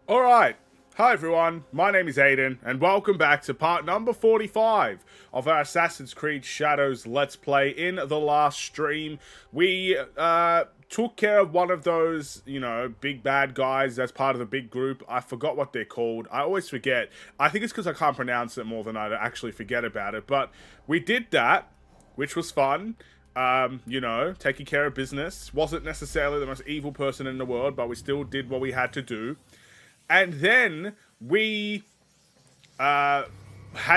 Alright, hi everyone, my name is Aiden, and welcome back to part number 45 of our Assassin's Creed Shadows Let's Play. In the last stream, we took care of one of those, big bad guys that's part of the big group. I forgot what they're called. I always forget. I think it's because I can't pronounce it more than I actually forget about it, but we did that, which was fun. Taking care of business. Wasn't necessarily the most evil person in the world, but we still did what we had to do. And then we had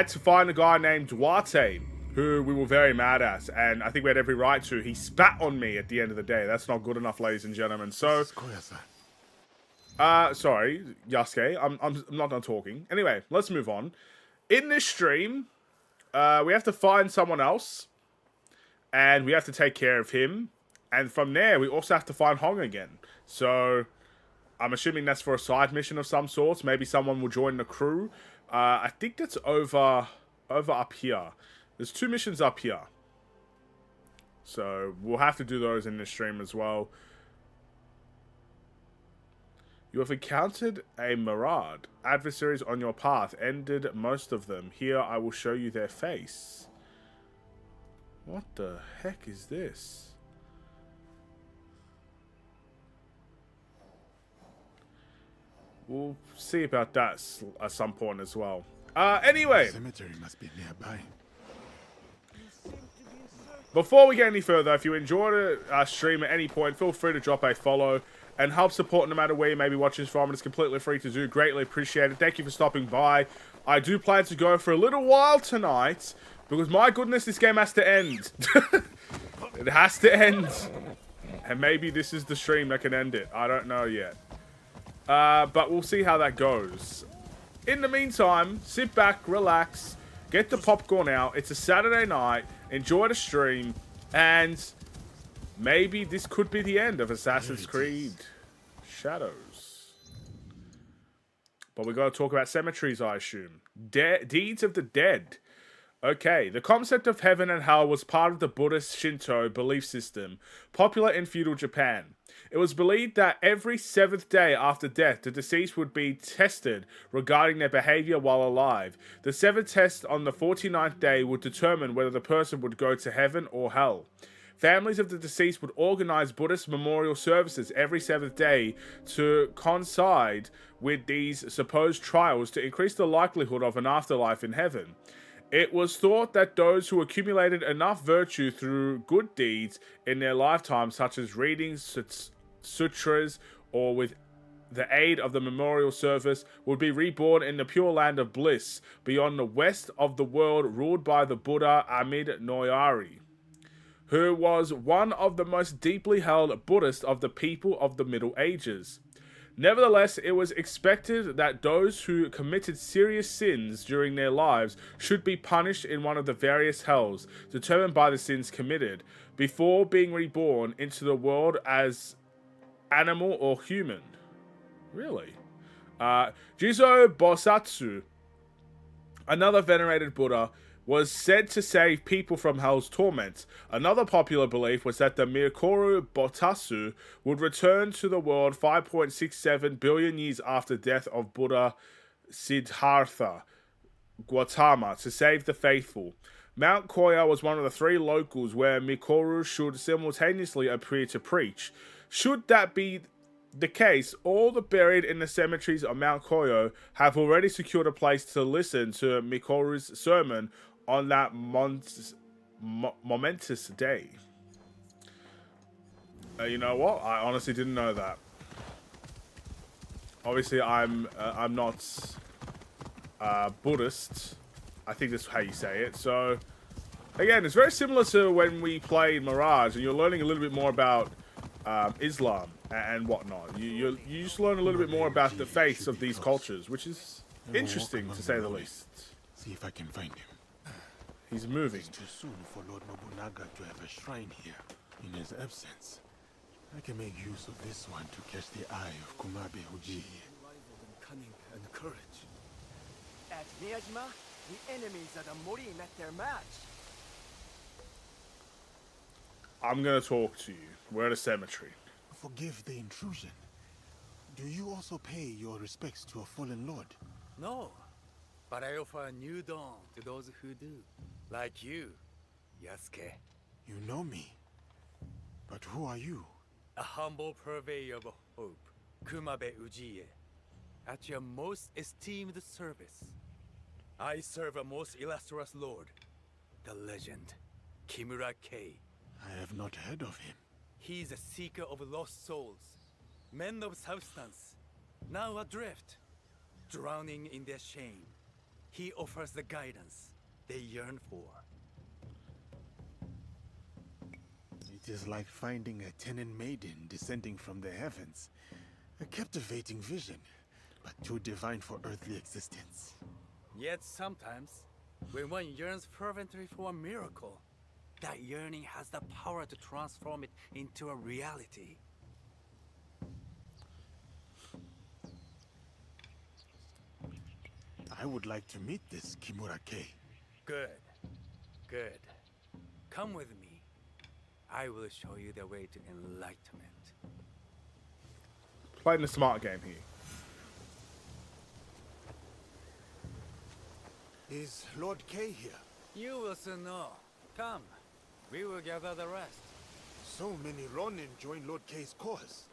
to find a guy named Duarte, who we were very mad at, and I think we had every right to. He spat on me at the end of the day. That's not good enough, ladies and gentlemen. So, sorry, Yasuke, I'm not done talking. Anyway, let's move on. In this stream, we have to find someone else, and we have to take care of him. And from there, we also have to find Hong again. So I'm assuming that's for a side mission of some sort. Maybe someone will join the crew. I think that's over up here. There's 2 missions up here. So we'll have to do those in this stream as well. You have encountered a Marad. Adversaries on your path. Ended most of them. Here I will show you their face. What the heck is this? We'll see about that at some point as well. Anyway. The cemetery must be nearby. Before we get any further, if you enjoyed our stream at any point, feel free to drop a follow and help support no matter where you may be watching from. It's completely free to do. Greatly appreciated. Thank you for stopping by. I do plan to go for a little while tonight because, my goodness, this game has to end. It has to end. And maybe this is the stream that can end it. I don't know yet. But we'll see how that goes. In the meantime, sit back, relax, get the popcorn out. It's a Saturday night. Enjoy the stream. And maybe this could be the end of Assassin's Creed Shadows. But we got to talk about cemeteries, I assume. Deeds of the Dead. Okay, the concept of heaven and hell was part of the Buddhist Shinto belief system, popular in feudal Japan. It was believed that every 7th day after death, the deceased would be tested regarding their behavior while alive. The 7th test on the 49th day would determine whether the person would go to heaven or hell. Families of the deceased would organize Buddhist memorial services every 7th day to coincide with these supposed trials to increase the likelihood of an afterlife in heaven. It was thought that those who accumulated enough virtue through good deeds in their lifetime, such as reading sutras or with the aid of the memorial service, would be reborn in the pure land of bliss beyond the west of the world ruled by the Buddha Amid Noyari, who was one of the most deeply held Buddhists of the people of the Middle Ages. Nevertheless, it was expected that those who committed serious sins during their lives should be punished in one of the various hells determined by the sins committed, before being reborn into the world as animal or human. Really? Jizo Bosatsu, another venerated Buddha, was said to save people from hell's torment. Another popular belief was that the Mikoru Botasu would return to the world 5.67 billion years after death of Buddha Siddhartha Gautama to save the faithful. Mount Koya was one of the 3 locales where Mikoru should simultaneously appear to preach. Should that be the case, all the buried in the cemeteries of Mount Koyo have already secured a place to listen to Mikoru's sermon on that momentous day. You know what? I honestly didn't know that. Obviously, I'm not Buddhist. I think that's how you say it. So, again, it's very similar to when we played Mirage, and you're learning a little bit more about Islam and whatnot. You just learn a little bit more about the faiths of these cultures, which is interesting to say the least. See if I can find him. He's moving. It's too soon for Lord Nobunaga to have a shrine here. In his absence, I can make use of this one to catch the eye of Kumabe Uji. Cunning and courage. At Miyajima, the enemies of the Mori met their match. I'm gonna talk to you. We're at a cemetery. Forgive the intrusion. Do you also pay your respects to a fallen lord? No, but I offer a new dawn to those who do. Like you, Yasuke. You know me. But who are you? A humble purveyor of hope, Kumabe Ujiie. At your most esteemed service. I serve a most illustrious lord, the legend, Kimura Kei. I have not heard of him. He's a seeker of lost souls, men of substance, now adrift, drowning in their shame. He offers the guidance they yearn for. It is like finding a Tenin maiden descending from the heavens. A captivating vision, but too divine for earthly existence. Yet sometimes, when one yearns fervently for a miracle, that yearning has the power to transform it into a reality. I would like to meet this Kimura Kei. Good. Good. Come with me. I will show you the way to enlightenment. Playing the smart game here. Is Lord Kei here? You will soon know. Come. We will gather the rest. So many Ronin join Lord Kei's cause.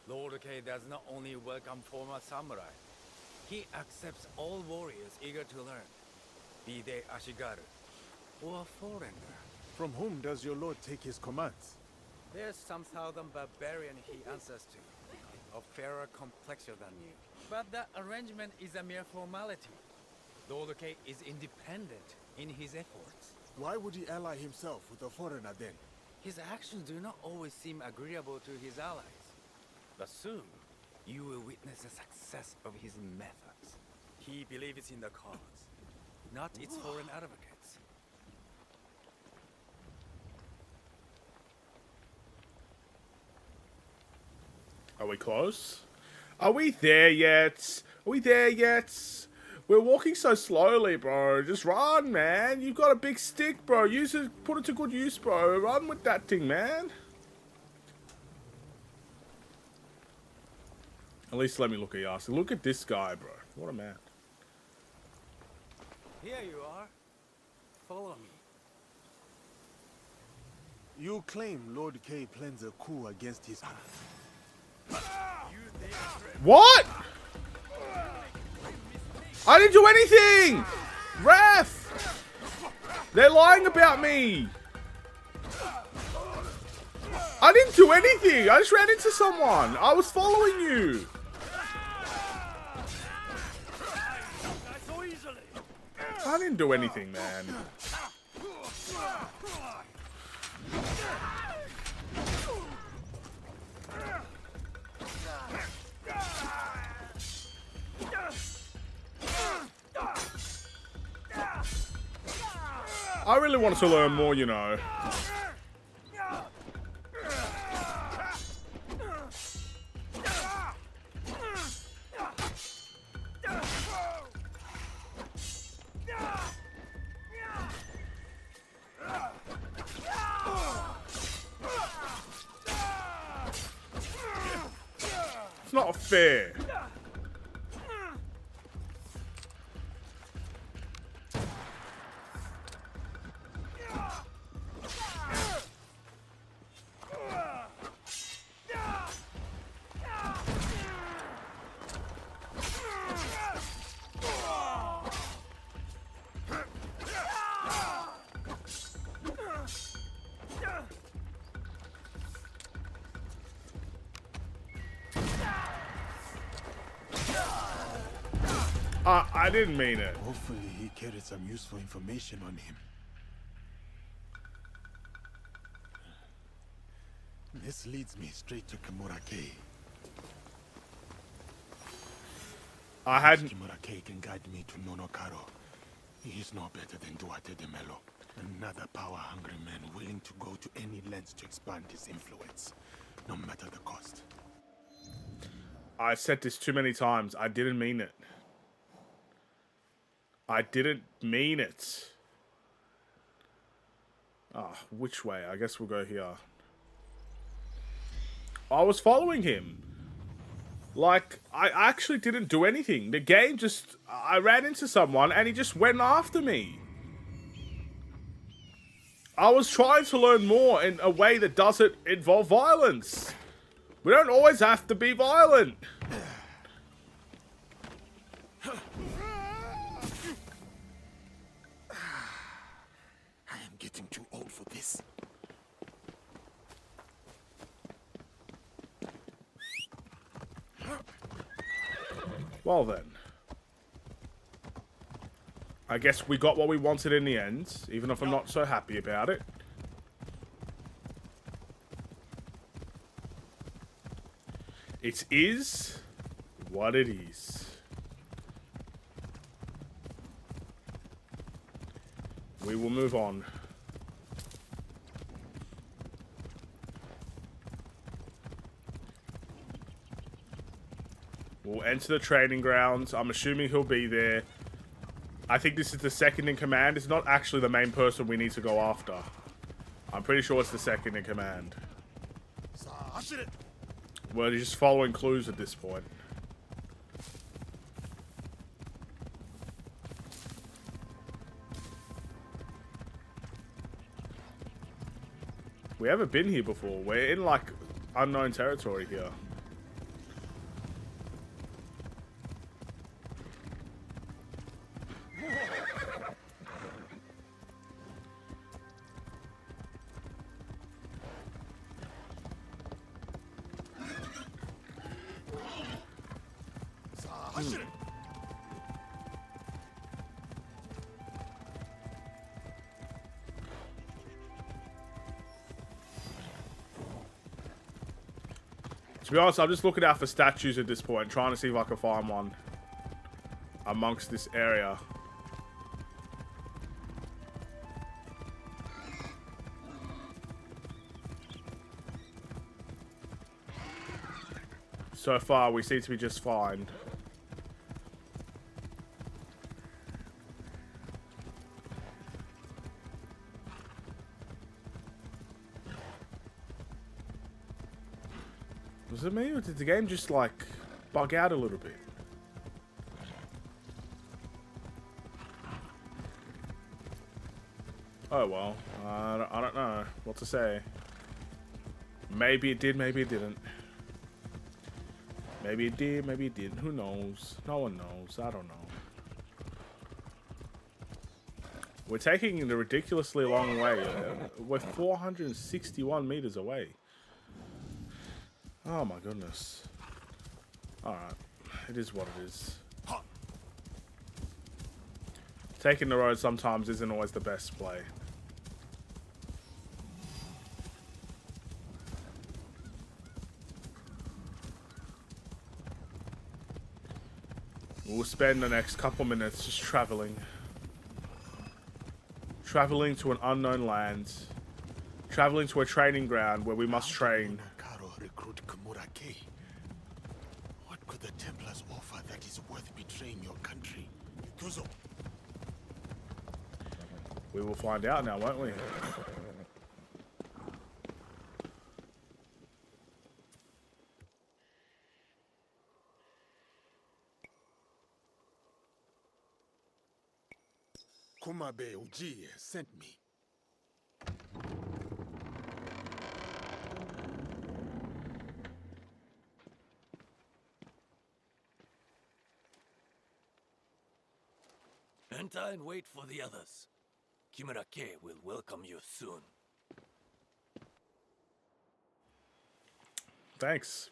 Lord Kei does not only welcome former samurai. He accepts all warriors eager to learn, be they Ashigaru or a foreigner. From whom does your lord take his commands? There's some southern barbarian he answers to, of fairer complexion than you. But that arrangement is a mere formality. Lord Kei is independent in his efforts. Why would he ally himself with a foreigner then? His actions do not always seem agreeable to his allies. But soon, you will witness the success of his methods. He believes in the cause, not its foreign advocates. Are we close? Are we there yet? Are we there yet? We're walking so slowly, bro. Just run, man. You've got a big stick, bro. Use it. Put it to good use, bro. Run with that thing, man. At least let me look at you. Look at this guy, bro. What a man. Here you are. Follow me. You claim Lord Kei plans a coup against his... What? I didn't do anything! Ref! They're lying about me! I didn't do anything! I just ran into someone! I was following you! I didn't do anything, man. I really wanted to learn more, you know. It's not fair. I didn't mean it. Hopefully he carried some useful information on him. This leads me straight to Kimura Kei. I hadn't. Kimura Kei can guide me to Nonokaro. He is no better than Duarte de Melo. Another power-hungry man willing to go to any lengths to expand his influence, no matter the cost. I said this too many times. I didn't mean it. I didn't mean it. Ah, which way? I guess we'll go here. I was following him. Like, I actually didn't do anything. The game just... I ran into someone and he just went after me. I was trying to learn more in a way that doesn't involve violence. We don't always have to be violent. I am getting too old for this. Well then. I guess we got what we wanted in the end, even if I'm not so happy about it. It is what it is. We will move on. We'll enter the training grounds. I'm assuming he'll be there. I think this is the second in command. It's not actually the main person we need to go after. I'm pretty sure it's the second in command. We're just following clues at this point. We haven't been here before. We're in, like, unknown territory here. To be honest, I'm just looking out for statues at this point, trying to see if I can find one amongst this area. So far, we seem to be just fine. Was it me, or did the game just, like, bug out a little bit? Oh, well. I don't know what to say. Maybe it did, maybe it didn't. Maybe it did, maybe it didn't. Who knows? No one knows. I don't know. We're taking the ridiculously long way. We're 461 meters away. Oh my goodness. Alright. It is what it is. Taking the road sometimes isn't always the best play. We'll spend the next couple minutes just traveling. Traveling to an unknown land. Traveling to a training ground where we must train. Recruit Komurake. What could the Templars offer that is worth betraying your country? Yukuzo. We will find out now, won't we? Kumabe Ujiye sent me. Enter and wait for the others. Kimura-ke will welcome you soon. Thanks.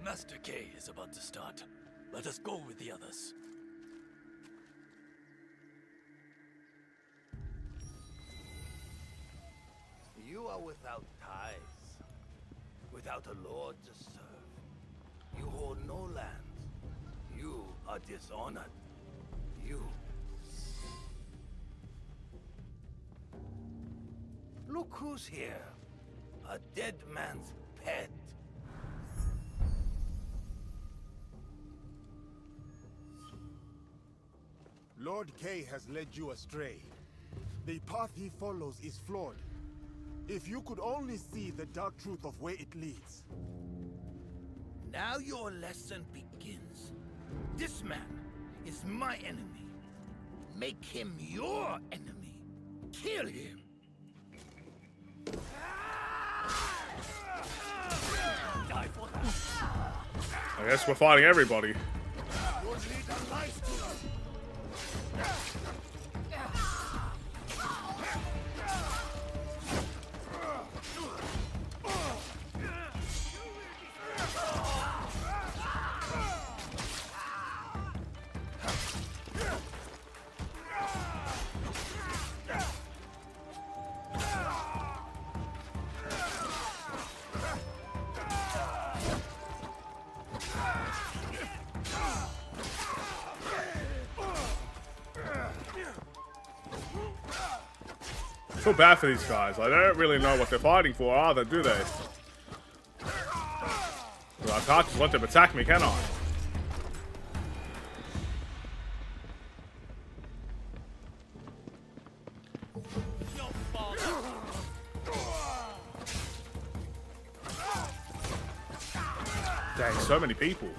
Master K is about to start. Let us go with the others. You are without ties, without a lord to serve. You hold no lands. You are dishonored. You. Look who's here. A dead man's pet. Lord Kay has led you astray. The path he follows is flawed. If you could only see the dark truth of where it leads. Now your lesson begins. This man is my enemy. Make him your enemy. Kill him. I guess we're fighting everybody. Your leader lies to you. I feel bad for these guys. Like, they don't really know what they're fighting for either, do they? Well, I can't just let them attack me, can I? Dang, so many people.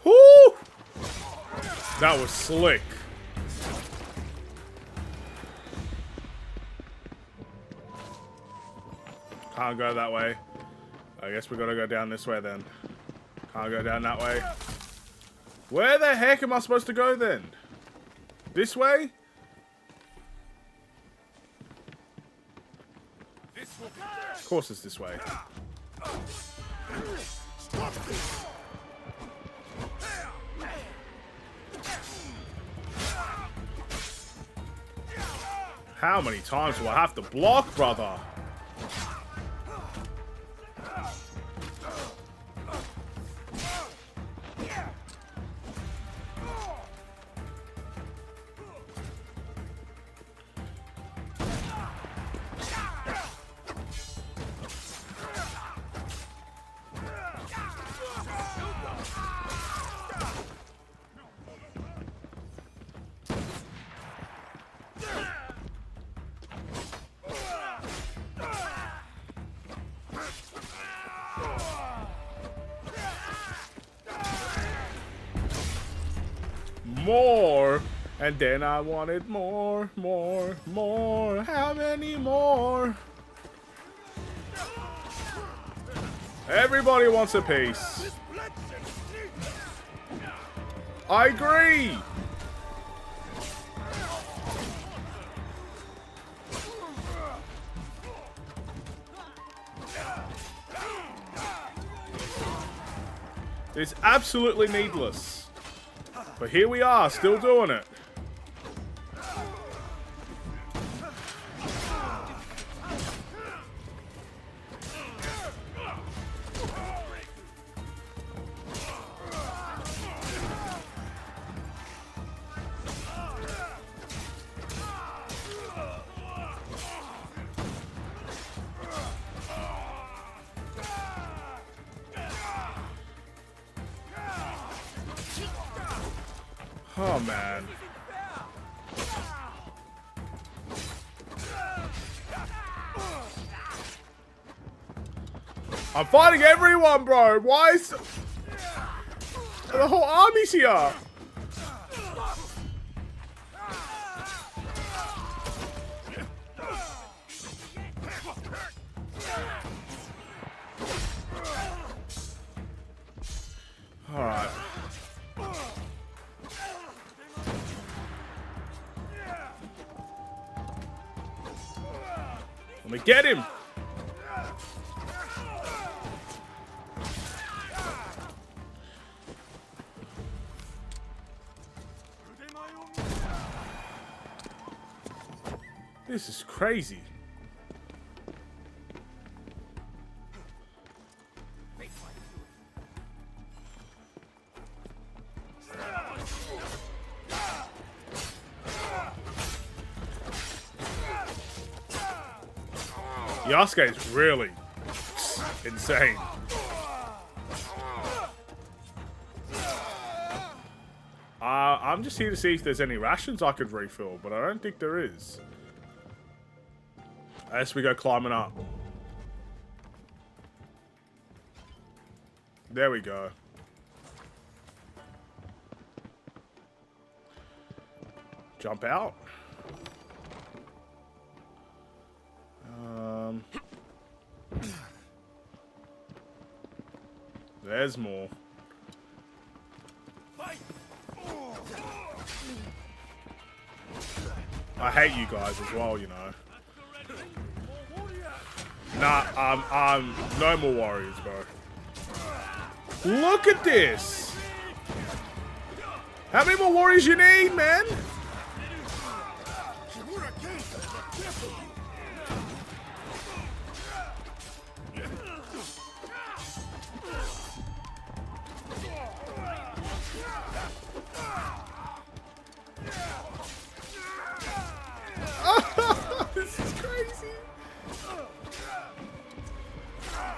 Woo! That was slick. Can't go that way. I guess we gotta go down this way then. Can't go down that way. Where the heck am I supposed to go then? This way? Of course it's this way. How many times do I have to block, brother? More, and then I wanted more, more, more. How many more? Everybody wants a piece. I agree. It's absolutely needless. But here we are, still doing it. Oh, man. I'm fighting everyone, bro. Why is... The whole army's here. All right. me get him. This is crazy. Yasuke is really insane. I'm just here to see if there's any rations I could refill, but I don't think there is. As we go climbing up. There we go. Jump out. There's more. I hate you guys as well, you know. Nah, no more warriors, bro. Look at this! How many more warriors you need, man? This is crazy.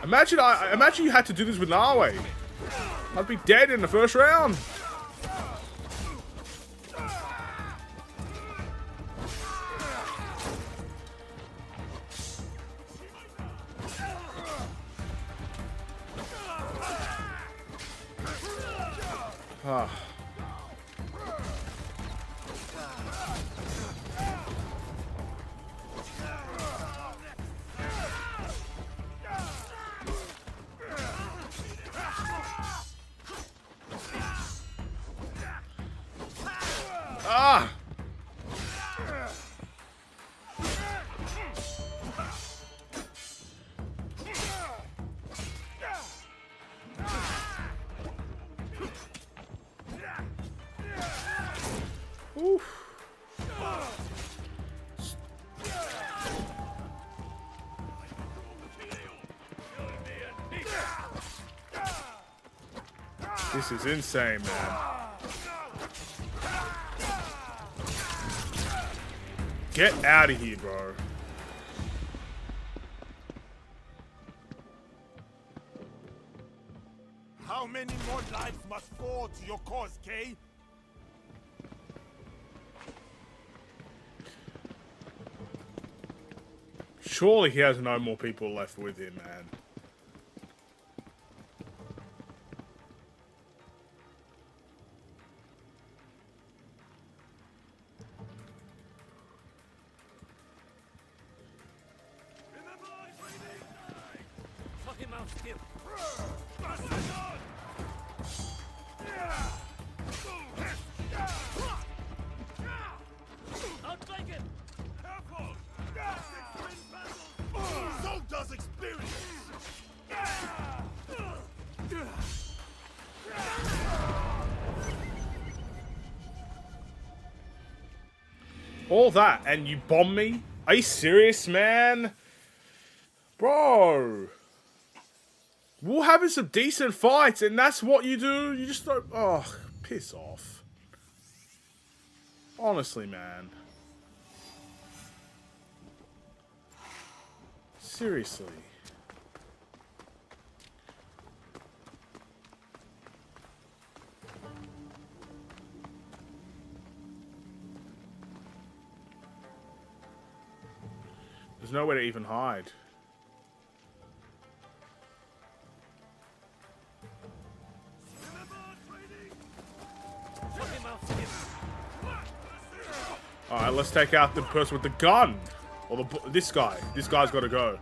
Imagine you had to do this with Nawe. I'd be dead in the first round. Ah. Ah! Oof. This is insane, man. Get out of here, bro. How many more lives must fall to your cause, Kay? Surely he has no more people left with him, man. So does experience. All that, and you bomb me? Are you serious, man? Bro. We're having some decent fights, and that's what you do? You just don't... Oh, piss off. Honestly, man. Seriously. There's nowhere to even hide. Alright, let's take out the person with the gun. Or this guy. This guy's got to go.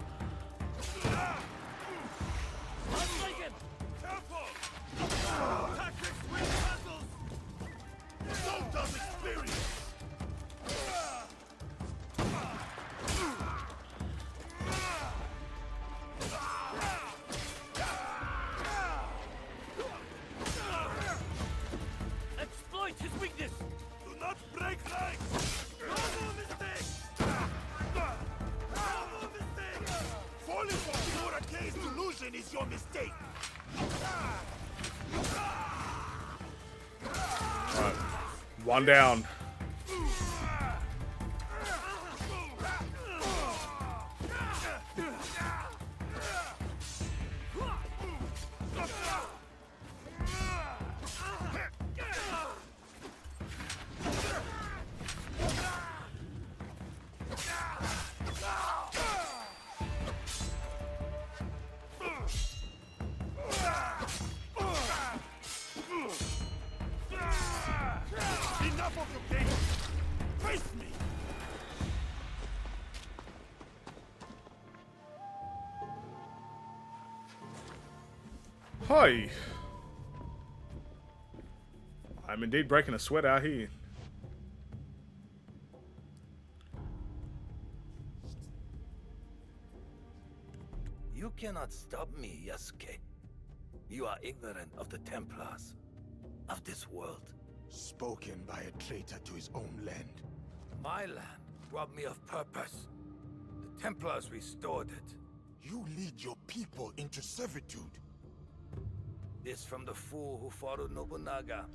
One down. Enough of your game! Face me! Hi. I'm indeed breaking a sweat out here. You cannot stop me, Yasuke. You are ignorant of the Templars, of this world. Spoken by a traitor to his own land. My land robbed me of purpose. The Templars restored it. You lead your people into servitude. This from the fool who followed Nobunaga.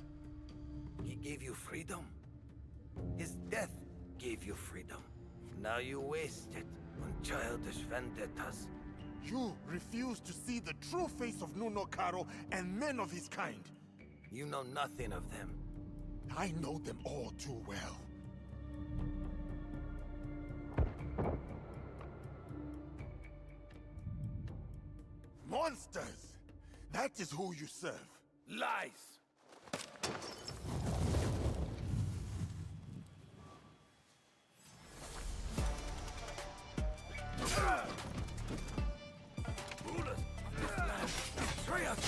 He gave you freedom. His death gave you freedom. Now you waste it on childish vendettas. You refuse to see the true face of Nunokaro and men of his kind. You know nothing of them. I know them all too well. Monsters! That is who you serve. Lies! Rulers of this land betray us.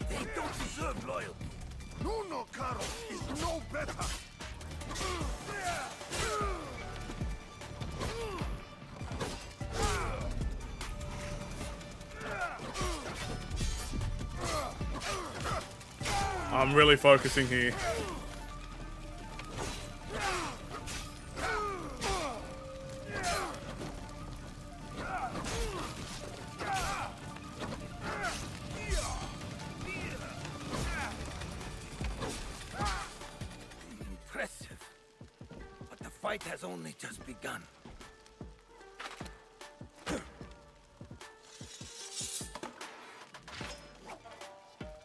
They don't deserve loyalty. Nunokaro is no better. I'm really focusing here. Impressive. But the fight has only just begun.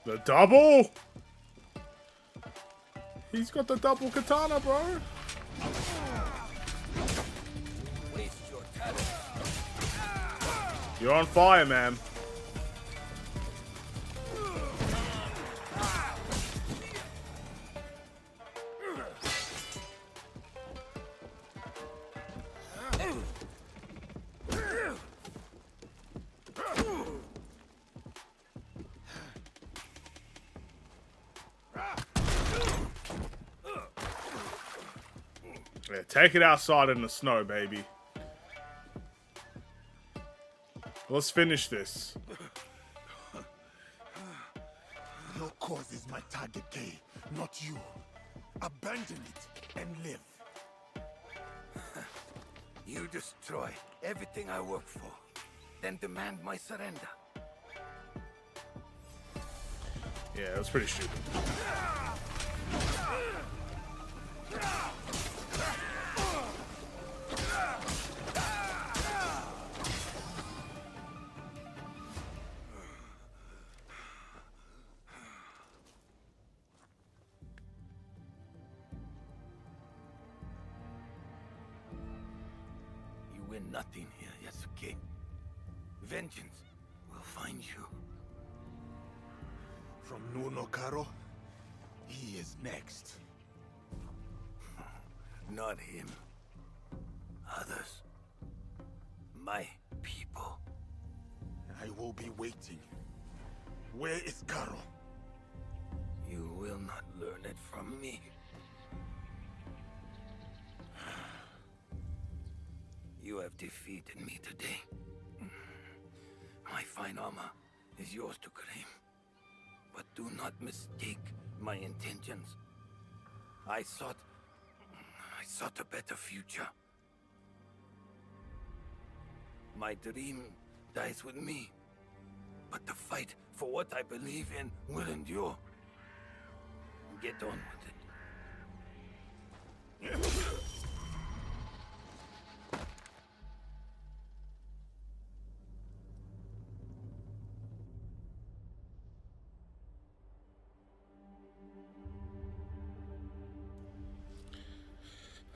The double? He's got the double katana, bro. Waste your talent. You're on fire, man. Yeah, take it outside in the snow, baby. Let's finish this. Your cause is my target, Kay, not you. Abandon it and live. You destroy everything I work for, then demand my surrender. Yeah, it was pretty stupid. You win nothing here, Yasuke. Vengeance will find you. From Nunokaro, he is next. Not him. Others. My people. I will be waiting. Where is Karo? You will not learn it from me. You have defeated me today. My fine armor is yours to claim. But do not mistake my intentions. I sought a better future. My dream dies with me. But the fight for what I believe in will endure. Get on with it.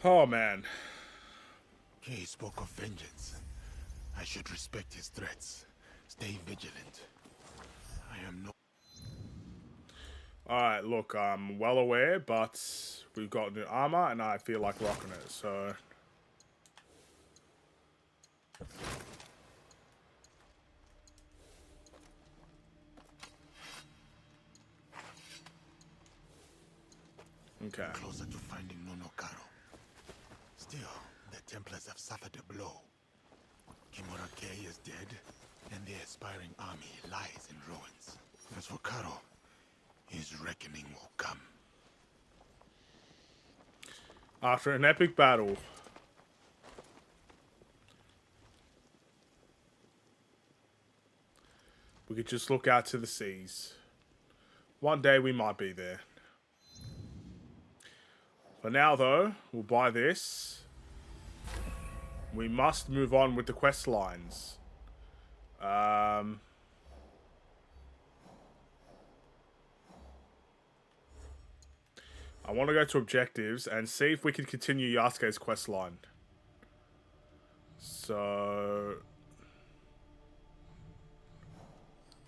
Oh, man. Kay spoke of vengeance. I should respect his threats. Stay vigilant. I am no... Alright, look, I'm well aware, but we've got new armor, and I feel like rocking it, so... Okay. Closer to finding Nonokaro. Still, the Templars have suffered a blow. Kimura Kay is dead, and the aspiring army lies in ruins. As for Karo, his reckoning will come. After an epic battle, we could just look out to the seas. One day we might be there. For now, though, we'll buy this. We must move on with the quest lines. I want to go to objectives and see if we can continue Yasuke's quest line. So...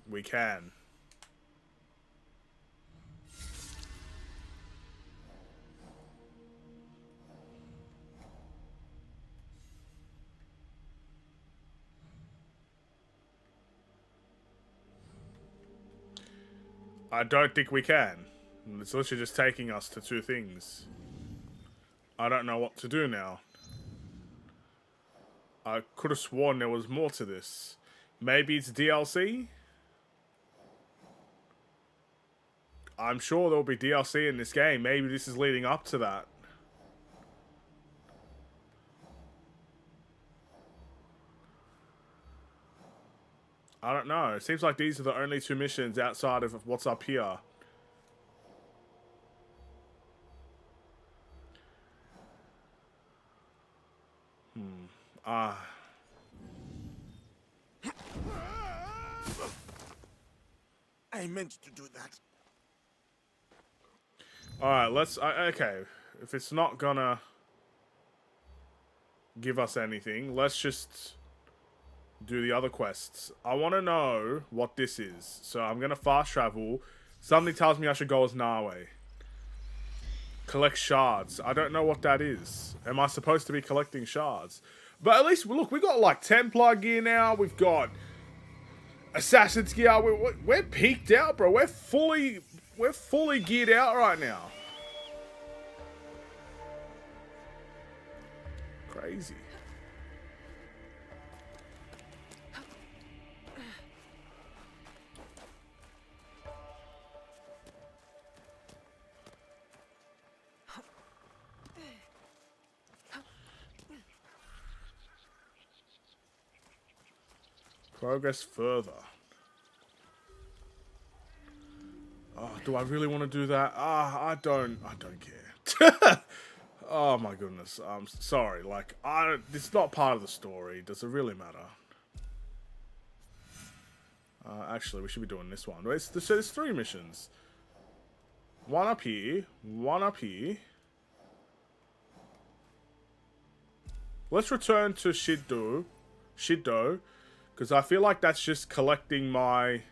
we can. I don't think we can. It's literally just taking us to two things. I don't know what to do now. I could have sworn there was more to this. Maybe it's DLC? I'm sure there'll be DLC in this game. Maybe this is leading up to that. I don't know. It seems like these are the only two missions outside of what's up here. I meant to do that. Alright, let's... okay. If it's not gonna give us anything, let's just do the other quests. I want to know what this is. So I'm gonna fast travel. Something tells me I should go as Nawe. Collect shards. I don't know what that is. Am I supposed to be collecting shards? But at least, look, we got like Templar gear now. We've got Assassin's gear. We're peaked out, bro. We're fully geared out right now. Crazy. Progress further. Oh, do I really want to do that? I don't care. Oh my goodness. I'm sorry. Like, it's not part of the story. Does it really matter? Actually, we should be doing this one. There's 3 missions. One up here. One up here. Let's return to Shiddo. Because I feel like that's just collecting my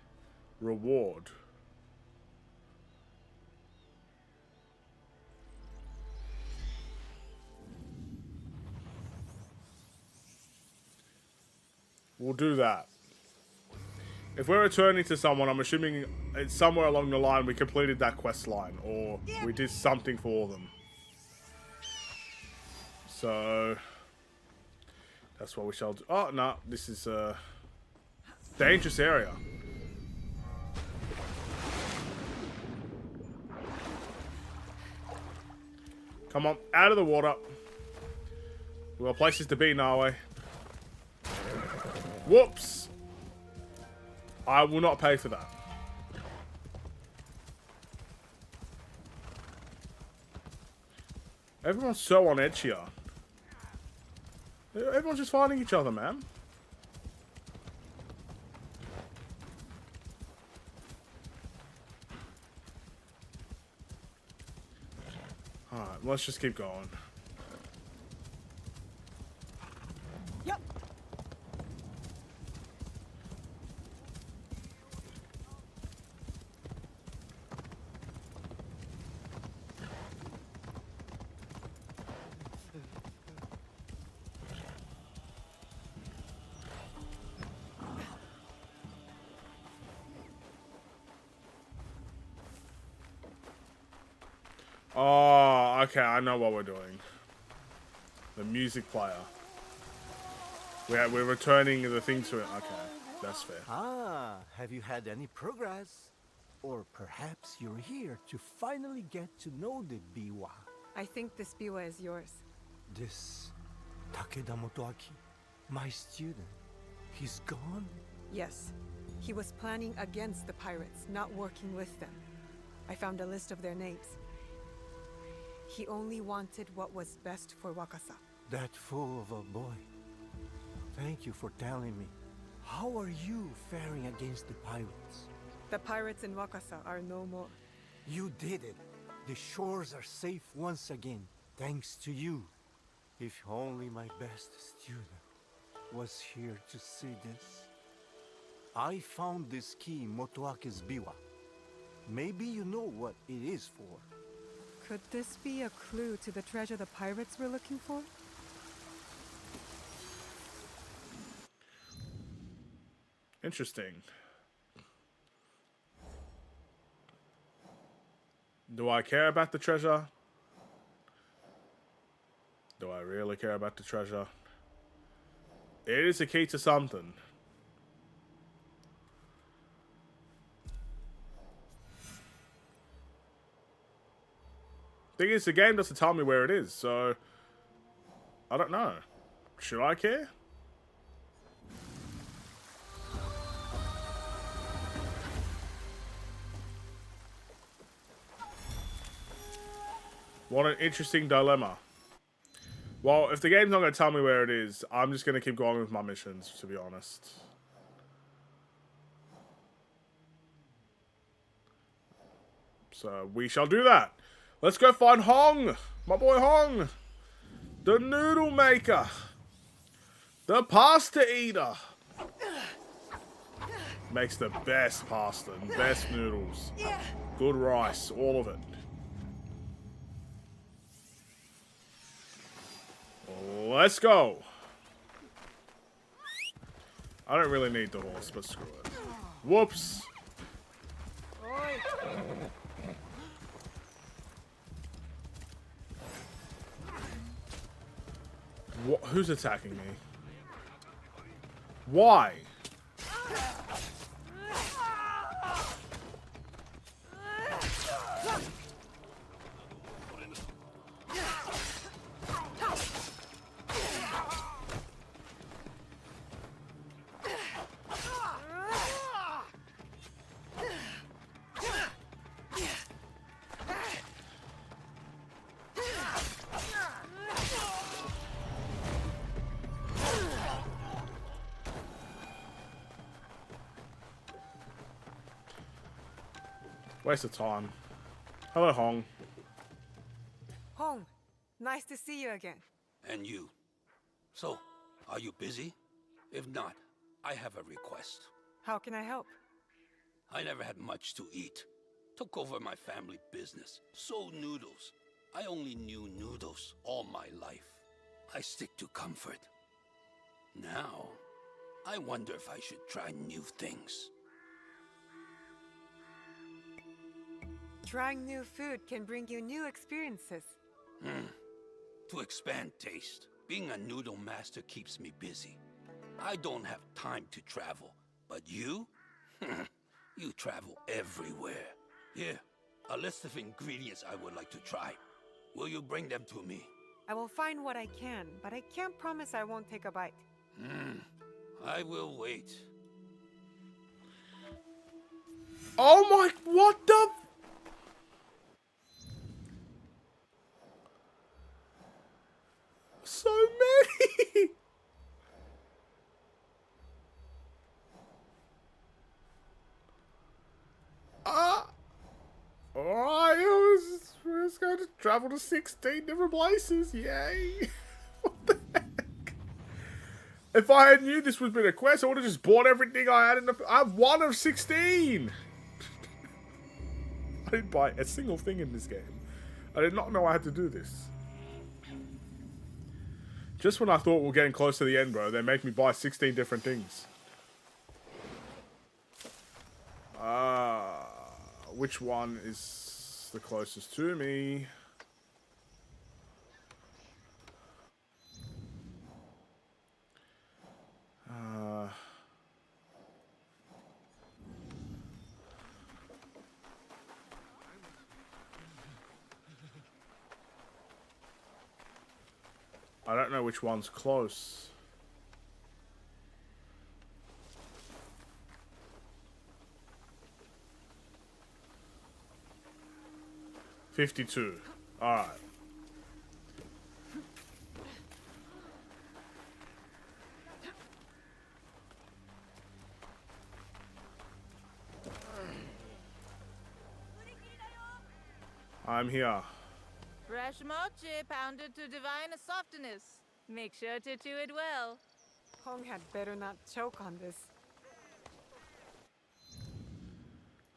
reward. We'll do that. If we're returning to someone, I'm assuming it's somewhere along the line we completed that quest line. Or we did something for them. So... that's what we shall do. Oh, no. This is a dangerous area. Come on. Out of the water. We've got places to be, Nawe. Whoops. I will not pay for that. Everyone's so on edge here. Everyone's just fighting each other, man. Alright, let's just keep going. Yep. Oh, okay, I know what we're doing. The music player. We're returning the thing to it. Okay, that's fair. Ah, have you had any progress? Or perhaps you're here to finally get to know the Biwa. I think this biwa is yours. This Takeda Motoaki, my student, he's gone? Yes. He was planning against the pirates, not working with them. I found a list of their names. He only wanted what was best for Wakasa. That fool of a boy. Thank you for telling me. How are you faring against the pirates? The pirates in Wakasa are no more. You did it. The shores are safe once again, thanks to you. If only my best student was here to see this. I found this key in Motoake's biwa. Maybe you know what it is for. Could this be a clue to the treasure the pirates were looking for? Interesting. Do I care about the treasure? Do I really care about the treasure? It is a key to something. Thing is, the game doesn't tell me where it is, so I don't know. Should I care? What an interesting dilemma. Well, if the game's not going to tell me where it is, I'm just going to keep going with my missions, to be honest. So, we shall do that. Let's go find Hong! My boy Hong! The noodle maker! The pasta eater! Makes the best pasta and best noodles. Good rice, all of it. Let's go! I don't really need the horse, but screw it. Whoops! Who's attacking me? Why? Waste of time. Hello, Hong. Hong, nice to see you again. And you. So, are you busy? If not, I have a request. How can I help? I never had much to eat. Took over my family business. Sold noodles. I only knew noodles all my life. I stick to comfort. Now, I wonder if I should try new things. Trying new food can bring you new experiences. To expand taste, being a noodle master keeps me busy. I don't have time to travel, but you? You travel everywhere. Here, a list of ingredients I would like to try. Will you bring them to me? I will find what I can, but I can't promise I won't take a bite. I will wait. Oh my, what the? Travel to 16 different places. Yay. What the heck? If I had knew this would be a quest, I would have just bought everything I had in the... I'm 1 of 16. I didn't buy a single thing in this game. I did not know I had to do this. Just when I thought we were getting close to the end, bro, they make me buy 16 different things. Which one is the closest to me? I don't know which one's close. $52. Alright. I'm here. Fresh mochi pounded to divine softness. Make sure to chew it well. Hong had better not choke on this.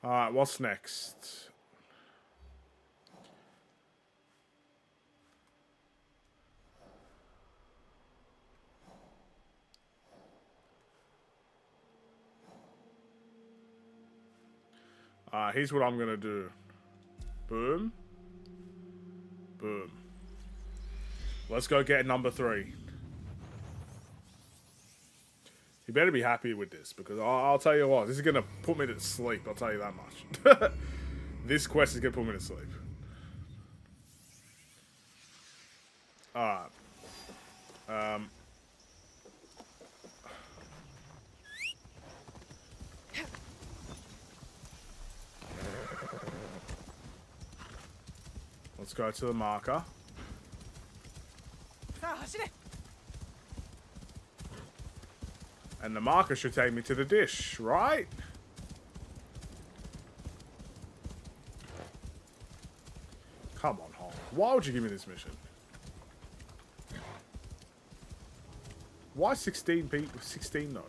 Alright, what's next? Here's what I'm gonna do. Boom. Boom. Let's go get number 3. You better be happy with this, because I'll tell you what, this is gonna put me to sleep, I'll tell you that much. This quest is gonna put me to sleep. Alright. Let's go to the marker. And the marker should take me to the dish, right? Come on, Hong. Why would you give me this mission? Why 16 people? 16 though.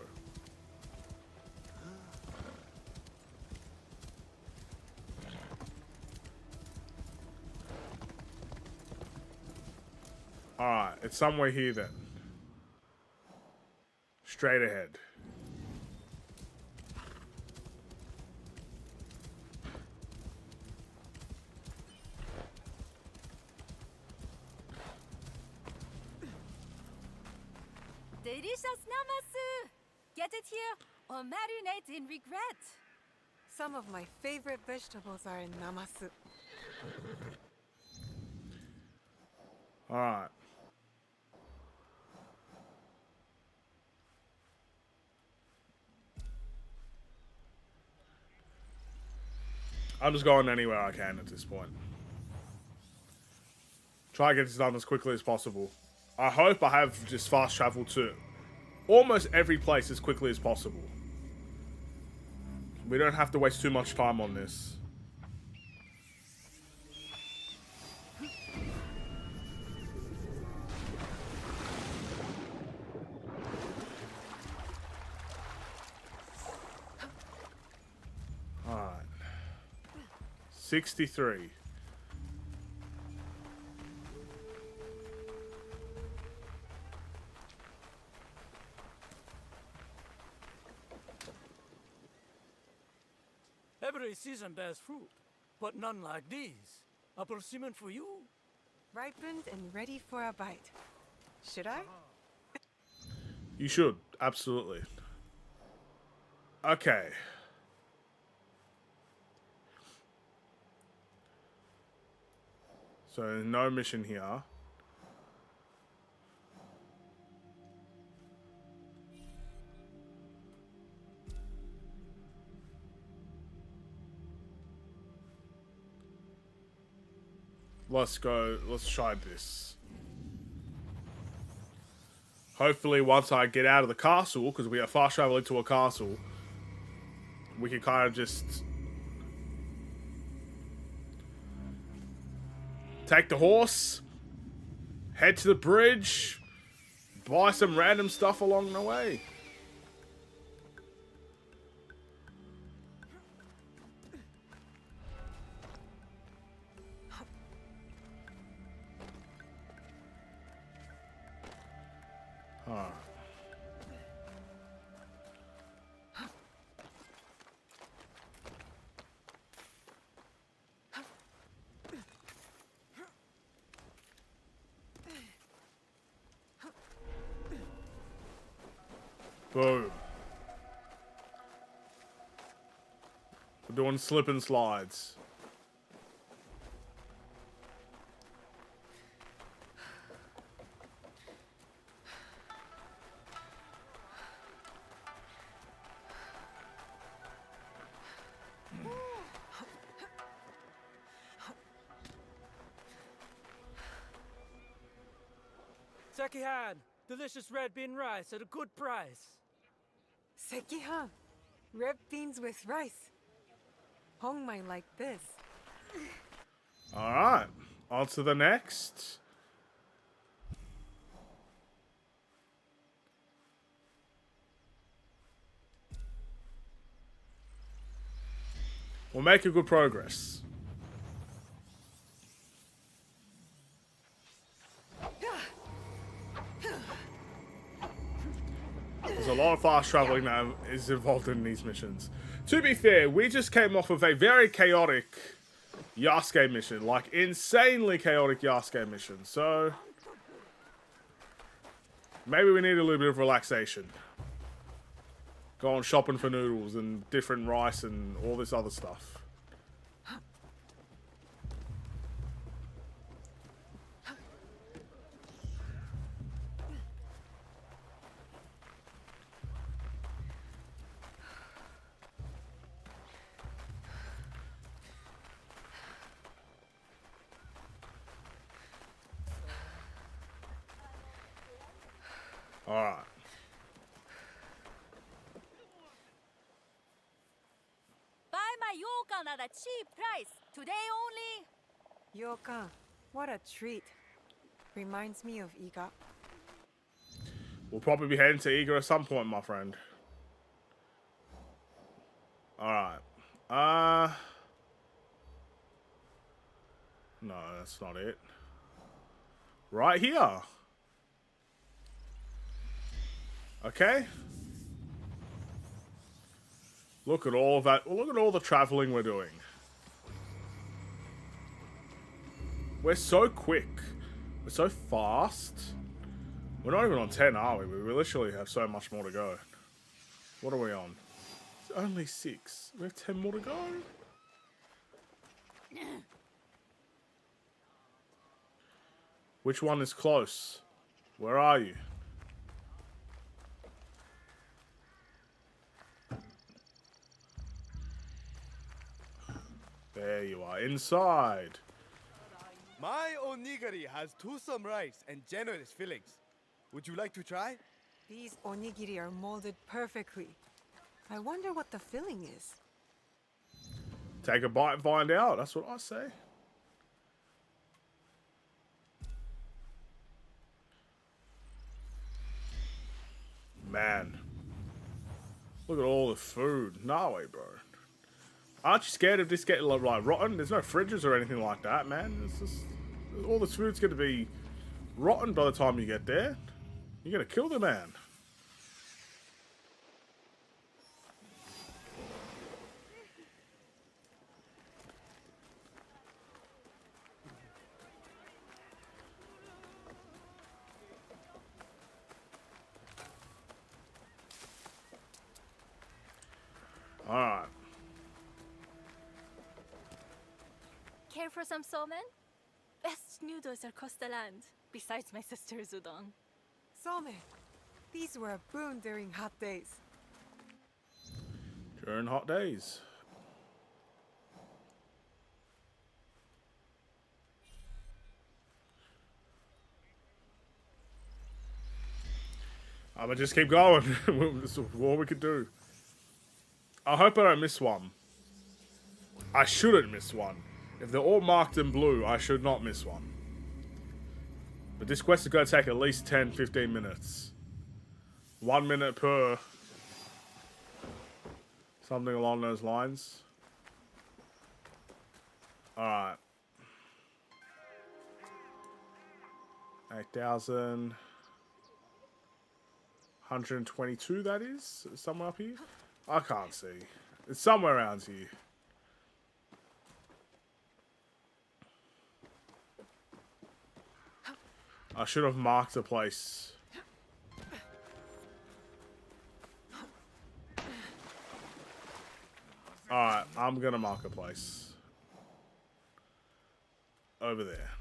Alright, it's somewhere here then. Straight ahead. Delicious namasu! Get it here or marinate in regret. Some of my favorite vegetables are in namasu. Alright. I'm just going anywhere I can at this point. Try to get this done as quickly as possible. I hope I have just fast travel to almost every place as quickly as possible. We don't have to waste too much time on this. Alright. 63. Every season bears fruit, but none like these. A persimmon for you. Ripened and ready for a bite. Should I? You should, absolutely. Okay. So, no mission here. Let's go. Let's try this. Hopefully, once I get out of the castle, because we are fast traveling to a castle, we can kind of just... Take the horse. Head to the bridge. Buy some random stuff along the way. Huh. Boom. We're doing slip and slides. Sekihan, delicious red bean rice at a good price. Sekihan, red beans with rice. Hong might like this. Alright. On to the next. We'll make a good progress. There's a lot of fast traveling that is involved in these missions. To be fair, we just came off of a very chaotic Yasuke mission. Like, insanely chaotic Yasuke mission. So, maybe we need a little bit of relaxation. Go on shopping for noodles and different rice and all this other stuff. Alright. Buy my yokan at a cheap price. Today only. Yokan, what a treat. Reminds me of Iga. We'll probably be heading to Iga at some point, my friend. Alright. No, that's not it. Right here. Okay. Look at all of that. Look at all the traveling we're doing. We're so quick. We're so fast. We're not even on 10, are we? We literally have so much more to go. What are we on? It's only 6. We have 10 more to go. Which one is close? Where are you? There you are, inside. My onigiri has toothsome rice and generous fillings. Would you like to try? These onigiri are molded perfectly. I wonder what the filling is. Take a bite and find out. That's what I say. Man. Look at all the food. No way, bro. Aren't you scared of this getting like rotten? There's no fridges or anything like that, man. It's just, all this food's going to be rotten by the time you get there. You're going to kill the man. Alright. Care for some somen? Best noodles across the land, besides my sister's udon. Some, these were a boon during hot days. During hot days. I'ma just keep going. That's all we could do. I hope I don't miss one. I shouldn't miss one. If they're all marked in blue, I should not miss one. But this quest is going to take at least 10-15 minutes. 1 minute per... something along those lines. Alright. 8,000... 122, that is? Somewhere up here? I can't see. It's somewhere around here. I should have marked a place. Alright, I'm gonna mark a place. Over there.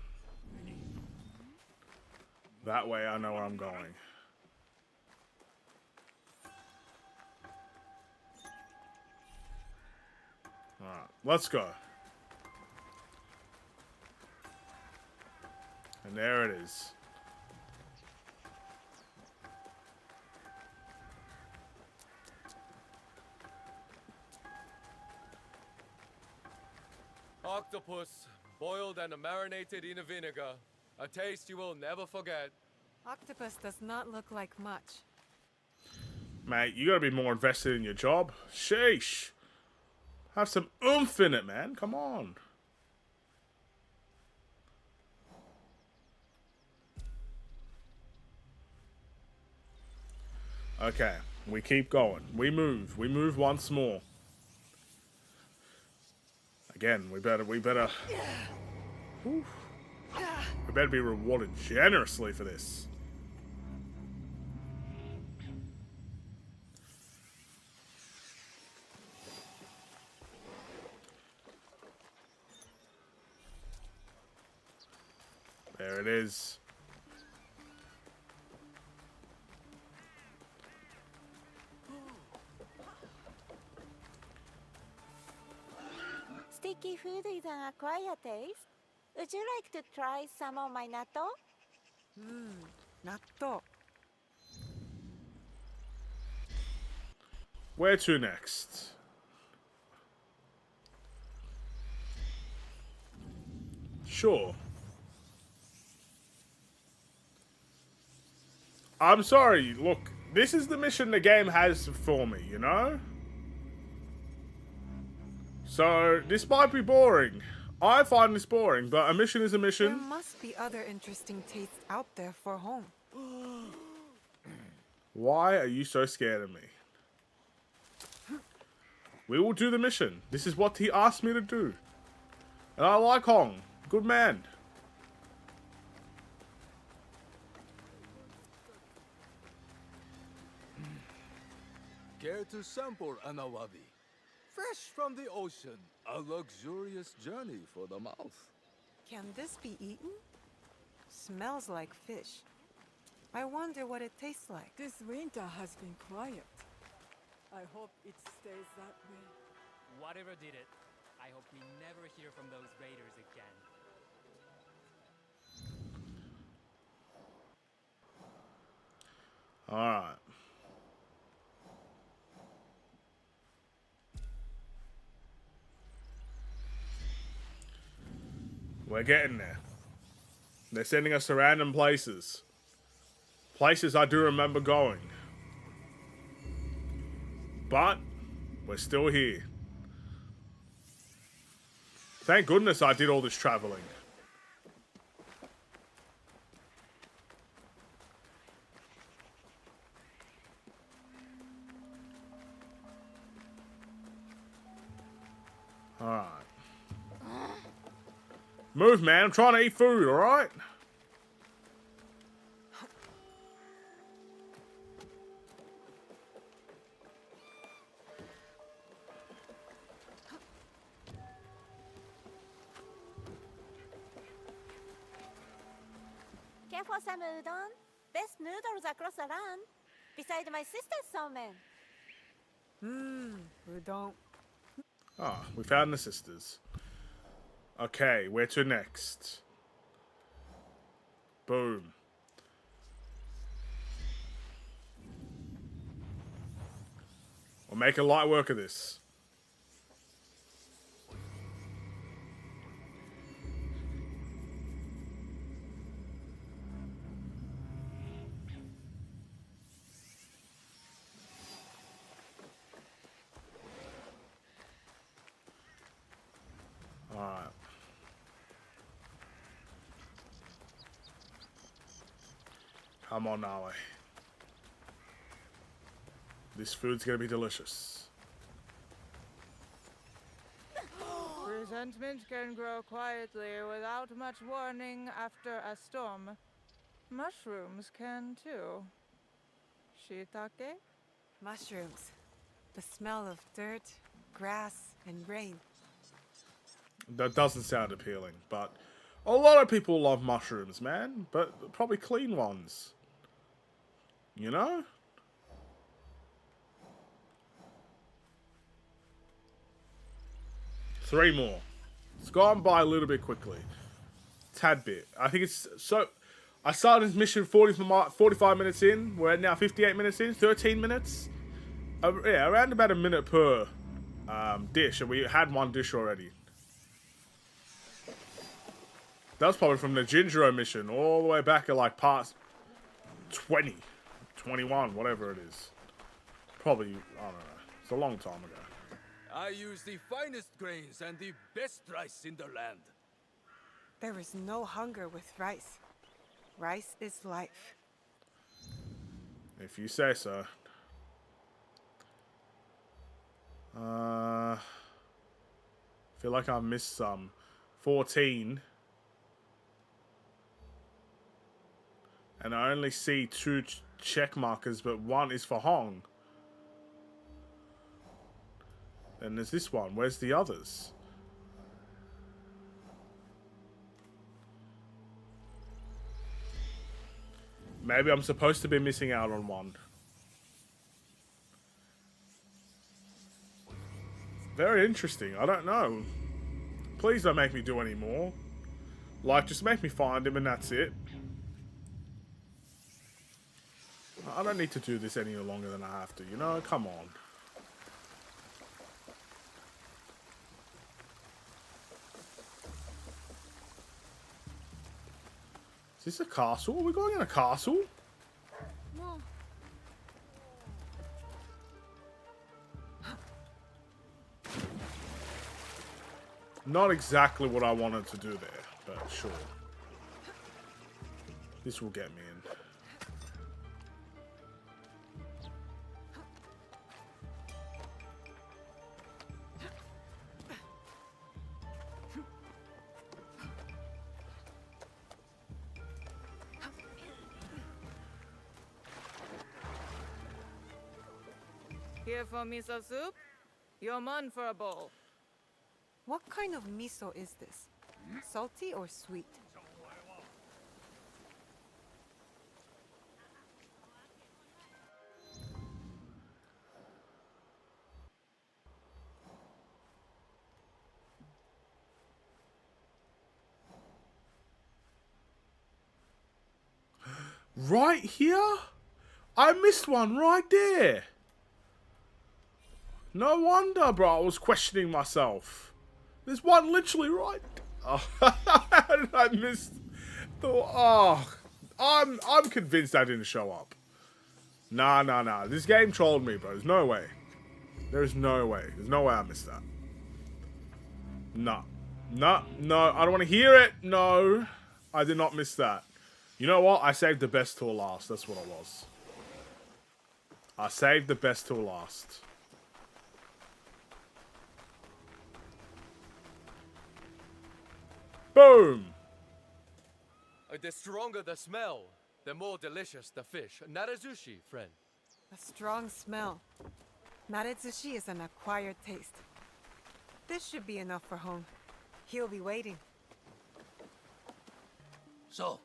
That way I know where I'm going. Alright, let's go. And there it is. Octopus, boiled and marinated in vinegar. A taste you will never forget. Octopus does not look like much. Mate, you gotta be more invested in your job. Sheesh. Have some oomph in it, man. Come on. Okay, we keep going. We move. We move once more. Again, we better Whew. We better be rewarded generously for this. There it is. Sticky food is an acquired taste. Would you like to try some of my natto? Natto. Where to next? Sure. I'm sorry, look, this is the mission the game has for me, you know? So, this might be boring. I find this boring, but a mission is a There mission. must be other interesting tastes out there for home. Why are you so scared of me? We will do the mission. This is what he asked me to do. And I like Hong. Good man. Care to sample an awabi? Fresh from the ocean. A luxurious journey for the mouth. Can this be eaten? Smells like fish. I wonder what it tastes like. This winter has been quiet. I hope it stays that way. Whatever did it, I hope we never hear from those raiders again. Alright. We're getting there. They're sending us to random places. Places I do remember going. But, we're still here. Thank goodness I did all this traveling. Alright. Move, man. I'm trying to eat food, alright? Care for some udon? Best noodles across the land. Beside my sister's somen. Udon. Ah, we found the sisters. Okay, where to next? Boom. We'll make a light work of this. Come on, Nawe. This food's gonna be delicious. Resentment can grow quietly without much warning after a storm. Mushrooms can too. Shiitake? Mushrooms. The smell of dirt, grass, and rain. That doesn't sound appealing, but a lot of people love mushrooms, man. But probably clean ones. You know? Three more. It's gone by a little bit quickly. Tad bit. I think it's so... I started this mission 45 minutes in. We're now 58 minutes in. 13 minutes. Yeah, around about a minute per dish. And we had one dish already. That was probably from the Jinjiro mission. All the way back at like past 20. 21, whatever it is. Probably, I don't know. It's a long time ago. I use the finest grains and the best rice in the land. There is no hunger with rice. Rice is life. If you say so. Feel like I missed some. 14. And I only see 2 check markers, but 1 is for Hong. And there's this one. Where's the others? Maybe I'm supposed to be missing out on one. Very interesting. I don't know. Please don't make me do any more. Like, just make me find him and that's it. I don't need to do this any longer than I have to, you know? Come on. Is this a castle? Are we going in a castle? No. Not exactly what I wanted to do there, but sure. This will get me in. Here for miso soup? Yomon for a bowl. What kind of miso is this? Salty or sweet? Right here? I missed one right there. No wonder, bro. I was questioning myself. There's one literally right. Oh, I missed. Oh, I'm convinced I didn't show up. Nah. This game trolled me, bro. There's no way. There's no way. There's no way I missed that. No. I don't want to hear it. No, I did not miss that. You know what? I saved the best till last. That's what it was. I saved the best till last. Boom! The stronger the smell, the more delicious the fish. Narazushi, friend. A strong smell. Naretsushi is an acquired taste. This should be enough for Hong. He'll be waiting. So,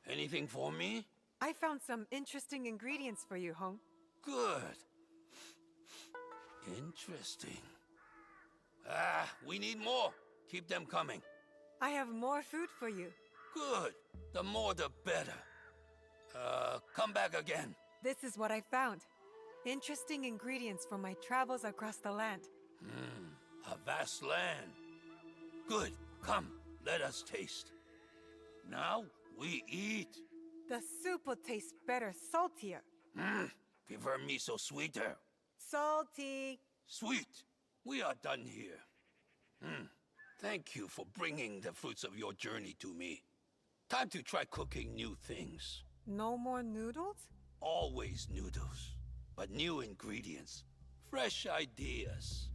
anything for me? I found some interesting ingredients for you, Hong. Good. Interesting. We need more. Keep them coming. I have more food for you. Good. The more the better. Come back again. This is what I found. Interesting ingredients for my travels across the land. A vast land. Good. Come, let us taste. Now we eat. The soup will taste better saltier. Prefer miso sweeter. Salty. Sweet. We are done here. Thank you for bringing the fruits of your journey to me. Time to try cooking new things. No more noodles? Always noodles, but new ingredients, fresh ideas.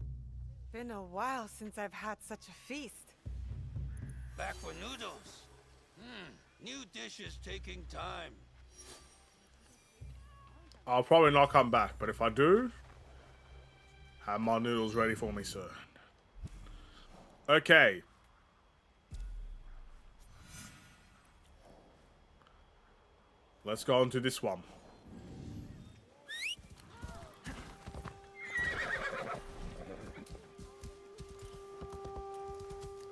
Been a while since I've had such a feast. Back for noodles. New dishes taking time. I'll probably not come back, but if I do, have my noodles ready for me, sir. Okay. Let's go on to this one.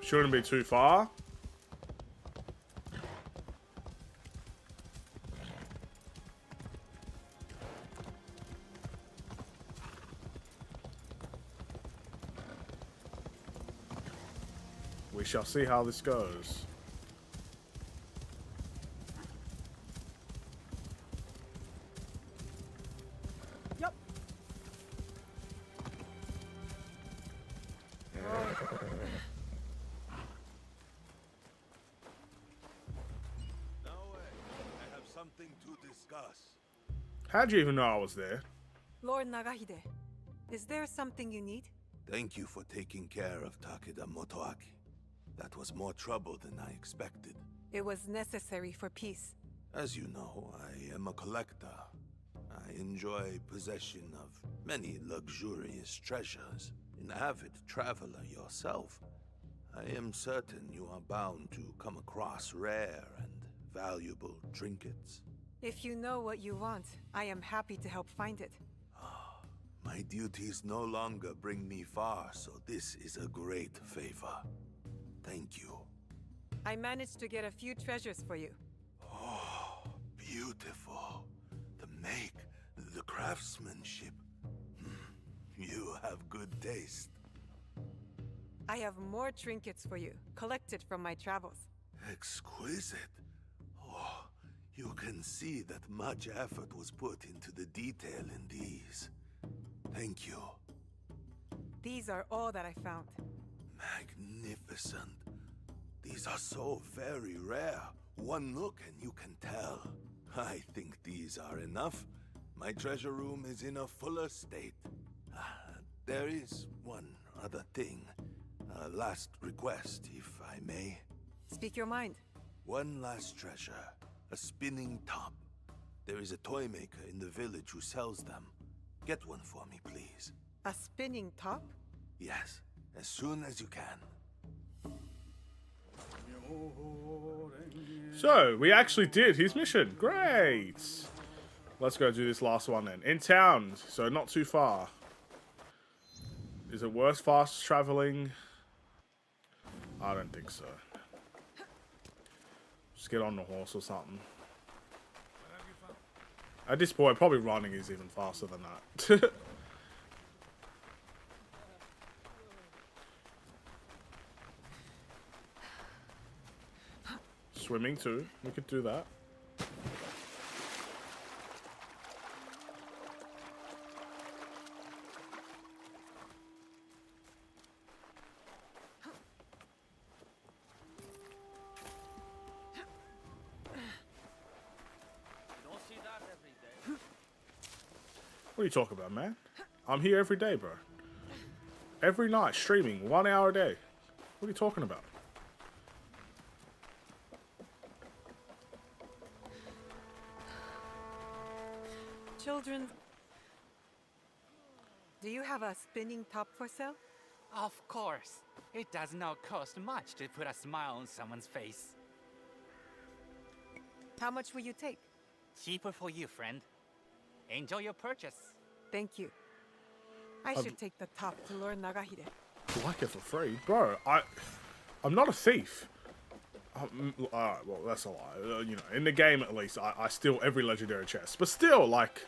Shouldn't be too far. We shall see how this goes. Yep. I have something to discuss. How'd you even know I was there? Lord Nagahide, is there something you need? Thank you for taking care of Takeda Motoaki. That was more trouble than I expected. It was necessary for peace. As you know, I am a collector. I enjoy possession of many luxurious treasures. An avid traveler yourself, I am certain you are bound to come across rare and valuable trinkets. If you know what you want, I am happy to help find it. My duties no longer bring me far, so this is a great favor. Thank you. I managed to get a few treasures for you. Oh, beautiful. The make, the craftsmanship. You have good taste. I have more trinkets for you, collected from my travels. Exquisite. Oh, you can see that much effort was put into the detail in these. Thank you. These are all that I found. Magnificent. These are so very rare. One look and you can tell. I think these are enough. My treasure room is in a fuller state. There is one other thing. A last request, if I may. Speak your mind. One last treasure. A spinning top. There is a toy maker in the village who sells them. Get one for me, please. A spinning top? Yes, as soon as you can. So, we actually did his mission. Great. Let's go do this last one then. In town, so not too far. Is it worth fast traveling? I don't think so. Just get on the horse or something. At this point, probably running is even faster than that. Swimming too. We could do that. What are you talking about, man? I'm here every day, bro. Every night, streaming, 1 hour a day. What are you talking about? Children, do you have a spinning top for sale? Of course. It does not cost much to put a smile on someone's face. How much will you take? Cheaper for you, friend. Enjoy your purchase. Thank you. I should take the top to Lord Nagahide. Like it for free? Bro, I'm not a thief. Alright, well, that's a lie. You know, in the game at least, I steal every legendary chest. But still, like...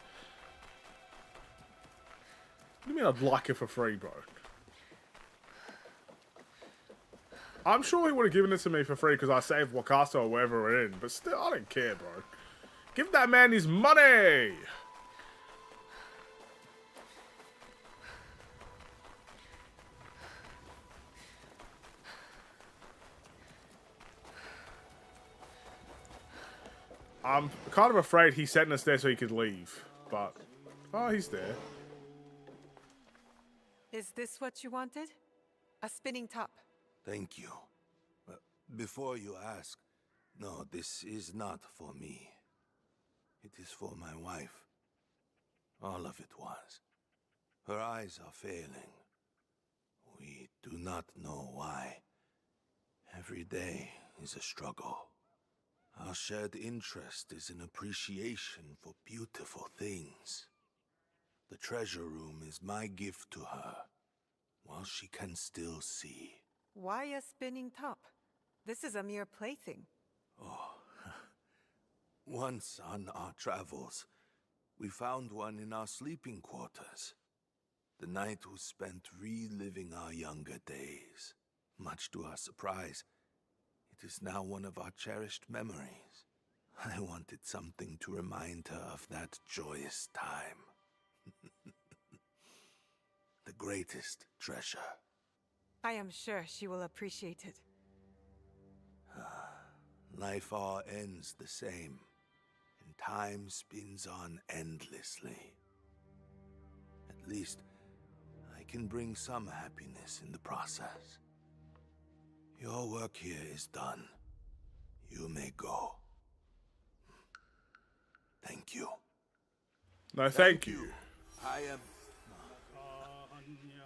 What do you mean I'd like it for free, bro? I'm sure he would have given it to me for free because I saved Wakasa or wherever we're in. But still, I don't care, bro. Give that man his money! I'm kind of afraid he's setting us there so he could leave. But, oh, he's there. Is this what you wanted? A spinning top. Thank you. Before you ask, no, this is not for me. It is for my wife. All of it was. Her eyes are failing. We do not know why. Every day is a struggle. Our shared interest is an appreciation for beautiful things. The treasure room is my gift to her, while she can still see. Why a spinning top? This is a mere plaything. Oh. Once on our travels, we found one in our sleeping quarters. The night was spent reliving our younger days. Much to our surprise, it is now one of our cherished memories. I wanted something to remind her of that joyous time. The greatest treasure. I am sure she will appreciate it. Life all ends the same, and time spins on endlessly. At least, I can bring some happiness in the process. Your work here is done. You may go. Thank you. No, thank you. I am...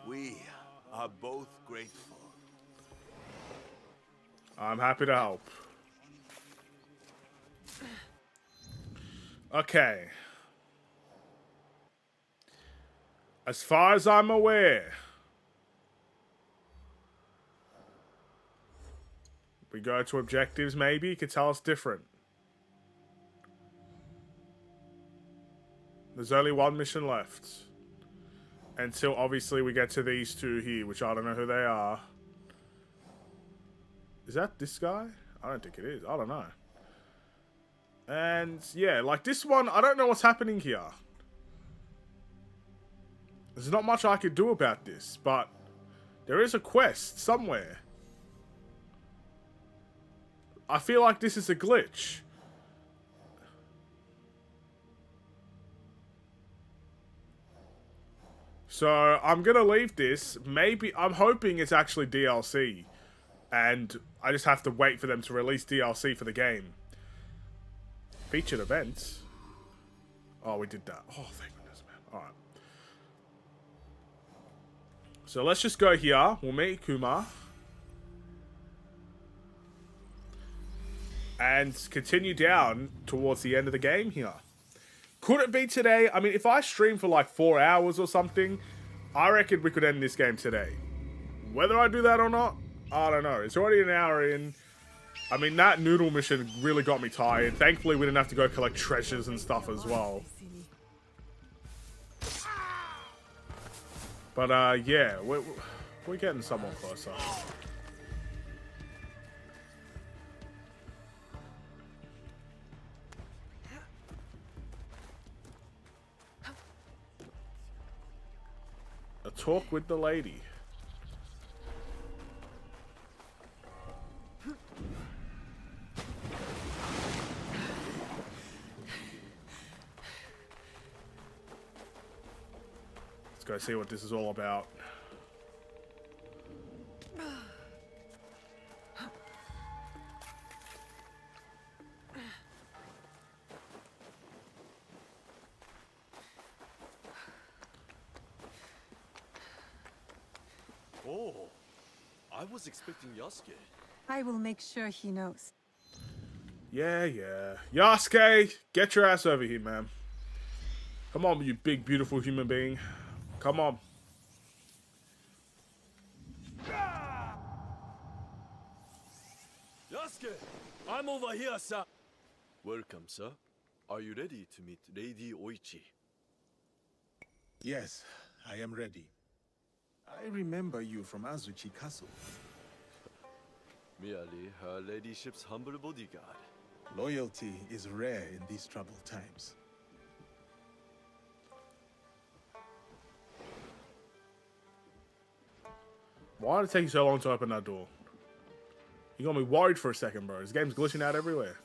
We are both grateful. I'm happy to help. Okay. As far as I'm aware, we go to objectives, maybe? You could tell us different. There's only one mission left. Until, obviously, we get to these two here, which I don't know who they are. Is that this guy? I don't think it is. I don't know. And, yeah, like this one, I don't know what's happening here. There's not much I could do about this, but there is a quest somewhere. I feel like this is a glitch. So, I'm gonna leave this. Maybe, I'm hoping it's actually DLC. And I just have to wait for them to release DLC for the game. Featured events. Oh, we did that. Oh, thank goodness, man. Alright. So let's just go here. We'll meet Kuma. And continue down towards the end of the game here. Could it be today? I mean, if I stream for like 4 hours or something, I reckon we could end this game today. Whether I do that or not, I don't know. It's already an hour in. I mean, that noodle mission really got me tired. Thankfully, we didn't have to go collect treasures and stuff as well. But, yeah, we're getting somewhat closer. A talk with the lady. Go see what this is all about. Oh, I was expecting Yasuke. I will make sure he knows. Yeah. Yasuke, get your ass over here, man. Come on, you big, beautiful human being. Come on. Yasuke, I'm over here, sir. Welcome, sir. Are you ready to meet Lady Oichi? Yes, I am ready. I remember you from Azuchi Castle. Merely her ladyship's humble bodyguard. Loyalty is rare in these troubled times. Why did it take you so long to open that door? You got me worried for a second, bro. This game's glitching out everywhere.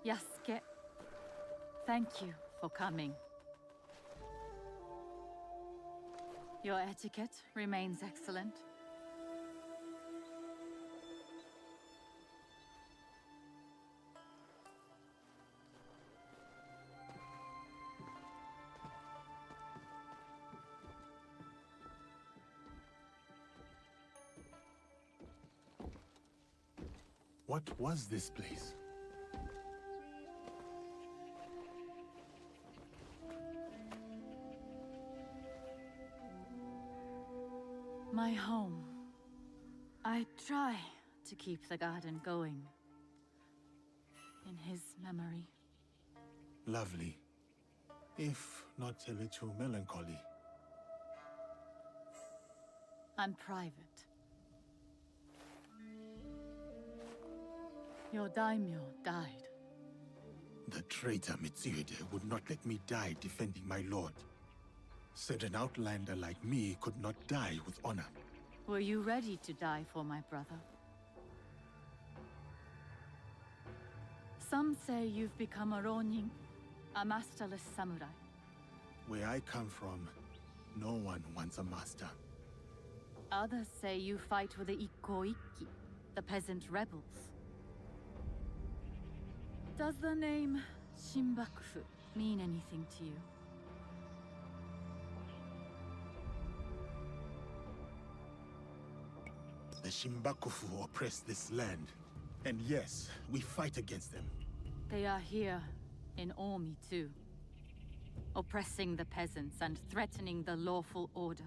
Yasuke, thank you for coming. Your etiquette remains excellent. What was this place? My home. I try to keep the garden going. In his memory. Lovely. If not a little melancholy. I'm private. Your daimyo died. The traitor Mitsuhide would not let me die defending my lord. Said an outlander like me could not die with honor. Were you ready to die for my brother? Some say you've become a ronin, a masterless samurai. Where I come from, no one wants a master. Others say you fight with the Ikko-Ikki, the peasant rebels. Does the name Shinbakufu mean anything to you? The Shinbakufu oppress this land. And yes, we fight against them. They are here in Omi too. Oppressing the peasants and threatening the lawful order.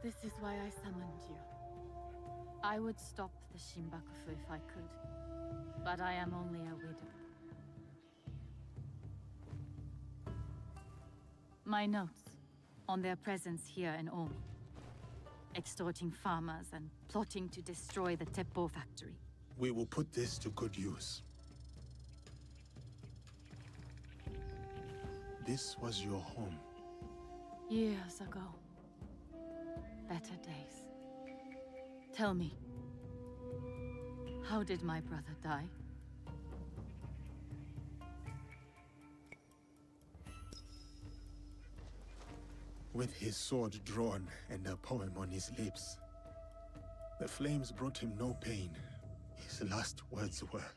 This is why I summoned you. I would stop the Shinbakufu if I could, but I am only a widow. My notes on their presence here in Omi. Extorting farmers and plotting to destroy the Teppo factory. We will put this to good use. This was your home. Years ago. Better days. Tell me, how did my brother die? With his sword drawn and a poem on his lips. The flames brought him no pain. His last words were,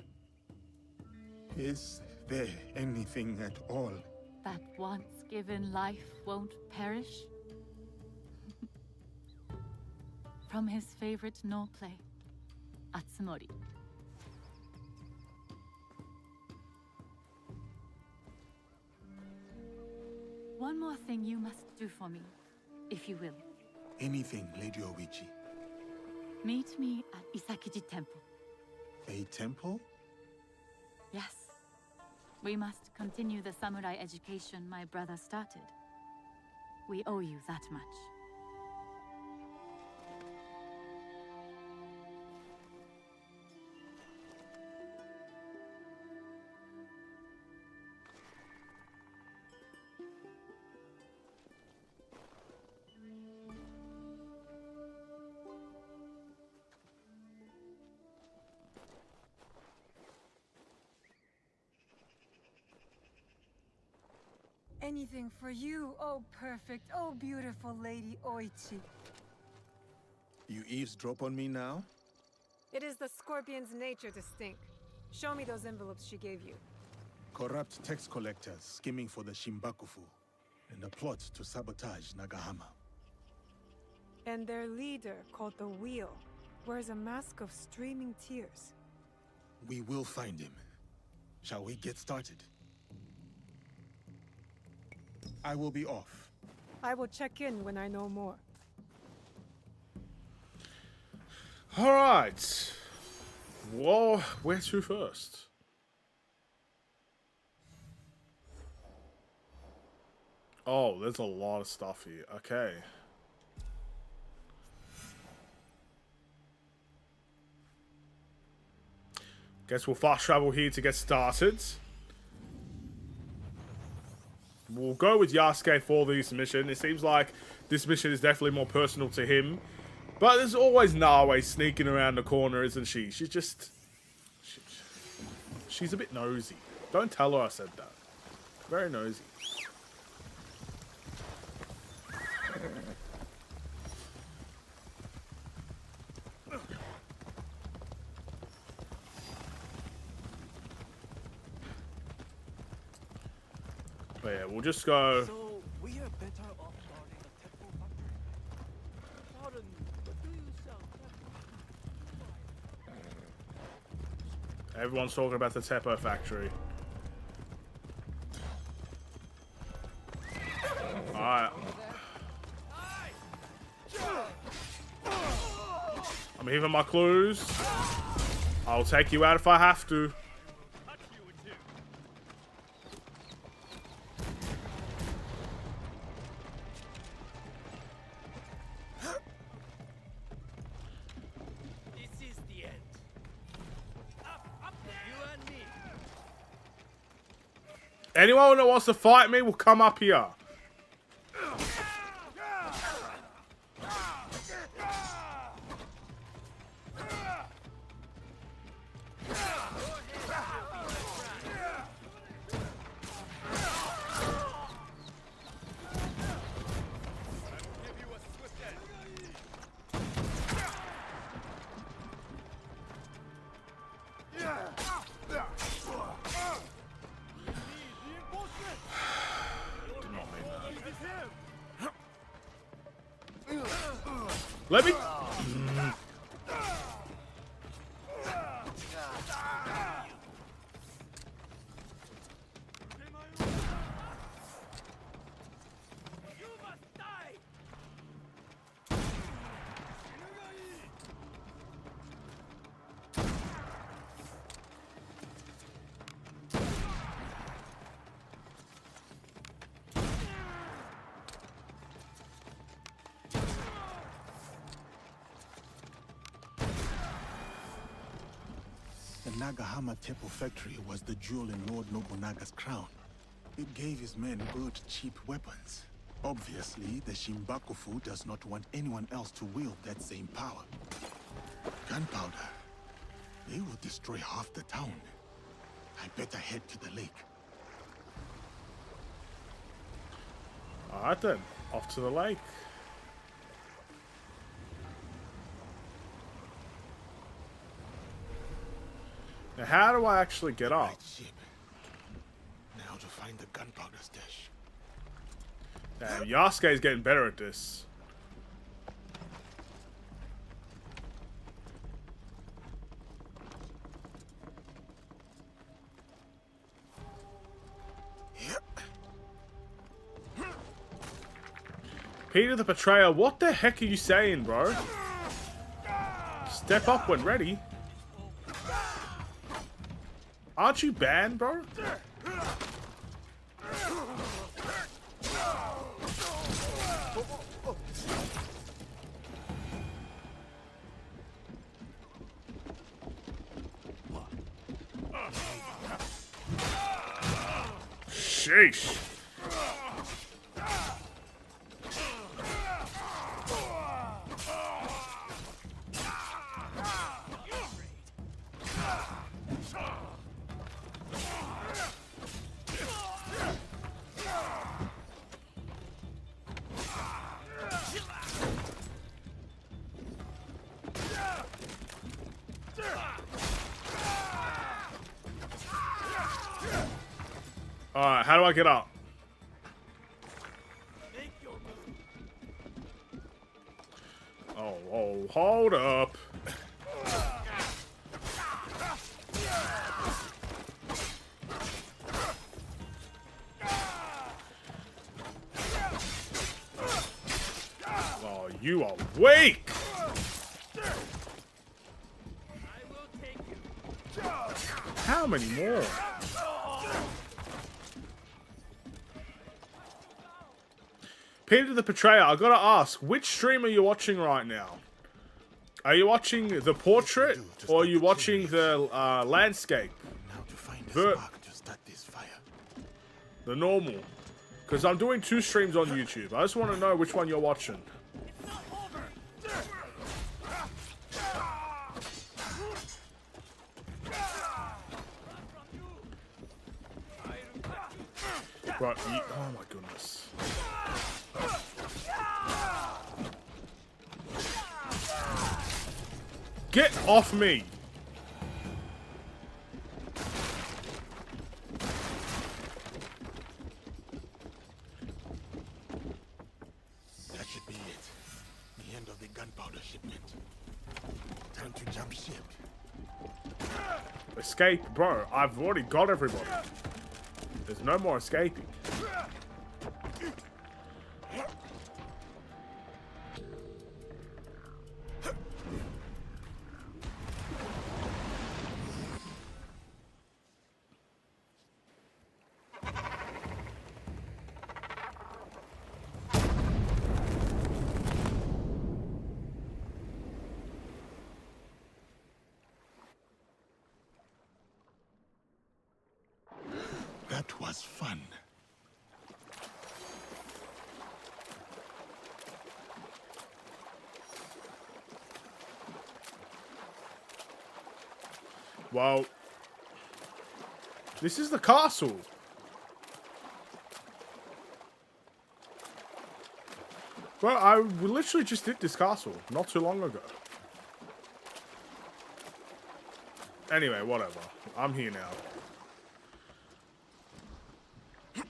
"Is there anything at all that once given life won't perish?" From his favorite no play, Atsumori. One more thing you must do for me, if you will. Anything, Lady Oichi. Meet me at Isakiji Temple. A temple? Yes. We must continue the samurai education my brother started. We owe you that much. Anything for you, oh perfect, oh beautiful Lady Oichi. You eavesdrop on me now? It is the scorpion's nature to stink. Show me those envelopes she gave you. Corrupt tax collectors skimming for the Shinbakufu, and a plot to sabotage Nagahama. And their leader, called the Wheel, wears a mask of streaming tears. We will find him. Shall we get started? I will be off. I will check in when I know more. Alright. Whoa, where to first? Oh, there's a lot of stuff here. Okay. Guess we'll fast travel here to get started. we'll go with Yasuke for this mission. It seems like this mission is definitely more personal to him. But there's always Nawe sneaking around the corner, isn't she? She's just... She's a bit nosy. Don't tell her I said that. Very nosy. But yeah, we'll just go... So we are better off guarding a temple factory. Pardon, but do you sell Everyone's talking about the Teppo factory. Alright. I'm giving my clues. I'll take you out if I have to. This is the end. Up there, you and me. Anyone that wants to fight me will come up here. Let me... The Nagahama Teppo factory was the jewel in Lord Nobunaga's crown. It gave his men good, cheap weapons. Obviously, the Shinbakufu does not want anyone else to wield that same power. Gunpowder. They will destroy half the town. I better head to the lake. Alright then, off to the lake. Now, how do I actually get up? Now to find the gunpowder stash. Damn, Yasuke's getting better at this. Peter the Betrayer, what the heck are you saying, bro? Step up when ready. Aren't you banned, bro? Sheesh. Alright, how do I get up? Oh, hold up. Oh, you are weak! How many more? Peter the Betrayer, I gotta ask, which stream are you watching right now? Are you watching the portrait, or are you watching the landscape? Now to find a spark to start this fire. The normal. Because I'm doing 2 streams on YouTube. I just want to know which one you're watching. Right, oh my goodness. Get off me! That should be it. The end of the gunpowder shipment. Time to jump ship. Escape? Bro, I've already got everybody. There's no more escaping. That was fun. Well, this is the castle. Well, I literally just did this castle not too long ago. Anyway, whatever. I'm here now.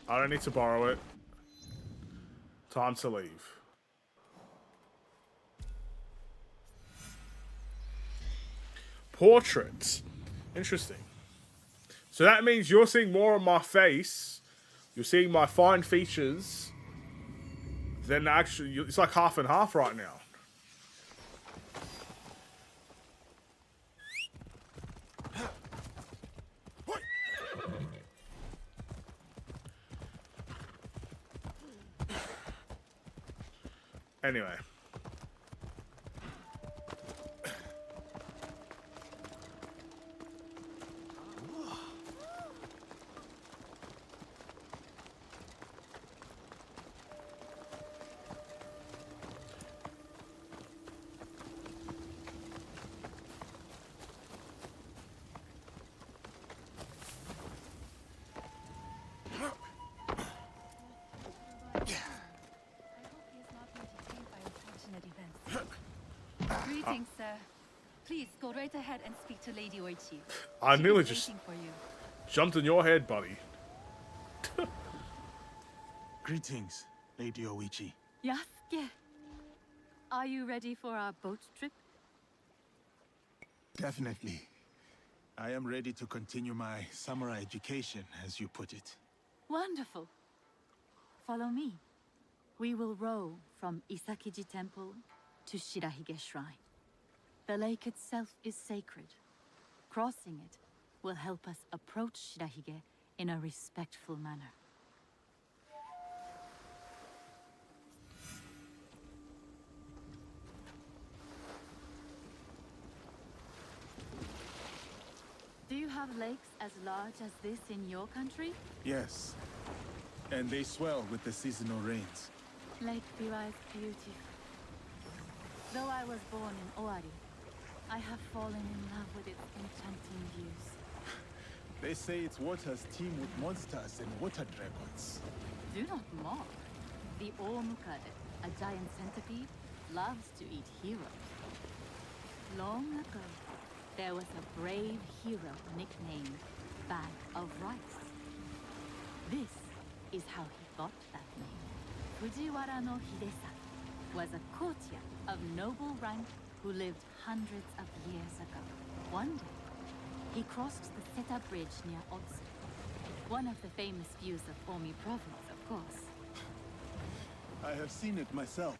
I don't need to borrow it. Time to leave. Portraits. Interesting. So that means you're seeing more of my face. You're seeing my fine features. Then actually, it's like half and half right now. Anyway. Greetings, sir. Please go right ahead and speak to Lady Oichi. I She nearly is just waiting for you. jumped in your head, buddy. Greetings, Lady Oichi. Yasuke, are you ready for our boat trip? Definitely. I am ready to continue my samurai education, as you put it. Wonderful. Follow me. We will row from Isakiji Temple to Shirahige Shrine. The lake itself is sacred. Crossing it will help us approach Shirahige in a respectful manner. Do you have lakes as large as this in your country? Yes. And they swell with the seasonal rains. Lake Biwa is beautiful. Though I was born in Owari, I have fallen in love with its enchanting views. They say its waters teem with monsters and water dragons. Do not mock. The Omukade, a giant centipede, loves to eat heroes. Long ago, there was a brave hero nicknamed Bag of Rice. This is how he got that name. Fujiwara no Hidesaki was a courtier of noble rank who lived hundreds of years ago. One day, he crossed the Seta Bridge near Otsu, one of the famous views of Omi Province, of course. I have seen it myself.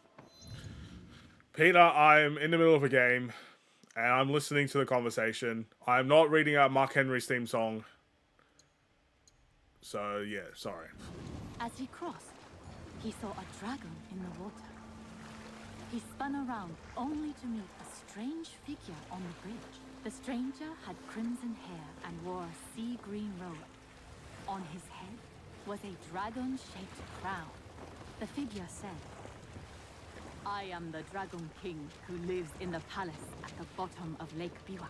Peter, I'm in the middle of a game, and I'm listening to the conversation. I'm not reading out Mark Henry's theme song. So, yeah, sorry. As he crossed, he saw a dragon in the water. He spun around only to meet a strange figure on the bridge. The stranger had crimson hair and wore a sea green robe. On his head was a dragon-shaped crown. The figure said, "I am the Dragon King who lives in the palace at the bottom of Lake Biwa."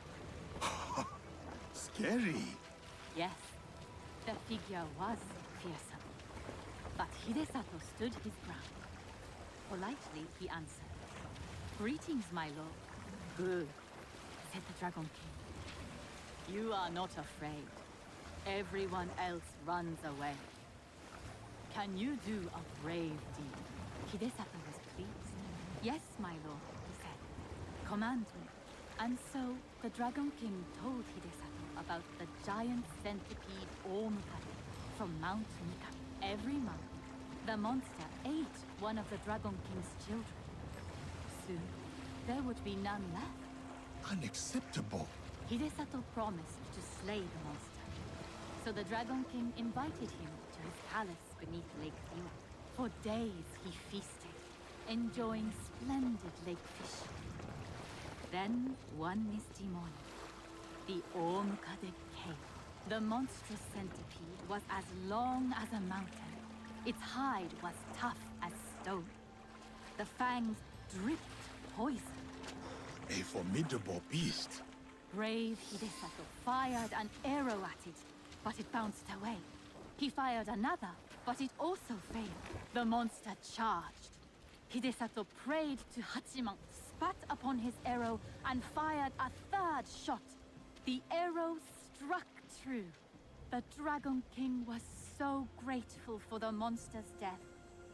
Scary. Yes, the figure was fearsome. But Hidesato stood his ground. Politely, he answered, "Greetings, my lord." "Good," said the Dragon King. "You are not afraid. Everyone else runs away. Can you do a brave deed?" Hidesato was pleased. "Yes, my lord," he said. "Command me." And so the Dragon King told Hidesato about the giant centipede Omukade from Mount Mikami. Every month, the monster ate one of the Dragon King's children. Soon, there would be none left. Unacceptable. Hidesato promised to slay the monster. So the Dragon King invited him to his palace beneath Lake Biwa. For days he feasted, enjoying splendid lake fish. Then, one misty morning, the Omukade came. The monstrous centipede was as long as a mountain. Its hide was tough as stone. The fangs dripped poison. A formidable beast. Brave Hidesato fired an arrow at it, but it bounced away. He fired another, but it also failed. The monster charged. Hidesato prayed to Hachiman, spat upon his arrow, and fired a third shot. The arrow struck true. The Dragon King was so grateful for the monster's death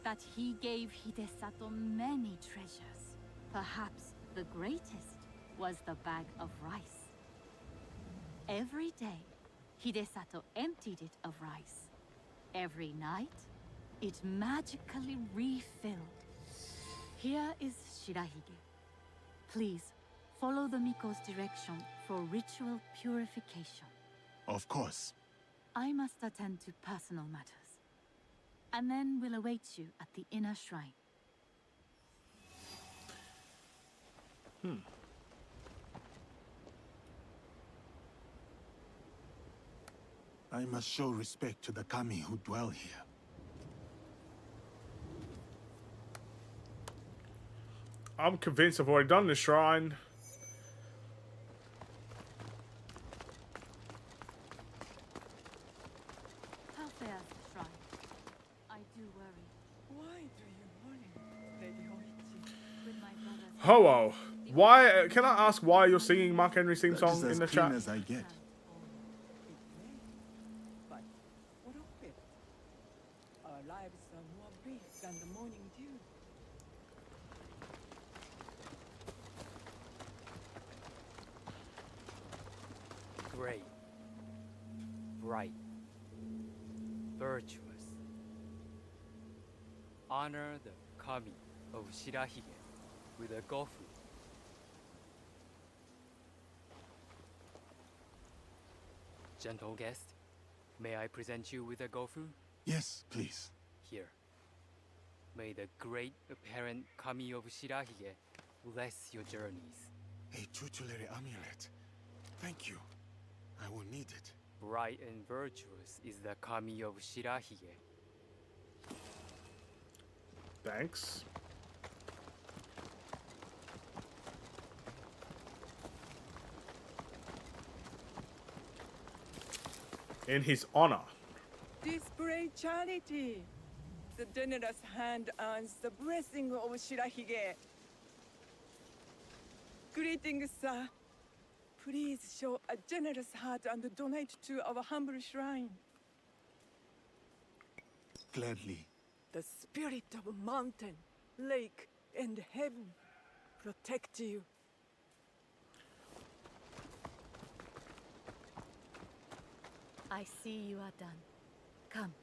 that he gave Hidesato many treasures. Perhaps the greatest was the bag of rice. Every day, Hidesato emptied it of rice. Every night, it magically refilled. Here is Shirahige. Please, follow the Miko's direction for ritual purification. Of course. I must attend to personal matters. And then we'll await you at the inner shrine. I must show respect to the kami who dwell here. I'm convinced I've already done the shrine. How fares the shrine? I do worry. Why do you worry, Lady Hoichi? With my brother's... Ho-oh. Why, can I ask why you're singing Mark Henry's theme song in the As clean chat? as I get. But what of it? Our lives are more brief than the morning dew. Great, bright, virtuous. Honor the kami of Shirahige with a gofu. Gentle guest, may I present you with a gofu? Yes, please. Here. May the great apparent kami of Shirahige bless your journeys. A tutelary amulet. Thank you. I will need it. Bright and virtuous is the kami of Shirahige. Thanks. In his honor. Display charity. The generous hand earns the blessing of Shirahige. Greetings, sir. Please show a generous heart and donate to our humble shrine. Gladly. The spirit of mountain, lake, and heaven protect you. I see you are done. Come.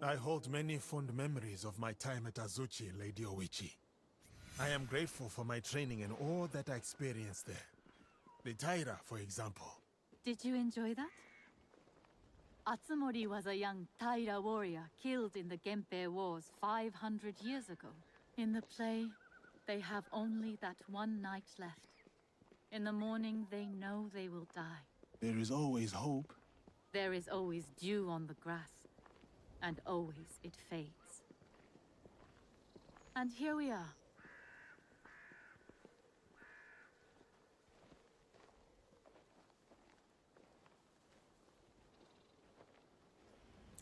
I hold many fond memories of my time at Azuchi, Lady Oichi. I am grateful for my training and all that I experienced there. The Taira, for example. Did you enjoy that? Atsumori was a young Taira warrior killed in the Genpei Wars 500 years ago. In the play, they have only that one night left. In the morning, they know they will die. There is always hope. There is always dew on the grass, and always it fades. And here we are.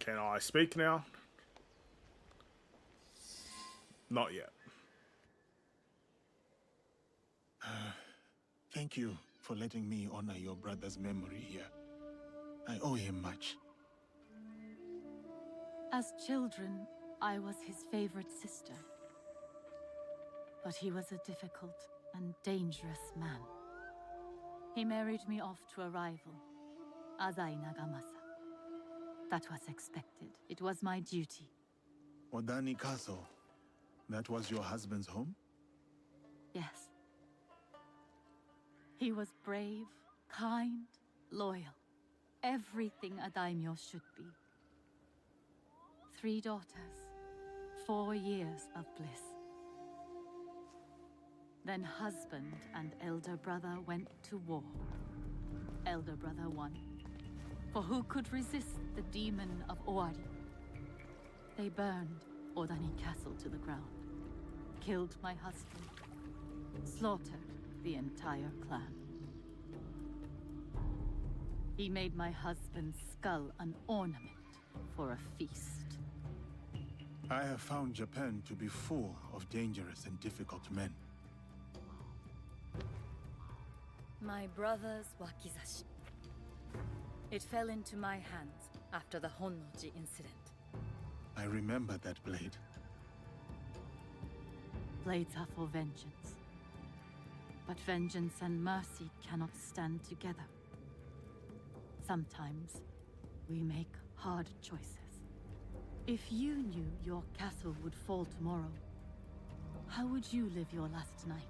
Can I speak now? Not yet. Thank you for letting me honor your brother's memory here. I owe him much. As children, I was his favorite sister. But he was a difficult and dangerous man. He married me off to a rival, Azai Nagamasa. That was expected. It was my duty. Odani Castle. That was your husband's home? Yes. He was brave, kind, loyal. Everything a daimyo should be. 3 daughters, 4 years of bliss. Then husband and elder brother went to war. Elder brother won. For who could resist the demon of Owari? They burned Odani Castle to the ground, killed my husband, slaughtered the entire clan. He made my husband's skull an ornament for a feast. I have found Japan to be full of dangerous and difficult men. My brother's wakizashi. It fell into my hands after the Honnoji incident. I remember that blade. Blades are for vengeance. But vengeance and mercy cannot stand together. Sometimes we make hard choices. If you knew your castle would fall tomorrow, how would you live your last night?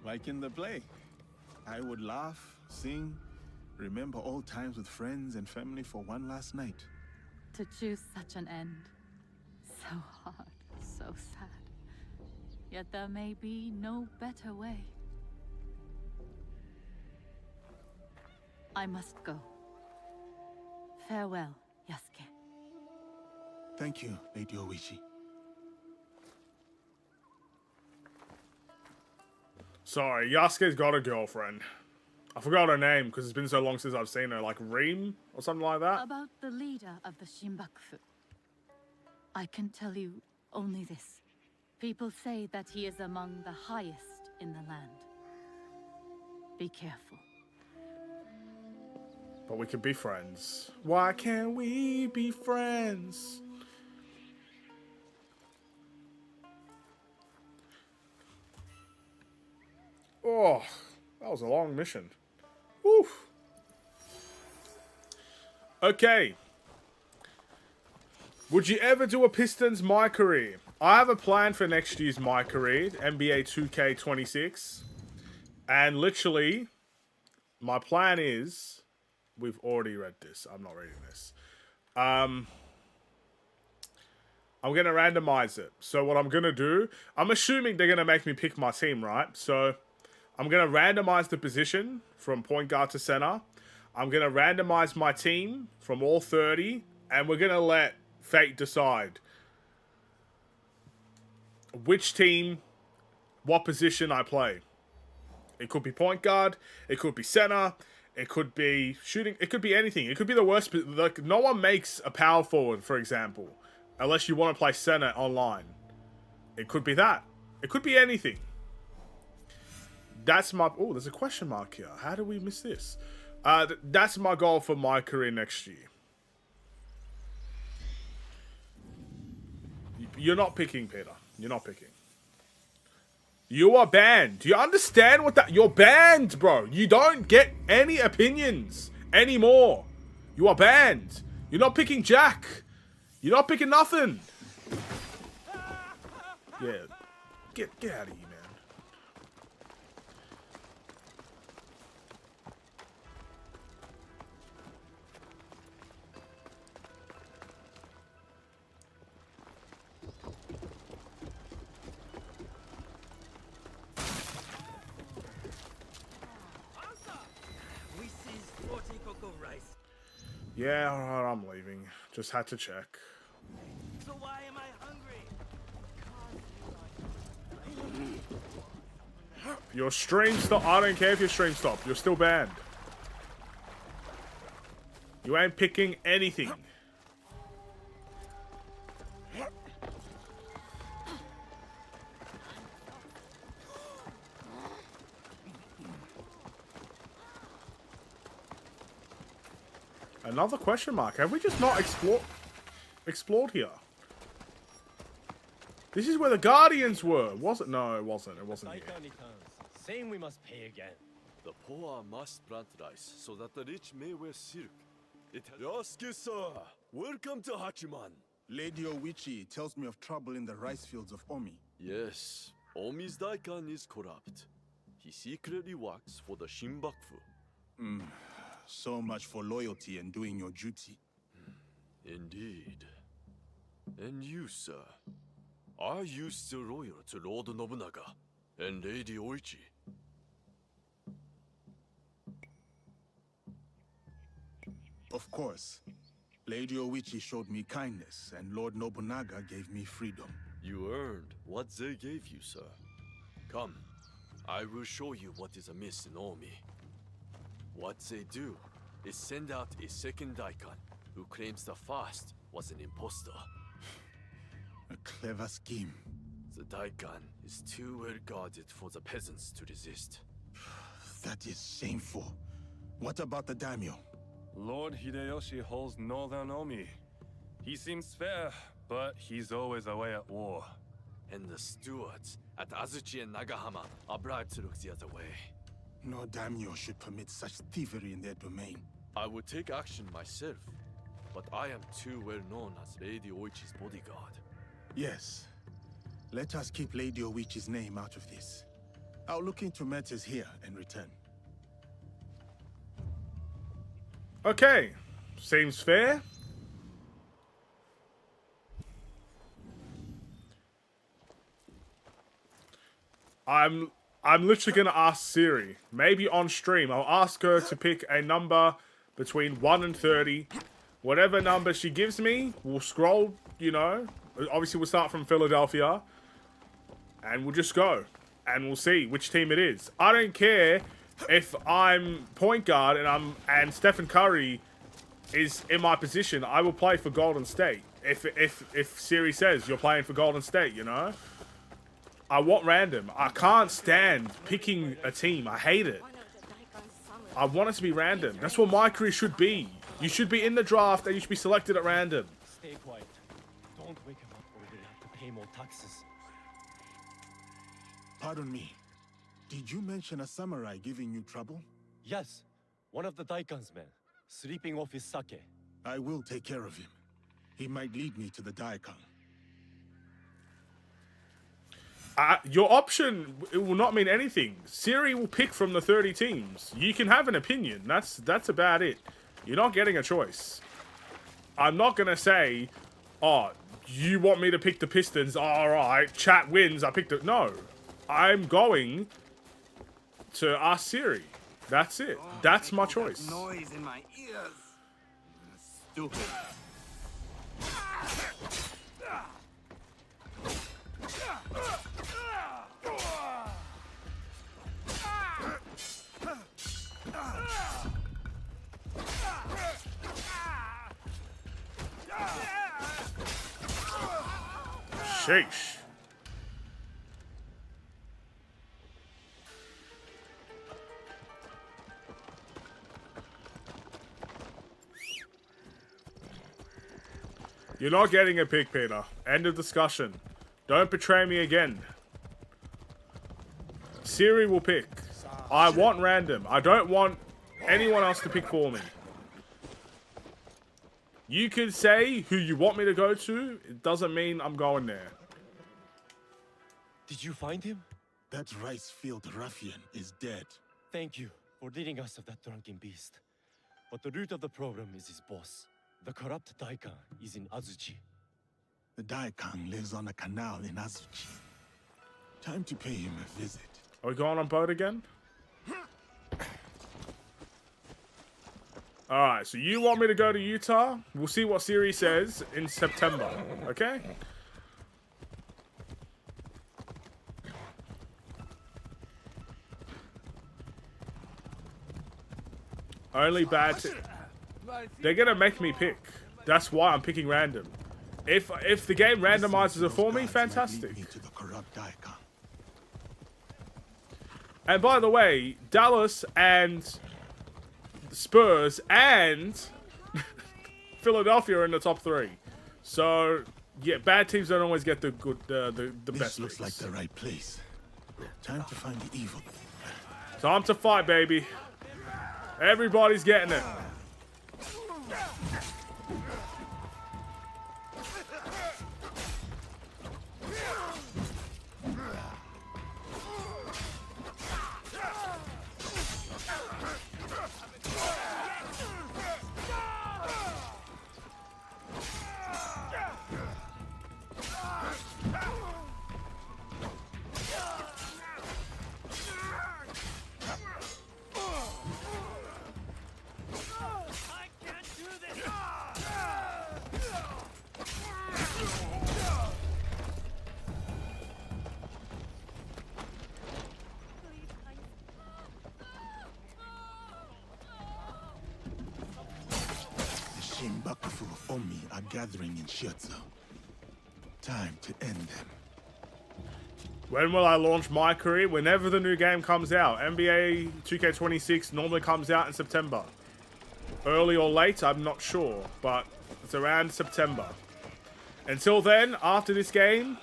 Like in the play. I would laugh, sing, remember old times with friends and family for one last night. To choose such an end. So hard, so sad. Yet there may be no better way. I must go. Farewell, Yasuke. Thank you, Lady Oichi. Sorry, Yasuke's got a girlfriend. I forgot her name because it's been so long since I've seen her. Like Reem or something like that. About the leader of the Shinbakufu. I can tell you only this. People say that he is among the highest in the land. Be careful. But we could be friends. Why can't we be friends? Oh, that was a long mission. Woo. Okay. Would you ever do a Pistons My Career? I have a plan for next year's My Career, NBA 2K26. And literally, my plan is... We've already read this. I'm not reading this. I'm going to randomize it. So what I'm going to do... I'm assuming they're going to make me pick my team, right? So... I'm going to randomize the position from point guard to center. I'm going to randomize my team from all 30. And we're going to let fate decide which team, what position I play. It could be point guard. It could be center. It could be shooting. It could be anything. It could be the worst. Like, no one makes a power forward, for example, unless you want to play center online. It could be that. It could be anything. That's my... Oh, there's a question mark here. How did we miss this? That's my goal for my career next year. You're not picking, Peter. You're not picking. You are banned. Do you understand what that... You're banned, bro. You don't get any opinions anymore. You are banned. You're not picking Jack. You're not picking nothing. Yeah. Get out of here, man. Yeah, alright, I'm leaving. Just had to check. So why am I hungry? Your stream stop. I don't care if your stream stopped. You're still banned. You ain't picking anything. Another question mark. Have we just not explored here? This is where the Guardians were. Was it? No, it wasn't. It wasn't here. Saying we must pay again. The poor must plant rice so that the rich may wear silk. Yasuke-san, welcome to Hachiman. Lady Oichi tells me of trouble in the rice fields of Omi. Yes, Omi's Daikan is corrupt. He secretly works for the Shinbakufu. So much for loyalty and doing your duty. Indeed. And you, sir, are you still loyal to Lord Nobunaga and Lady Oichi? Of course. Lady Oichi showed me kindness, and Lord Nobunaga gave me freedom. You earned what they gave you, sir. Come, I will show you what is amiss in Omi. What they do is send out a second Daikan who claims the first was an impostor. A clever scheme. The Daikan is too well guarded for the peasants to resist. That is shameful. What about the daimyo? Lord Hideyoshi holds northern Omi. He seems fair, but he's always away at war. And the stewards at Azuchi and Nagahama are bribed to look the other way. No daimyo should permit such thievery in their domain. I would take action myself, but I am too well known as Lady Oichi's bodyguard. Yes. Let us keep Lady Oichi's name out of this. I'll look into matters here and return. Okay. Seems fair. I'm literally going to ask Siri. Maybe on stream, I'll ask her to pick a number between 1 and 30. Whatever number she gives me, we'll scroll, you know. Obviously, we'll start from Philadelphia. And we'll just go. And we'll see which team it is. I don't care if I'm point guard and Stephen Curry is in my position. I will play for Golden State. If Siri says you're playing for Golden State, you know. I want random. I can't stand picking a team. I hate it. I want it to be random. That's what my career should be. You should be in the draft and you should be selected at random. Stay quiet. Don't wake him up or we'll have to pay more taxes. Pardon me. Did you mention a samurai giving you trouble? Yes. One of the Daikan's men, sleeping off his sake. I will take care of him. He might lead me to the Daikan. Your option, it will not mean anything. Siri will pick from the 30 teams. You can have an opinion. That's about it. You're not getting a choice. I'm not going to say, oh, you want me to pick the Pistons? Alright, chat wins. I picked it. No. I'm going to ask Siri. That's it. That's my choice. Noise in my ears. Stupid. Sheesh. You're not getting a pick, Peter. End of discussion. Don't betray me again. Siri will pick. I want random. I don't want anyone else to pick for me. You can say who you want me to go to. It doesn't mean I'm going there. Did you find him? That rice field ruffian is dead. Thank you for leading us of that drunken beast. But the root of the problem is his boss. The corrupt Daikon is in Azuchi. The Daikon lives on a canal in Azuchi. Time to pay him a visit. Are we going on boat again? Alright, so you want me to go to Utah? We'll see what Siri says in September, okay? Only bad... They're gonna make me pick. That's why I'm picking random. If the game randomizes it for me, fantastic. And by the way, Dallas and Spurs and Philadelphia are in the top 3. So yeah, bad teams don't always get the good, the best. This looks like the right place. Time to find the evil. Time to fight, baby. Everybody's getting it. Shinbakufu Omi are gathering in Shiotsu. Time to end them. When will I launch my career? Whenever the new game comes out. NBA 2K26 normally comes out in September. Early or late, I'm not sure, but it's around September. Until then, after this game,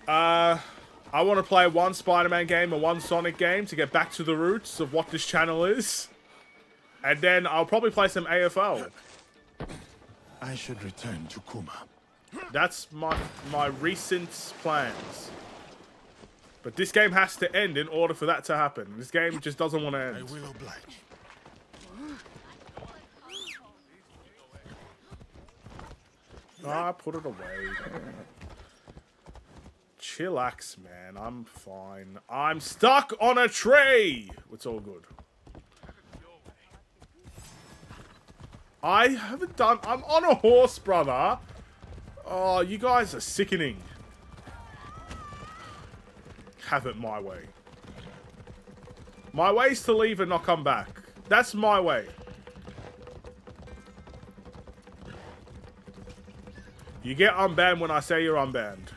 I want to play one Spider-Man game and one Sonic game to get back to the roots of what this channel is. And then I'll probably play some AFL. I should return to Kuma. That's my recent plans. But this game has to end in order for that to happen. This game just doesn't want to end. I will oblige. Ah, put it away. Chillax, man. I'm fine. I'm stuck on a tree. It's all good. I haven't done... I'm on a horse, brother. Oh, you guys are sickening. Have it my way. My way is to leave and not come back. That's my way. You get unbanned when I say you're unbanned.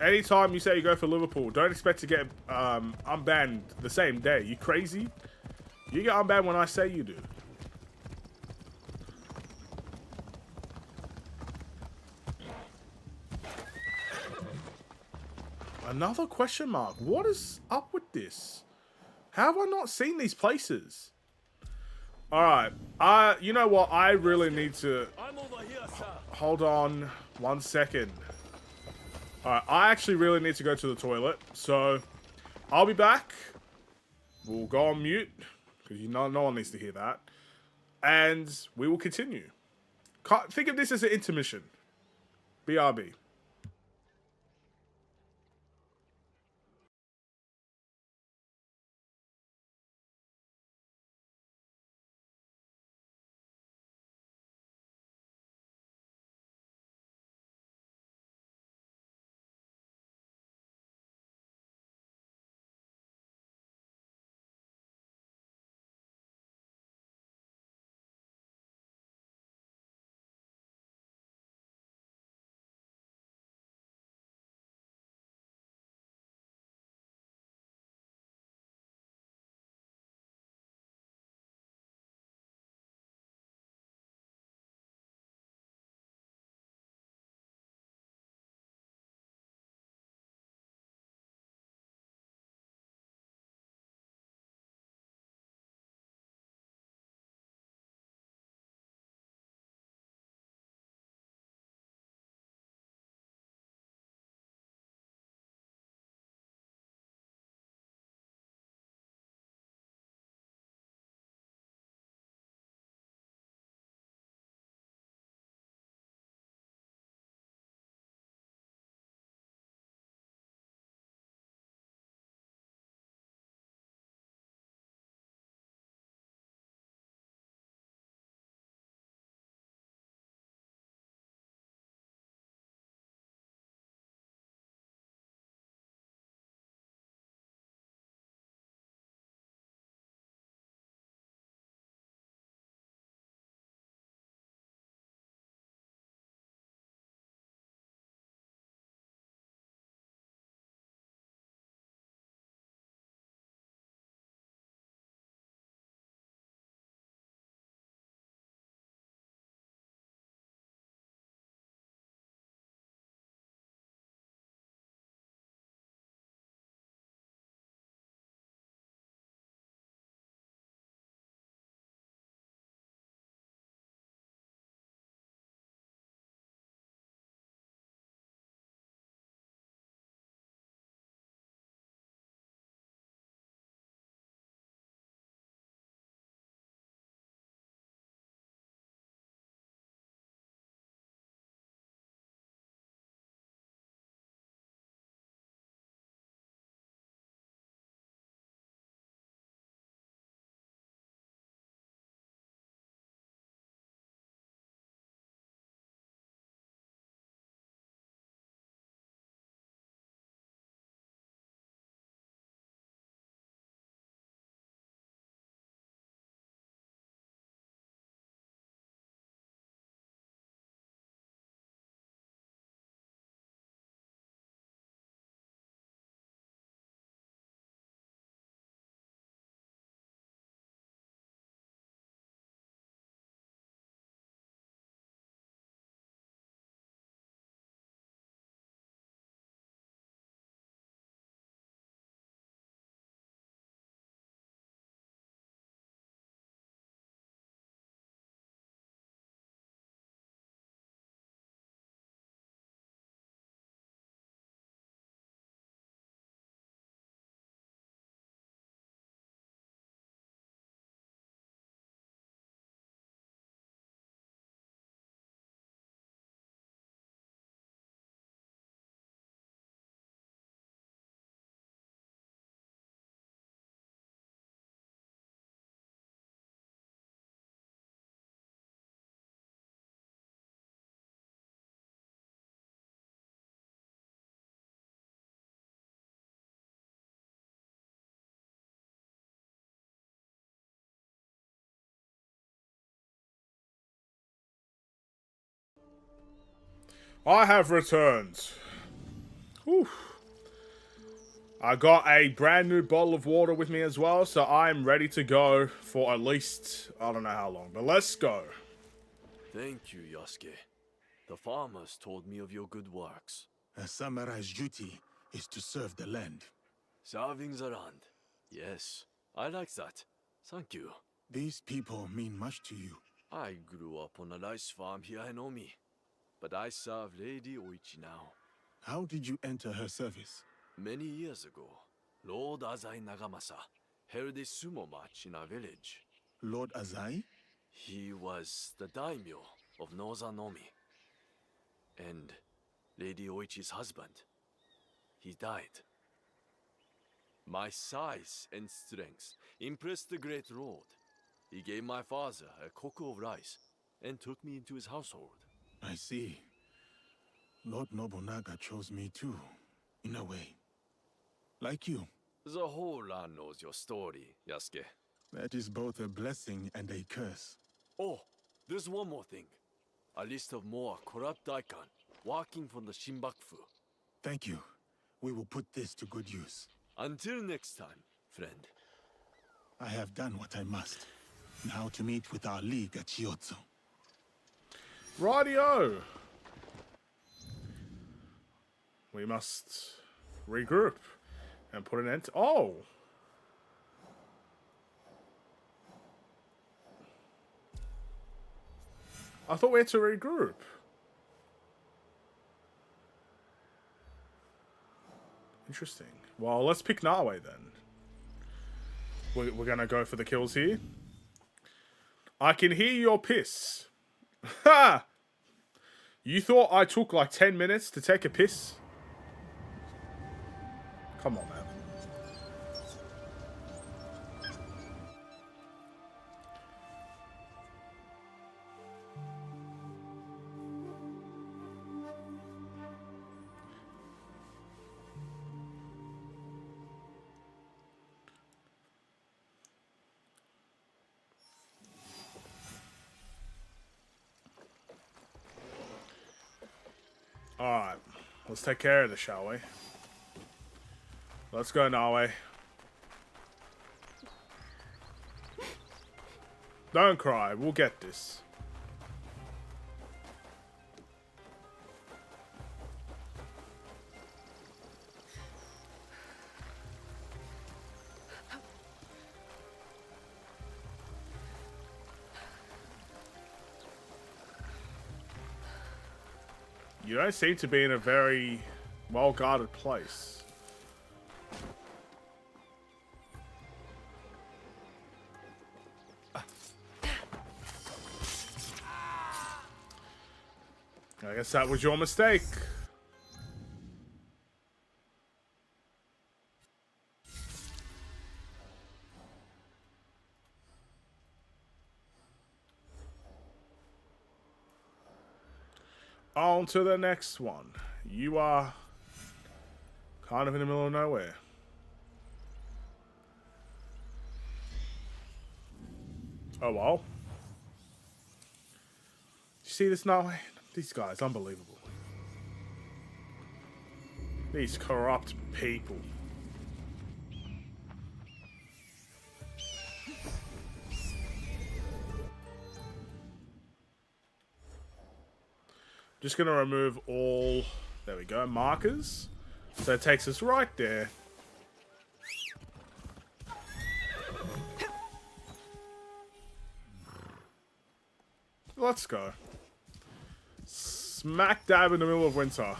Anytime you say you go for Liverpool, don't expect to get unbanned the same day. You crazy? You get unbanned when I say you do. Another question mark. What is up with this? How have I not seen these places? Alright. You know what? I really need to... Hold on 1 second. Alright, I actually really need to go to the toilet. So, I'll be back. We'll go on mute. Because no one needs to hear that. And we will continue. Think of this as an intermission. BRB. I have returned. Whew. I got a brand new bottle of water with me as well, so I'm ready to go for at least, I don't know how long, but let's go. Thank you, Yasuke. The farmers told me of your good works. A samurai's duty is to serve the land. Serving the land. Yes, I like that. Thank you. These people mean much to you. I grew up on a rice farm here in Omi, but I serve Lady Oichi now. How did you enter her service? Many years ago, Lord Azai Nagamasa held a sumo match in our village. Lord Azai? He was the daimyo of Northern Omi. And Lady Oichi's husband. He died. My size and strength impressed the great lord. He gave my father a koku of rice and took me into his household. I see. Lord Nobunaga chose me too, in a way. Like you. The whole land knows your story, Yasuke. That is both a blessing and a curse. Oh, there's one more thing. A list of more corrupt daikon working for the Shinbakufu. Thank you. We will put this to good use. Until next time, friend. I have done what I must. Now to meet with our league at Chiyozu. Rightio. We must regroup and put an end to... Oh! I thought we had to regroup. Interesting. Well, let's pick Nawe then. We're gonna go for the kills here. I can hear your piss. Ha! You thought I took like 10 minutes to take a piss? Come on, man. Alright, let's take care of this, shall we? Let's go, Nawe. Don't cry, we'll get this. You don't seem to be in a very well-guarded place. I guess that was your mistake. On to the next one. You are kind of in the middle of nowhere. Oh well. You see this now? These guys, unbelievable. These corrupt people. Just gonna remove all, there we go, markers. So it takes us right there. Let's go. Smack dab in the middle of winter.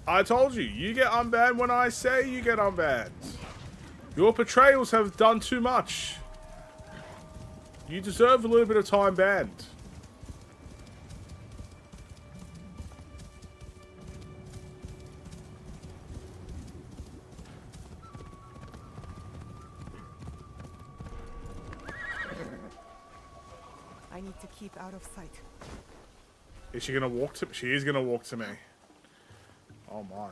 I told you, you get unbanned when I say you get unbanned. Your portrayals have done too much. You deserve a little bit of time banned. I need to keep out of sight. Is she gonna walk to me? She is gonna walk to me. Oh my.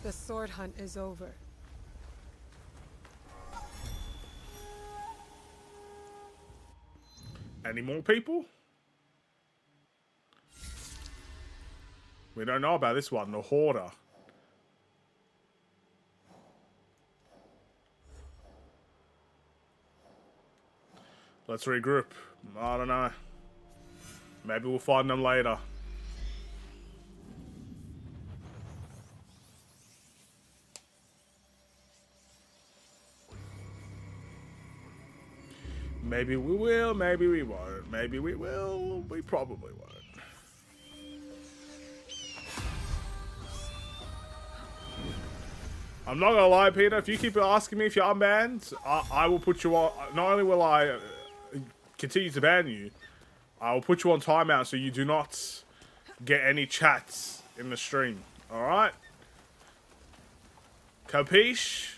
The sword hunt is over. Any more people? We don't know about this one, the Hoarder. Let's regroup. I don't know. Maybe we'll find them later. Maybe we will, maybe we won't. Maybe we will, we probably won't. I'm not gonna lie, Peter, if you keep asking me if you're unbanned, I will put you on. Not only will I continue to ban you, I will put you on timeout so you do not get any chats in the stream. Alright? Capiche?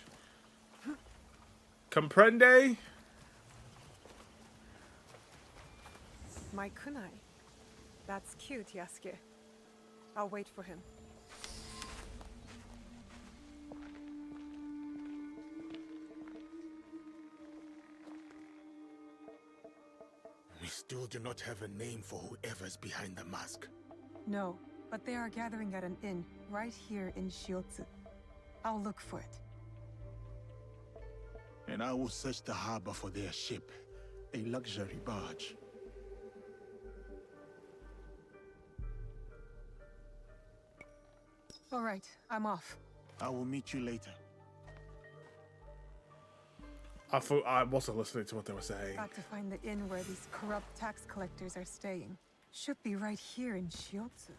Comprende? My kunai. That's cute, Yasuke. I'll wait for him. We still do not have a name for whoever's behind the mask. No, but they are gathering at an inn right here in Shiotsu. I'll look for it. And I will search the harbor for their ship, a luxury barge. All right, I'm off. I will meet you later. I wasn't listening to what they were saying. Got to find the inn where these corrupt tax collectors are staying. Should be right here in Shiotsu.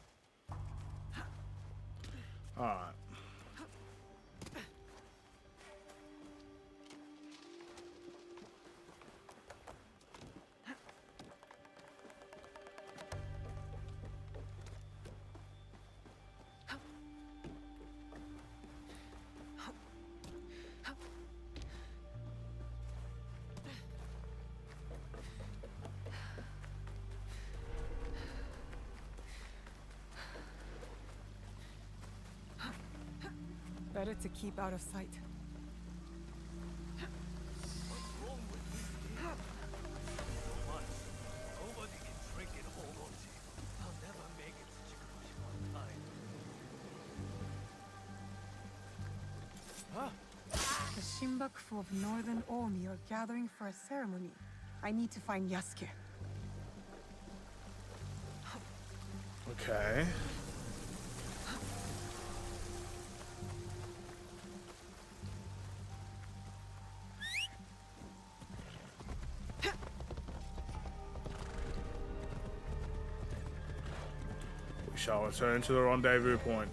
Alright. Better to keep out of sight. Nobody can drink in Hogonji. I'll never make it to Chikubushi on time. The Shinbakufu of Northern Omi are gathering for a ceremony. I need to find Yasuke. Okay. We shall return to the rendezvous point.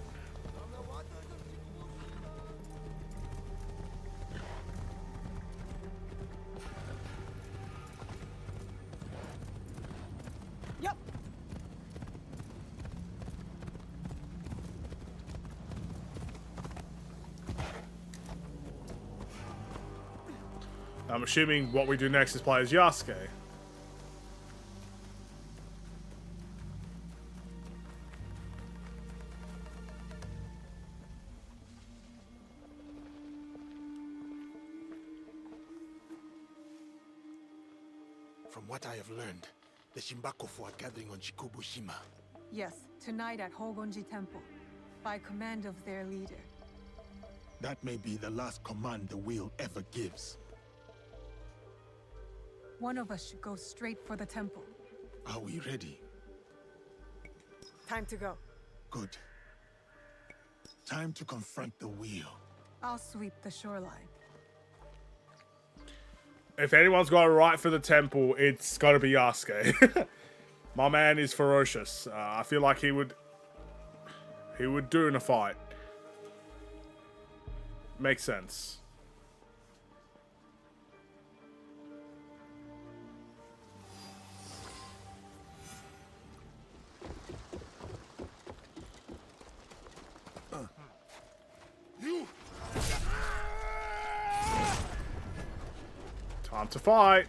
Yep. I'm assuming what we do next is play as Yasuke. From what I have learned, the Shinbakufu are gathering on Chikubushima. Yes, tonight at Hogonji Temple, by command of their leader. That may be the last command the wheel ever gives. One of us should go straight for the temple. Are we ready? Time to go. Good. Time to confront the wheel. I'll sweep the shoreline. If anyone's got a right for the temple, it's got to be Yasuke. My man is ferocious. I feel like he would do in a fight. Makes sense. Time to fight.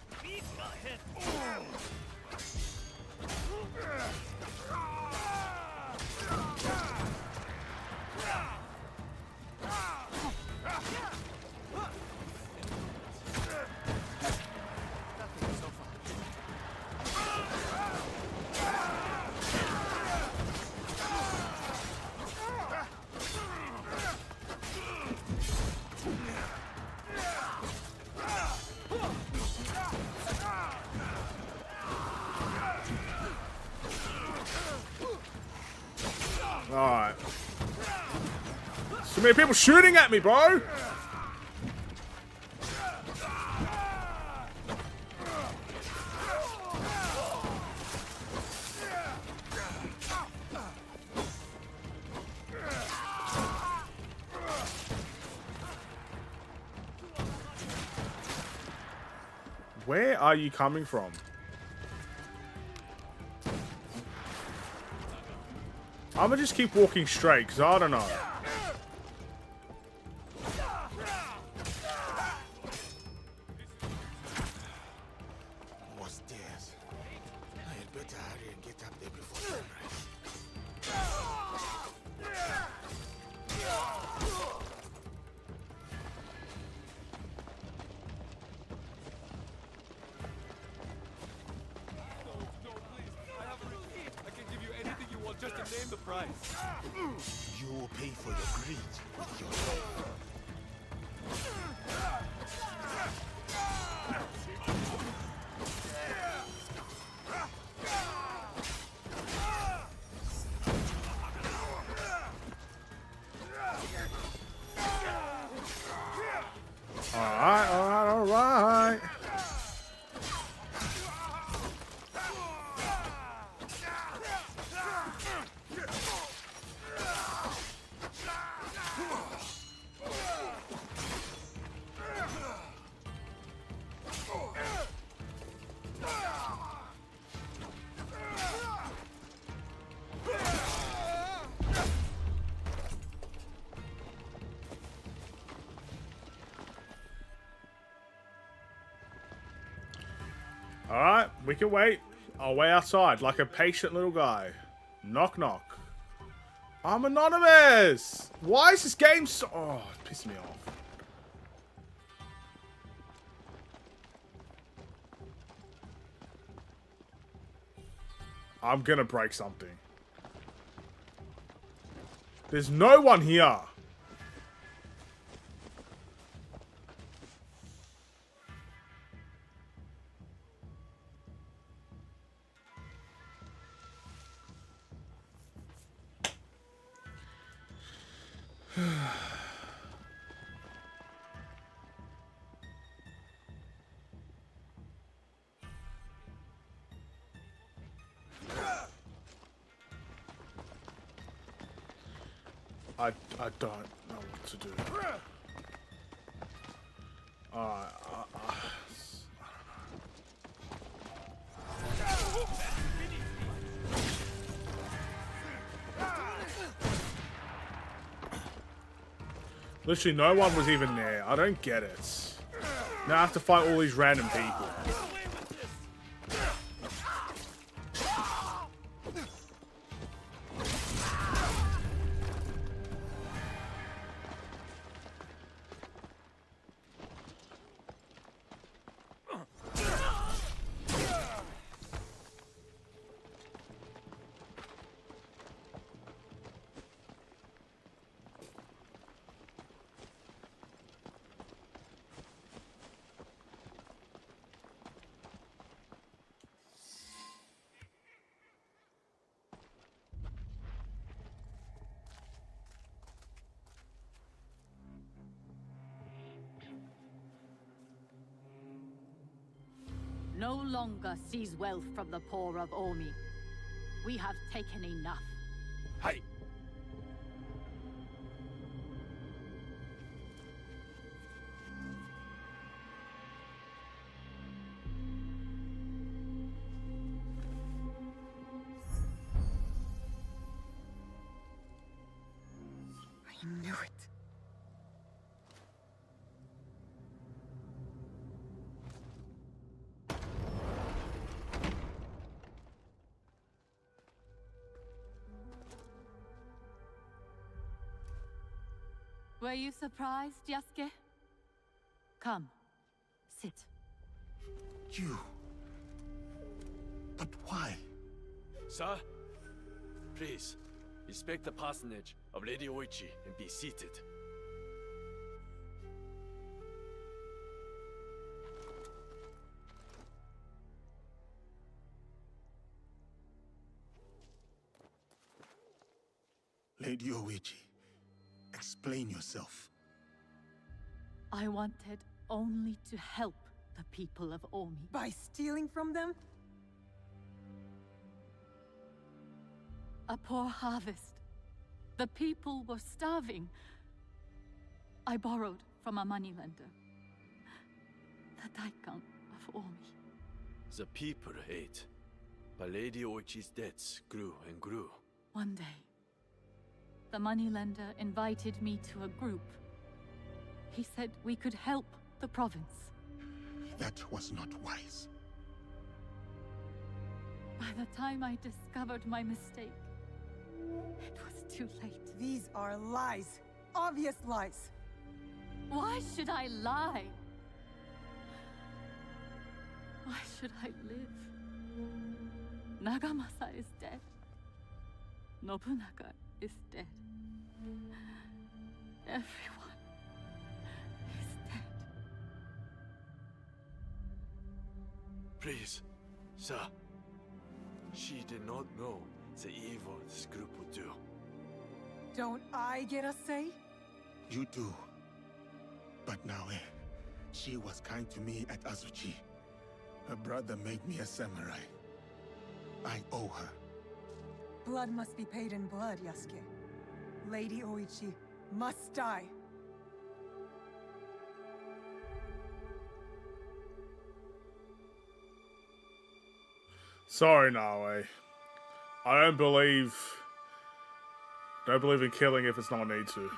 Too many people shooting at me, bro! Where are you coming from? I'm gonna just keep walking straight, because I don't know. More stairs. I had better hurry and get up there before sunrise. Just to name the price. You will pay for your greed with your life. Alright. Alright, we can wait. I'll wait outside like a patient little guy. Knock, knock. I'm anonymous! Why is this game so... Oh, it's pissing me off. I'm gonna break something. There's no one here. I don't know what to do. I Literally no one was even there. I don't get it. Now I have to fight all these random people. No longer seize wealth from the poor of Omi. We have taken enough. Hey! I knew it. Were you surprised, Yasuke? Come, sit. You? But why? Sir, please, respect the parsonage of Lady Oichi and be seated. Lady Oichi, explain. Explain yourself. I wanted only to help the people of Omi. By stealing from them? A poor harvest. The people were starving. I borrowed from a moneylender. The Daikan of Omi. The people ate, but Lady Oichi's debts grew and grew. One day, the moneylender invited me to a group. He said we could help the province. That was not wise. By the time I discovered my mistake, it was too late. These are lies. Obvious lies. Why should I lie? Why should I live? Nagamasa is dead. Nobunaga is dead. Everyone is dead. Please, sir. She did not know the evil this group would do. Don't I get a say? You do. But Naoe, she was kind to me at Azuchi. Her brother made me a samurai. I owe her. Blood must be paid in blood, Yasuke. Lady Oichi must die. Sorry, Naoe. I don't believe in killing if it's not need to.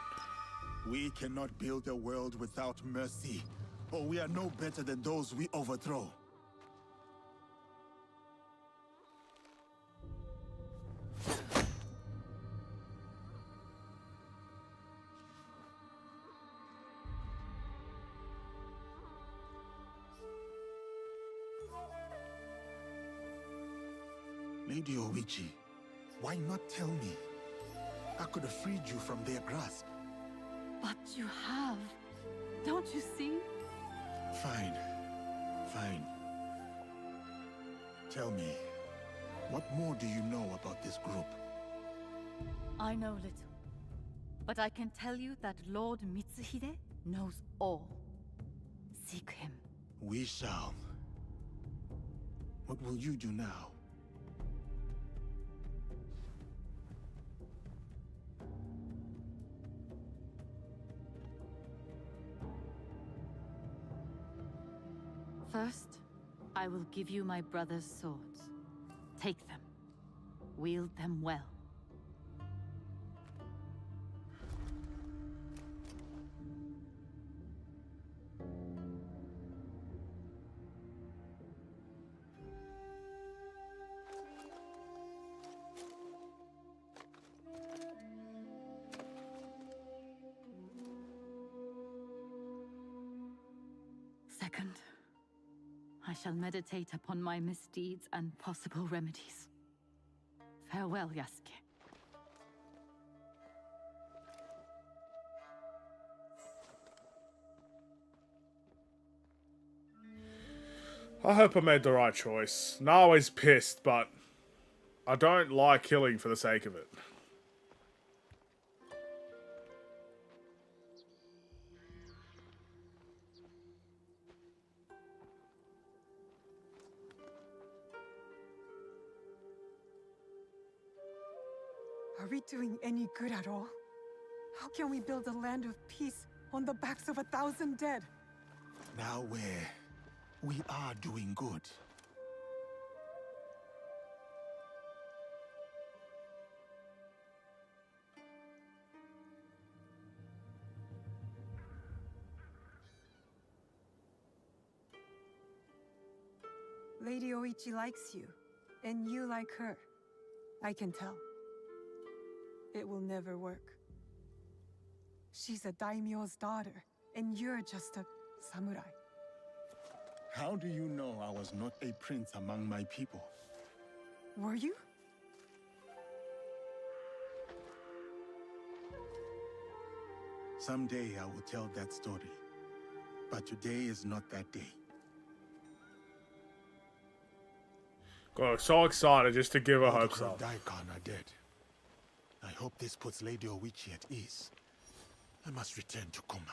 We cannot build a world without mercy, or we are no better than those we overthrow. Lady Oichi, why not tell me? I could have freed you from their grasp. But you have. Don't you see? Fine. Fine. Tell me, what more do you know about this group? I know little. But I can tell you that Lord Mitsuhide knows all. Seek him. We shall. What will you do now? First, I will give you my brother's swords. Take them. Wield them well. Second, I shall meditate upon my misdeeds and possible remedies. Farewell, Yasuke. I hope I made the right choice. Naoe's pissed, but I don't like killing for the sake of it. Are we doing any good at all? How can we build a land of peace on the backs of 1,000 dead? Now we are doing good. Lady Oichi likes you, and you like her. I can tell. It will never work. She's a daimyo's daughter, and you're just a samurai. How do you know I was not a prince among my people? Were you? Someday I will tell that story. But today is not that day. Got so excited just to give her hopes All up. the Daikon are dead. I hope this puts Lady Oichi at ease. I must return to Kuma.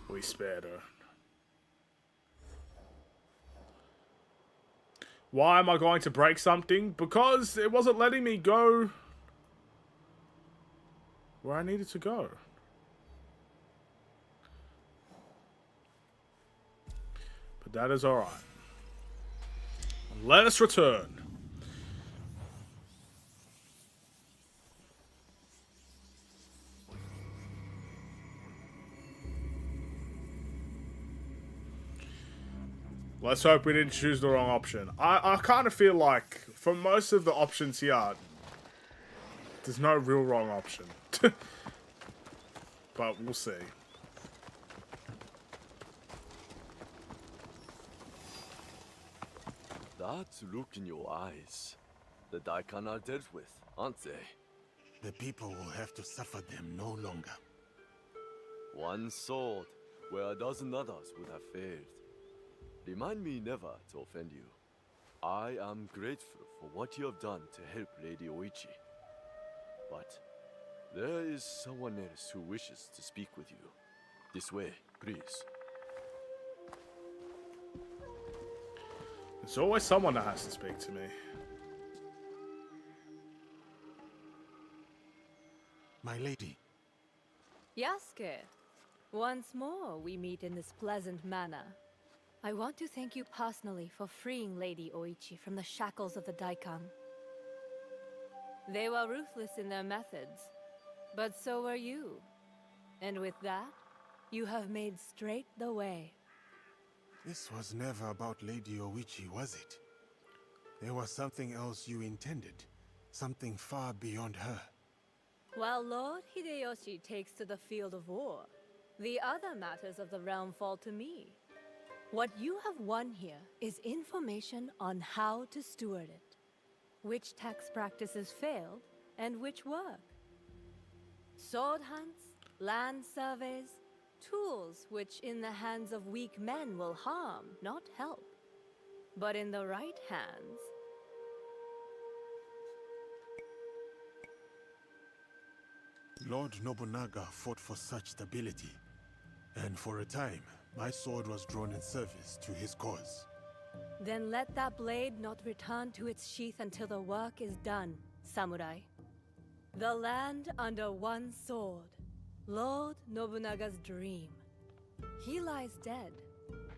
We spared her. Why am I going to break something? Because it wasn't letting me go where I needed to go. But that is alright. Let us return. Let's hope we didn't choose the wrong option. I kind of feel like, for most of the options here, there's no real wrong option. But we'll see. That look in your eyes. The Daikan are dealt with, aren't they? The people will have to suffer them no longer. One sword, where a dozen others would have failed. Remind me never to offend you. I am grateful for what you have done to help Lady Oichi. But there is someone else who wishes to speak with you. This way, please. There's always someone that has to speak to me. My lady. Yasuke, once more we meet in this pleasant manner. I want to thank you personally for freeing Lady Oichi from the shackles of the Daikan. They were ruthless in their methods, but so were you. And with that, you have made straight the way. This was never about Lady Oichi, was it? There was something else you intended. Something far beyond her. While Lord Hideyoshi takes to the field of war, the other matters of the realm fall to me. What you have won here is information on how to steward it. Which tax practices failed, and which work. Sword hunts, land surveys, tools which in the hands of weak men will harm, not help. But in the right hands... Lord Nobunaga fought for such stability. And for a time, my sword was drawn in service to his cause. Then let that blade not return to its sheath until the work is done, samurai. The land under one sword. Lord Nobunaga's dream. He lies dead,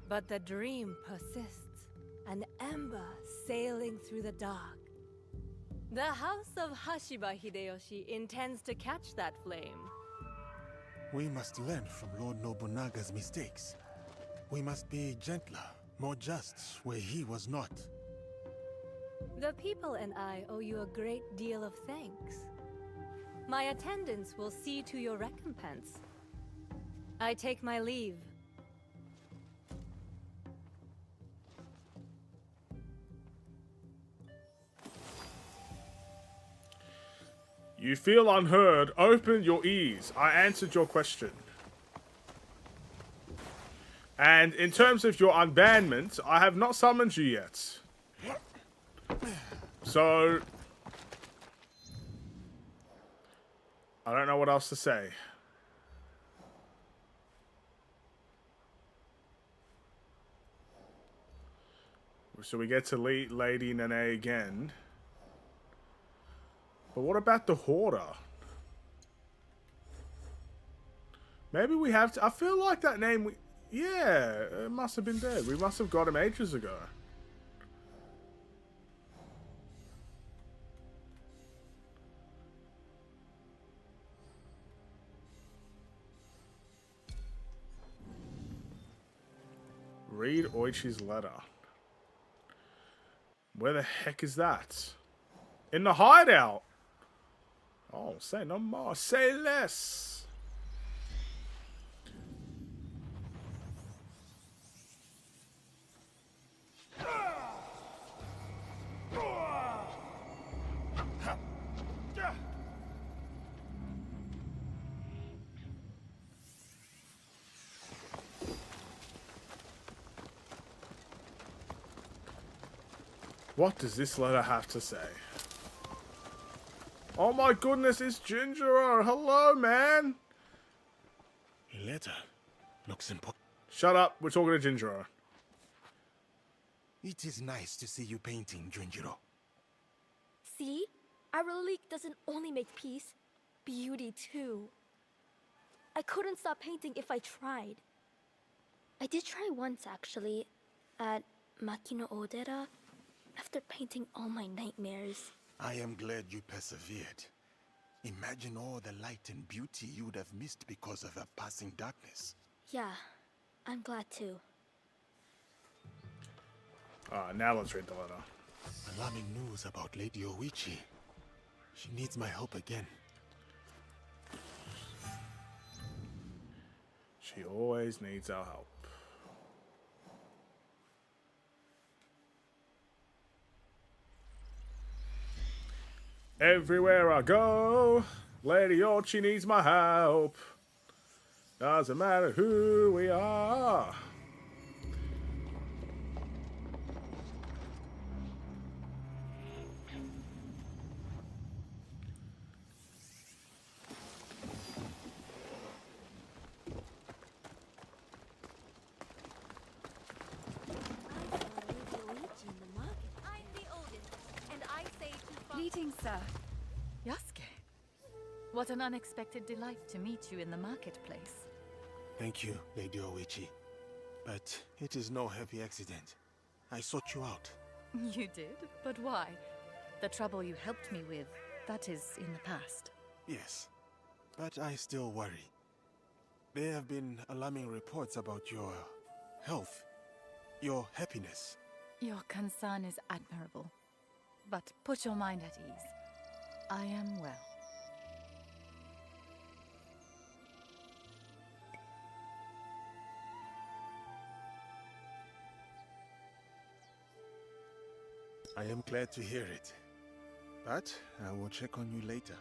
but the dream persists. An ember sailing through the dark. The House of Hashiba Hideyoshi intends to catch that flame. We must learn from Lord Nobunaga's mistakes. We must be gentler, more just, where he was not. The people and I owe you a great deal of thanks. My attendants will see to your recompense. I take my leave. You feel unheard. Open your ears. I answered your question. And in terms of your unbanment, I have not summoned you yet. So... I don't know what else to say. So we get to Lady Nene again. But what about the Hoarder? Maybe we have to... I feel like that name... Yeah, it must have been dead. We must have got him ages ago. Read Oichi's letter. Where the heck is that? In the hideout! Oh, say no more. Say less. What does this letter have to say? Oh my goodness, it's Jinjiro. Hello, man. A letter. Looks important. Shut up. We're talking to Jinjiro. It is nice to see you painting, Junjiro. See? Acrylic doesn't only make peace, beauty too. I couldn't stop painting if I tried. I did try once actually, at Makino Odera, after painting all my nightmares. I am glad you persevered. Imagine all the light and beauty you would have missed because of a passing darkness. Yeah, I'm glad too. Now let's read the letter. Alarming news about Lady Oichi. She needs my help again. She always needs our help. Everywhere I go, Lady Oichi needs my help. Doesn't matter who we are. Greetings, sir. Yasuke. What an unexpected delight to meet you in the marketplace. Thank you, Lady Oichi. But it is no happy accident. I sought you out. You did? But why? The trouble you helped me with, that is in the past. Yes, but I still worry. There have been alarming reports about your health, your happiness. Your concern is admirable. But put your mind at ease. I am well. I am glad to hear it. But I will check on you later.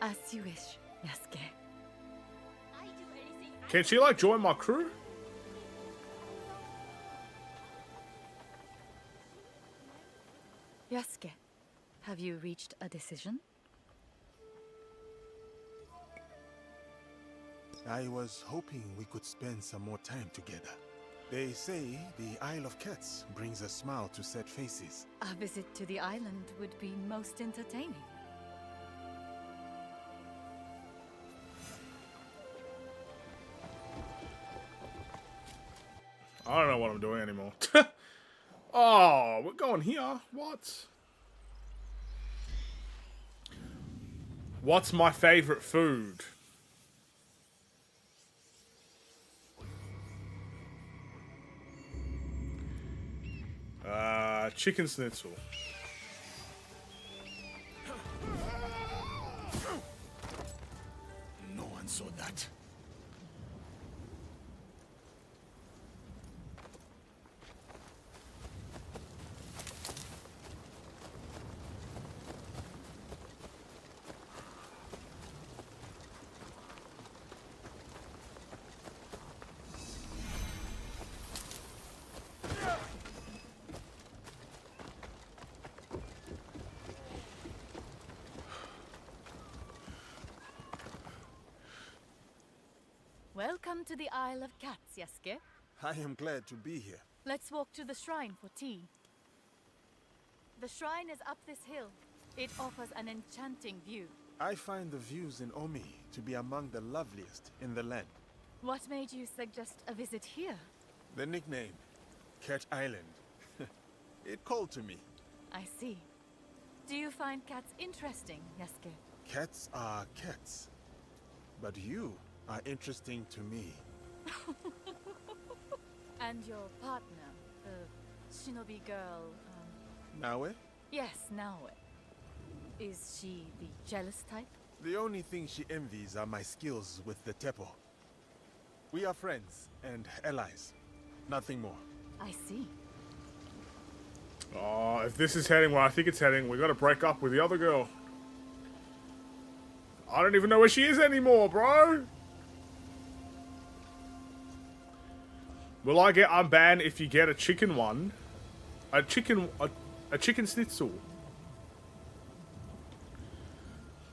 As you wish, Yasuke. Can she, like, join my crew? Yasuke, have you reached a decision? I was hoping we could spend some more time together. They say the Isle of Cats brings a smile to sad faces. A visit to the island would be most entertaining. I don't know what I'm doing anymore. Oh, we're going here. What? What's my favorite food? Chicken schnitzel. No one saw that. Welcome to the Isle of Cats, Yasuke. I am glad to be here. Let's walk to the shrine for tea. The shrine is up this hill. It offers an enchanting view. I find the views in Omi to be among the loveliest in the land. What made you suggest a visit here? The nickname, Cat Island. It called to me. I see. Do you find cats interesting, Yasuke? Cats are cats. But you are interesting to me. And your partner, the shinobi girl, Naue? Yes, Naue. Is she the jealous type? The only thing she envies are my skills with the Teppo. We are friends and allies. Nothing more. I see. Oh, if this is heading where I think it's heading, we gotta break up with the other girl. I don't even know where she is anymore, bro. Will I get unbanned if you get a chicken one? A chicken schnitzel.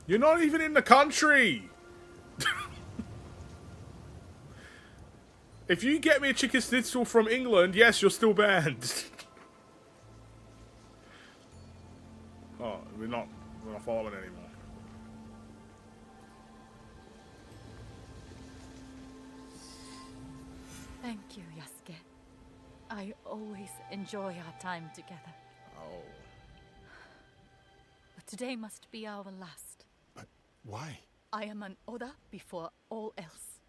You're not even in the country. If you get me a chicken schnitzel from England, yes, you're still banned. Oh, we're not following anymore. Thank you, Yasuke. I always enjoy our time together. Oh. But today must be our last. But why? I am an Oda before all else.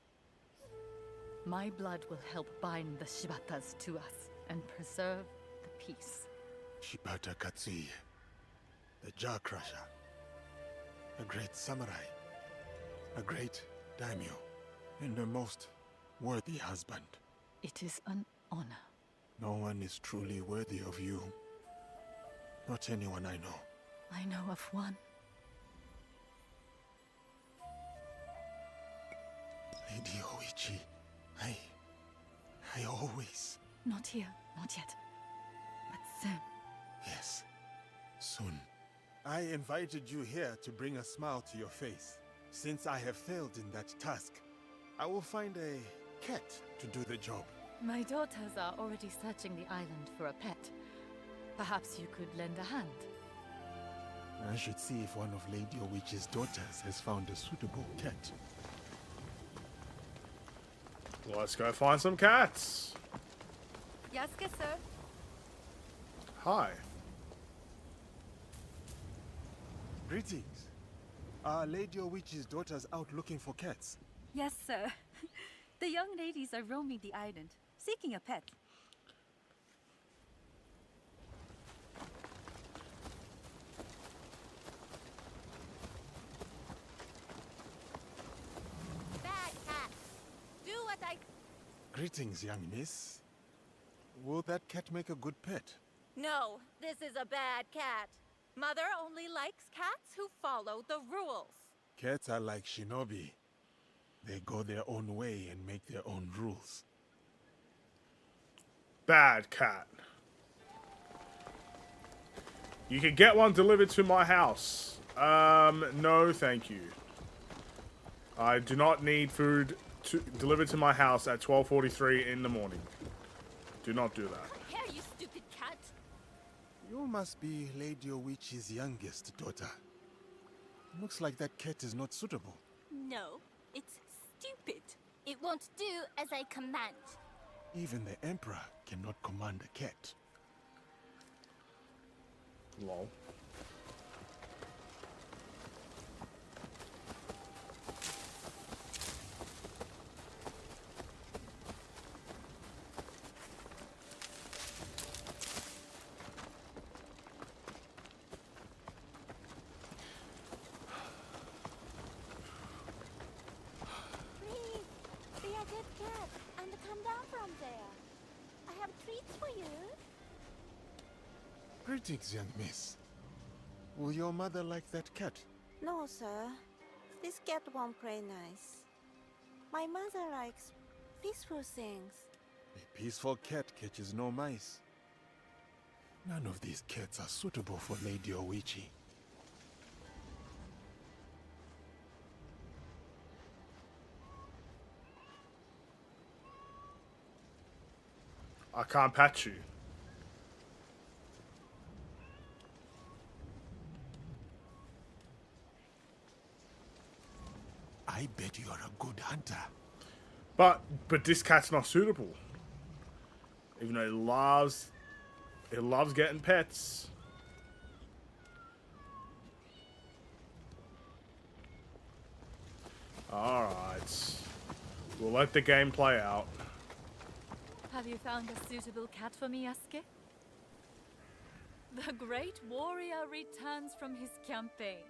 My blood will help bind the Shibatas to us and preserve the peace. Shibata Katsuie, the Jaw Crusher, a great samurai, a great daimyo, and a most worthy husband. It is an honor. No one is truly worthy of you. Not anyone I know. I know of one. Lady Oichi, I always... Not here, not yet. But soon. Yes, soon. I invited you here to bring a smile to your face. Since I have failed in that task, I will find a cat to do the job. My daughters are already searching the island for a pet. Perhaps you could lend a hand. I should see if one of Lady Oichi's daughters has found a suitable cat. Let's go find some cats. Yasuke, sir. Hi. Greetings. Are Lady Oichi's daughters out looking for cats? Yes, sir. The young ladies are roaming the island, seeking a pet. Bad cat. Do what I... Greetings, young miss. Will that cat make a good pet? No, this is a bad cat. Mother only likes cats who follow the rules. Cats are like shinobi. They go their own way and make their own rules. Bad cat. You can get one delivered to my house. No, thank you. I do not need food delivered to my house at 12:43 in the morning. Do not do that. Here, you stupid cat. You must be Lady Oichi's youngest daughter. Looks like that cat is not suitable. No, it's stupid. It won't do as I command. Even the Emperor cannot command a cat. Lol. Please, be a good cat and come down from there. I have treats for you. Greetings, young miss. Will your mother like that cat? No, sir. This cat won't play nice. My mother likes peaceful things. A peaceful cat catches no mice. None of these cats are suitable for Lady Oichi. I can't patch you. I bet you're a good hunter. But this cat's not suitable. Even though it loves getting pets. Alright. We'll let the game play out. Have you found a suitable cat for me, Yasuke? The great warrior returns from his campaign.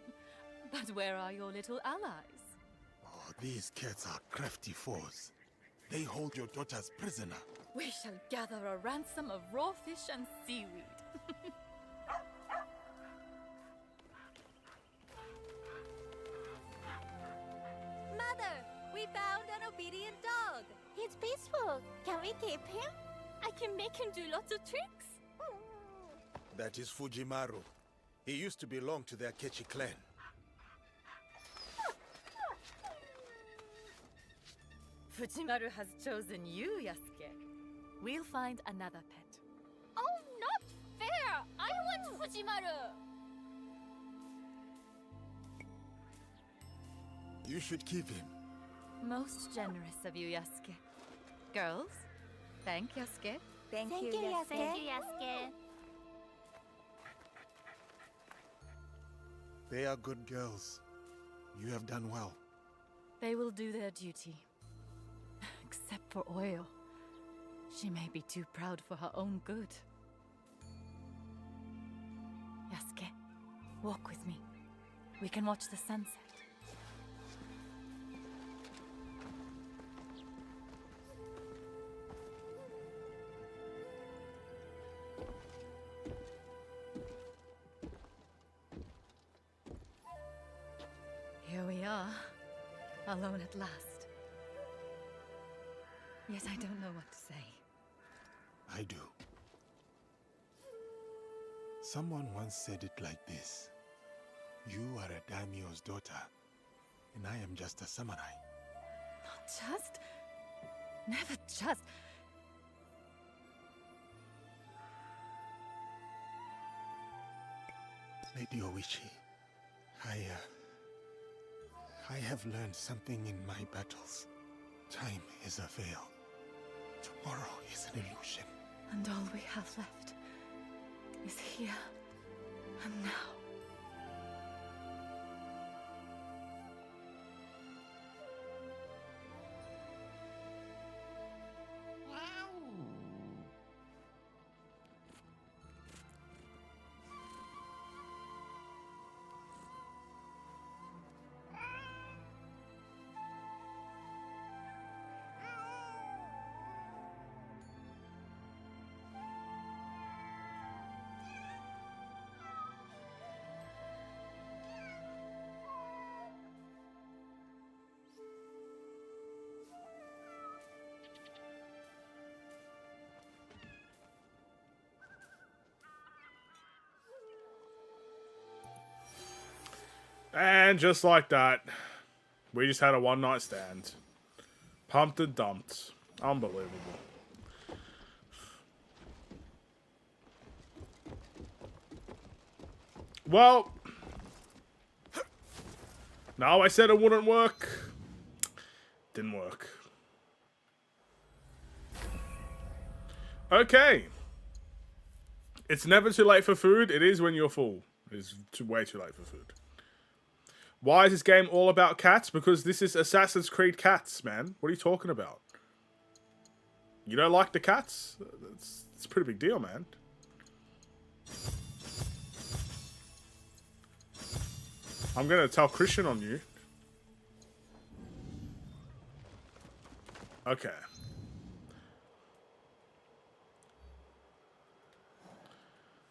But where are your little allies? Oh, these cats are crafty foes. They hold your daughters prisoner. We shall gather a ransom of raw fish and seaweed. Mother, we found an obedient dog. He's peaceful. Can we keep him? I can make him do lots of tricks. That is Fujimaru. He used to belong to the Akechi clan. Fujimaru has chosen you, Yasuke. We'll find another pet. Oh, not fair! I want Fujimaru! You should keep him. Most generous of you, Yasuke. Girls, thank Yasuke. Thank you, Yasuke. Thank you, Yasuke. They are good girls. You have done well. They will do their duty. Except for Oyo. She may be too proud for her own good. Yasuke, walk with me. We can watch the sunset. Here we are, alone at last. Yet I don't know what to say. I do. Someone once said it like this. You are a daimyo's daughter, and I am just a samurai. Not just... Never just... Lady Oichi, I have learned something in my battles. Time is a veil. Tomorrow is an illusion. And all we have left is here and now. And just like that, we just had a one-night stand. Pumped and dumped. Unbelievable. Well, no, I said it wouldn't work. Didn't work. Okay. It's never too late for food. It is when you're full. It's way too late for food. Why is this game all about cats? Because this is Assassin's Creed cats, man. What are you talking about? You don't like the cats? It's a pretty big deal, man. I'm gonna tell Christian on you. Okay.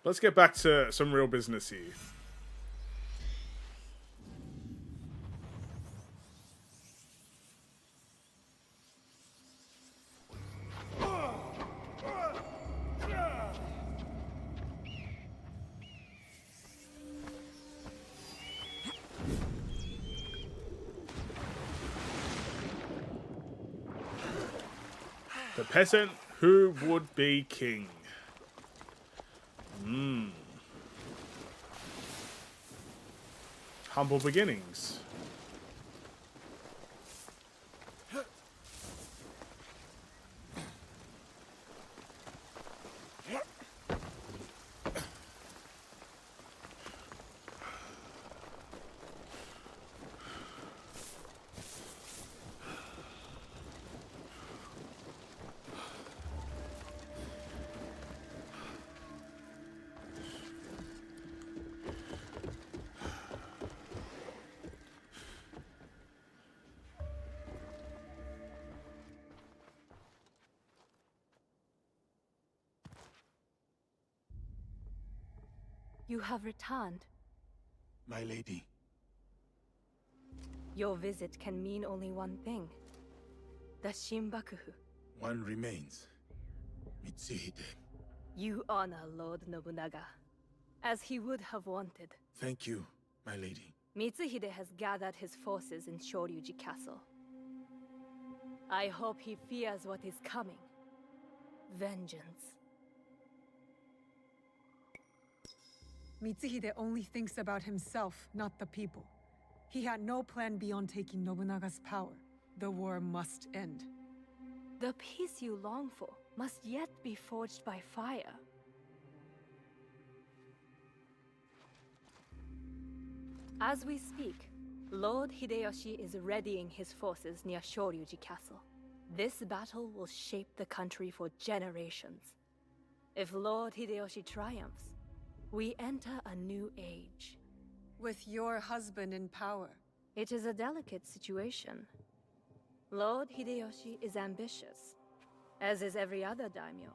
Let's get back to some real business here. The peasant who would be king. Humble beginnings. You have returned. My lady. Your visit can mean only one thing. The Shinbakufu. One remains. Mitsuhide. You honor Lord Nobunaga. as he would have wanted. Thank you, my lady. Mitsuhide has gathered his forces in Shoryuji Castle. I hope he fears what is coming. Vengeance. Mitsuhide only thinks about himself, not the people. He had no plan beyond taking Nobunaga's power. The war must end. The peace you long for must yet be forged by fire. As we speak, Lord Hideyoshi is readying his forces near Shoryuji Castle. This battle will shape the country for generations. If Lord Hideyoshi triumphs, we enter a new age. With your husband in power. It is a delicate situation. Lord Hideyoshi is ambitious, as is every other daimyo.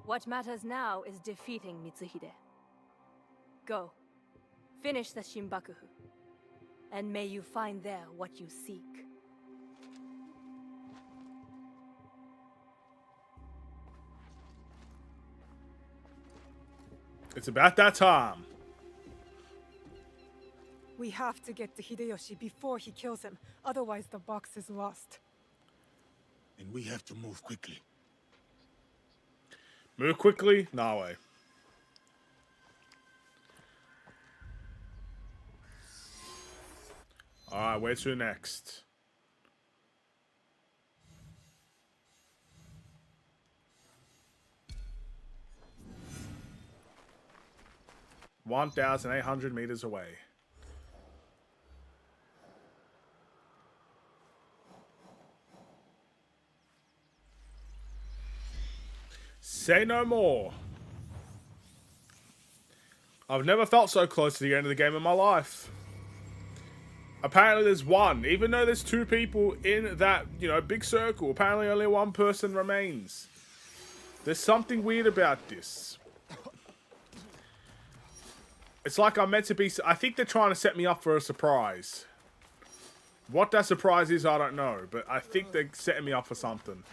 What matters now is defeating Mitsuhide. Go. Finish the Shinbakufu, and may you find there what you seek. It's about that time. We have to get to Hideyoshi before he kills him, otherwise the box is lost. And we have to move quickly. Move quickly? No way. Alright, where to next? $1,800 meters away. Say no more. I've never felt so close to the end of the game in my life. Apparently there's one. Even though there's two people in that, big circle, apparently only one person remains. There's something weird about this. It's like I'm meant to be... I think they're trying to set me up for a surprise. What that surprise is, I don't know. But I think they're setting me up for something.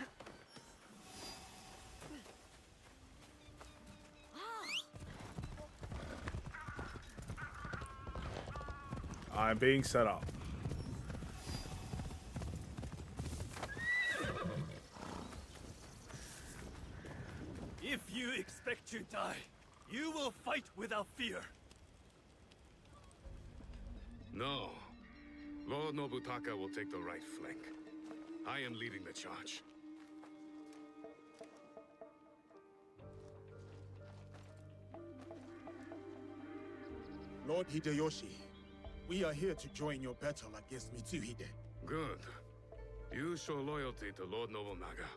I'm being set up. If you expect to die, you will fight without fear. No. Lord Nobutaka will take the right flank. I am leading the charge. Lord Hideyoshi, we are here to join your battle against Mitsuhide. Good. You show loyalty to Lord Nobunaga.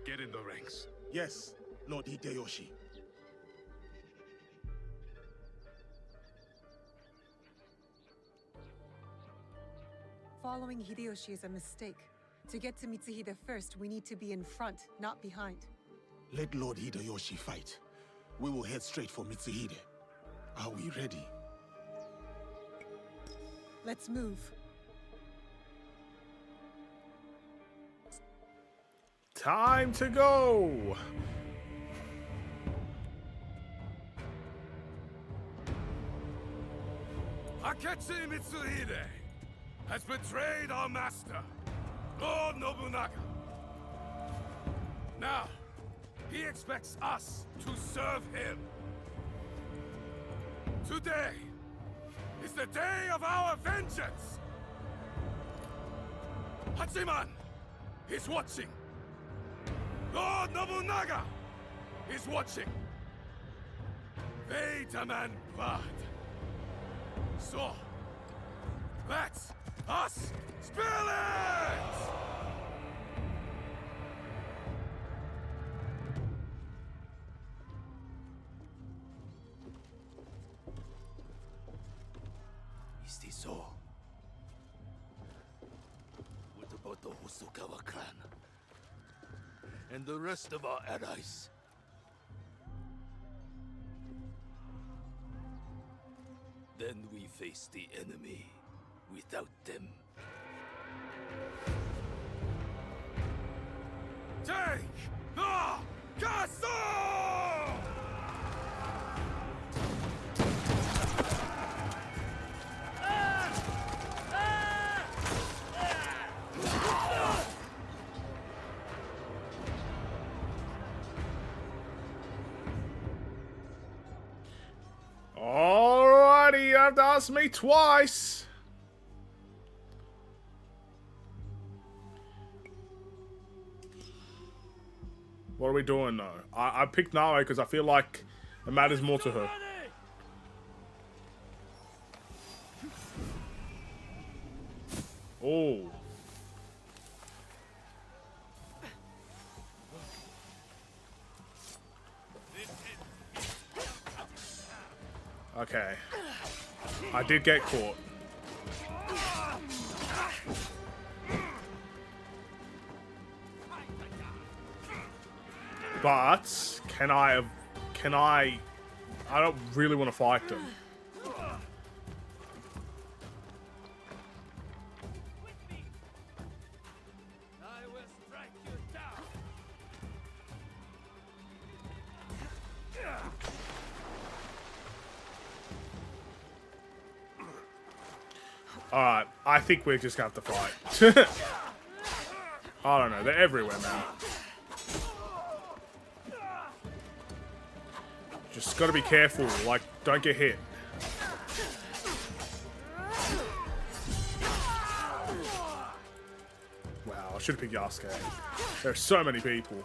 Get in the ranks. Yes, Lord Hideyoshi. Following Hideyoshi is a mistake. To get to Mitsuhide first, we need to be in front, not behind. Let Lord Hideyoshi fight. We will head straight for Mitsuhide. Are we ready? Let's move. Time to go! Akechi Mitsuhide has betrayed our master, Lord Nobunaga. Now, he expects us to serve him. Today is the day of our vengeance! Hachiman is watching. Lord Nobunaga is watching. They demand blood. So, let us spill it! Is this so? What about the Hosokawa clan? And the rest of our allies? Then we face the enemy without them. Take the castle! have to ask me twice. What are we doing though? I picked Nawe because I feel like it matters more to her. Oh. Okay. I did get caught. But can I don't really want to fight them. Alright, I think we're just gonna have to fight. I don't know, they're everywhere, man. Just gotta be careful, like, don't get hit. Wow, I should have picked Yasuke. There are so many people.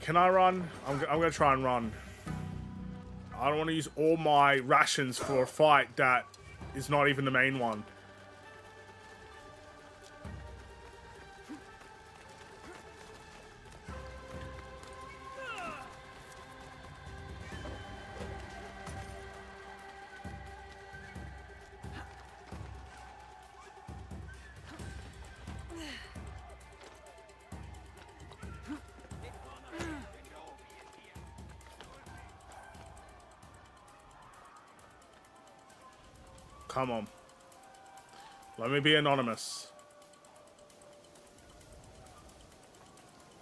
Can I run? I'm gonna try and run. I don't want to use all my rations for a fight that is not even the main one. Come on. Let me be anonymous.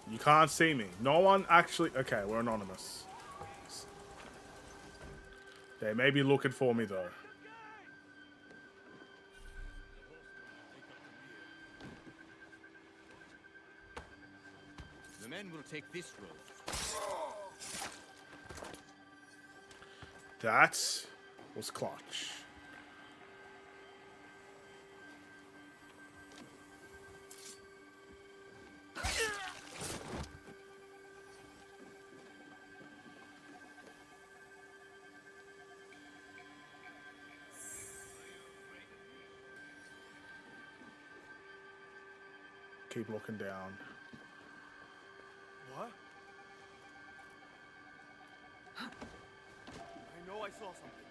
You can't see me. No one actually... Okay, we're anonymous. They may be looking for me, though. The men will take this road. That was clutch. Keep looking down. What? I know I saw something.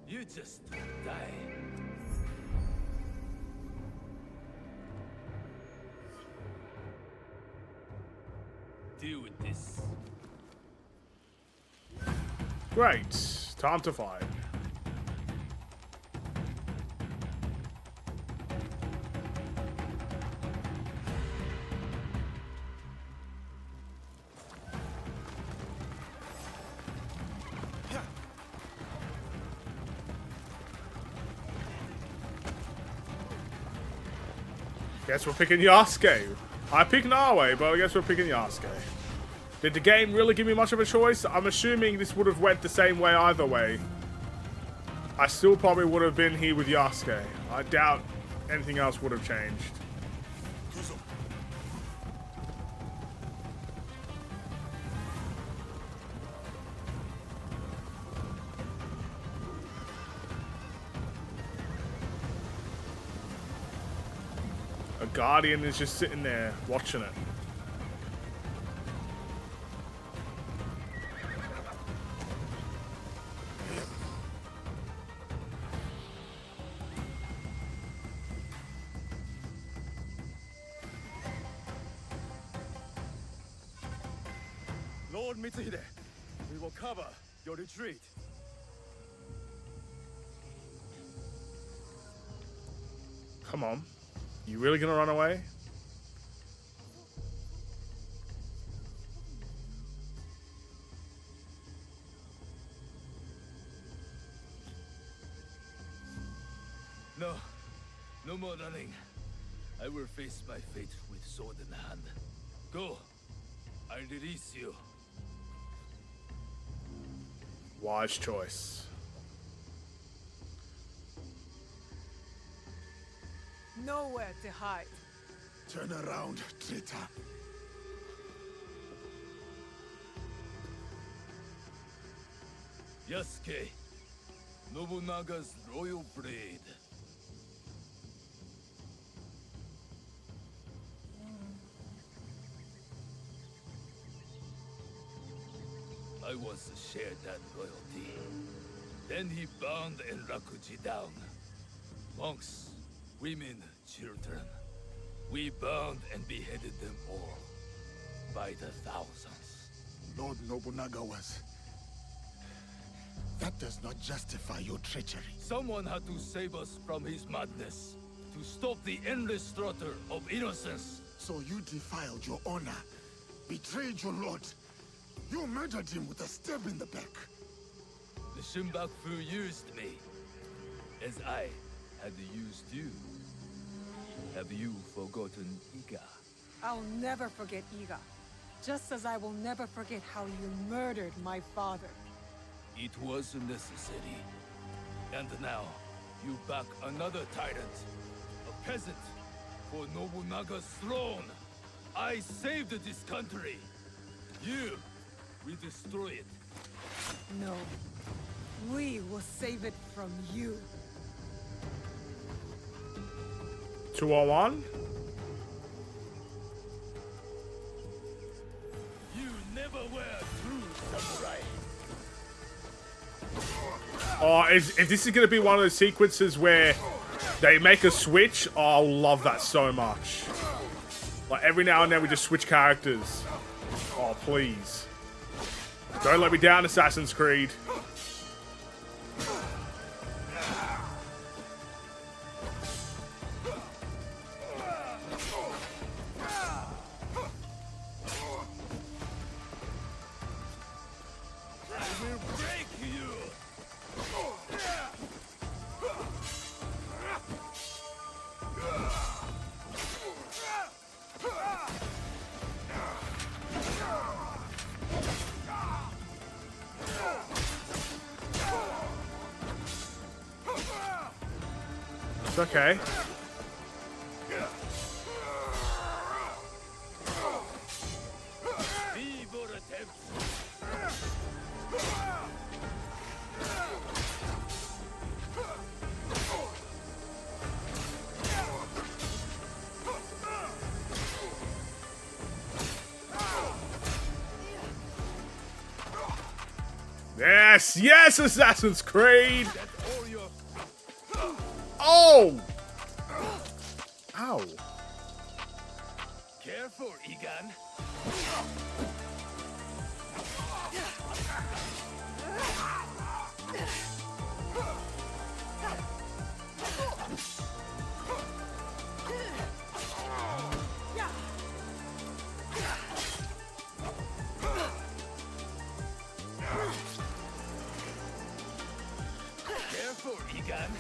You just die. Deal with this. Great. Time to fight. Guess we're picking Yasuke. I picked Nawe, but I guess we're picking Yasuke. Did the game really give me much of a choice? I'm assuming this would have went the same way either way. I still probably would have been here with Yasuke. I doubt anything else would have changed. Guardian is just sitting there watching it. Lord Mitsuhide, we will cover your retreat. Come on. You really gonna run away? No. No more running. I will face my fate with sword in hand. Go. I release you. Wise choice. Nowhere to hide. Turn around, traitor. Yasuke, Nobunaga's royal blade. I once shared that loyalty. Then he bound Enrakuji down. Monks, women, children. We bound and beheaded them all. By the thousands. Lord Nobunaga was... That does not justify your treachery. Someone had to save us from his madness. To stop the endless slaughter of innocents. So you defiled your honor, betrayed your lord. You murdered him with a stab in the back. The Shunbakufu used me, as I had used you. Have you forgotten Iga? I'll never forget Iga. Just as I will never forget how you murdered my father. It was a necessity. And now, you back another tyrant. A peasant. For Nobunaga's throne. I saved this country. You, we destroy it. No. We will save it from you. 201? You never were true samurai. Oh, if this is going to be one of those sequences where they make a switch, oh, I'll love that so much. Like, every now and then we just switch characters. Oh, please. Don't let me down, Assassin's Creed. It's okay. Yes, yes, Assassin's Creed. Oh! Ow. Careful, Egan. Careful, Egan.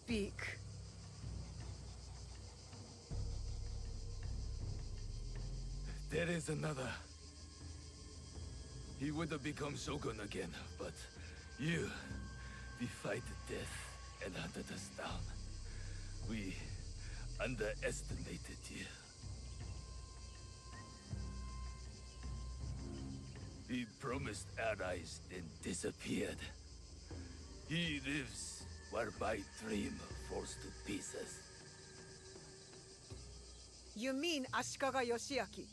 Speak. There is another. He would have become Shogun again, but you defied death and hunted us down. We underestimated you. He promised allies, then disappeared. He lives while my dream falls to pieces. You mean Ashikaga Yoshiaki?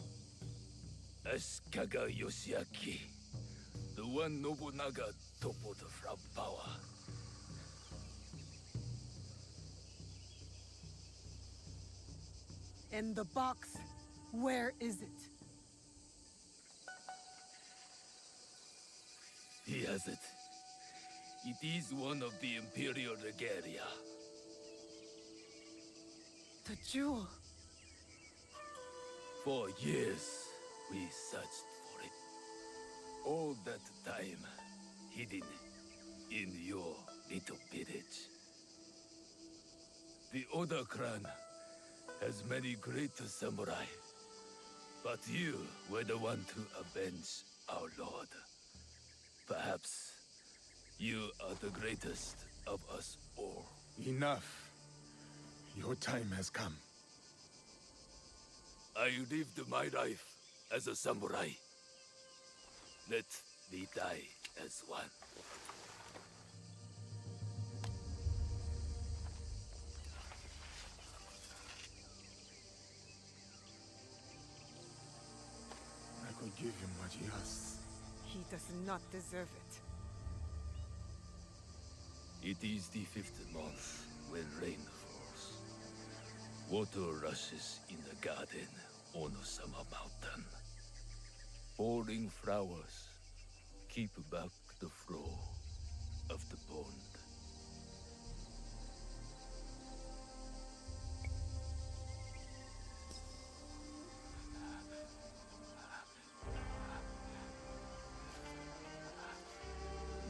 Ashikaga Yoshiaki, the one Nobunaga toppled from power. And the box, where is it? He has it. It is one of the Imperial regalia. The jewel. For years, we searched for it. All that time, hidden in your little village. The Oda clan has many great samurai, but you were the one to avenge our lord. Perhaps you are the greatest of us all. Enough. Your time has come. I lived my life as a samurai. Let me die as one. I could give him what he asks. He does not deserve it. It is the 5th month when rain falls. Water rushes in the garden on Osama Mountain. Falling flowers keep back the flow of the pond.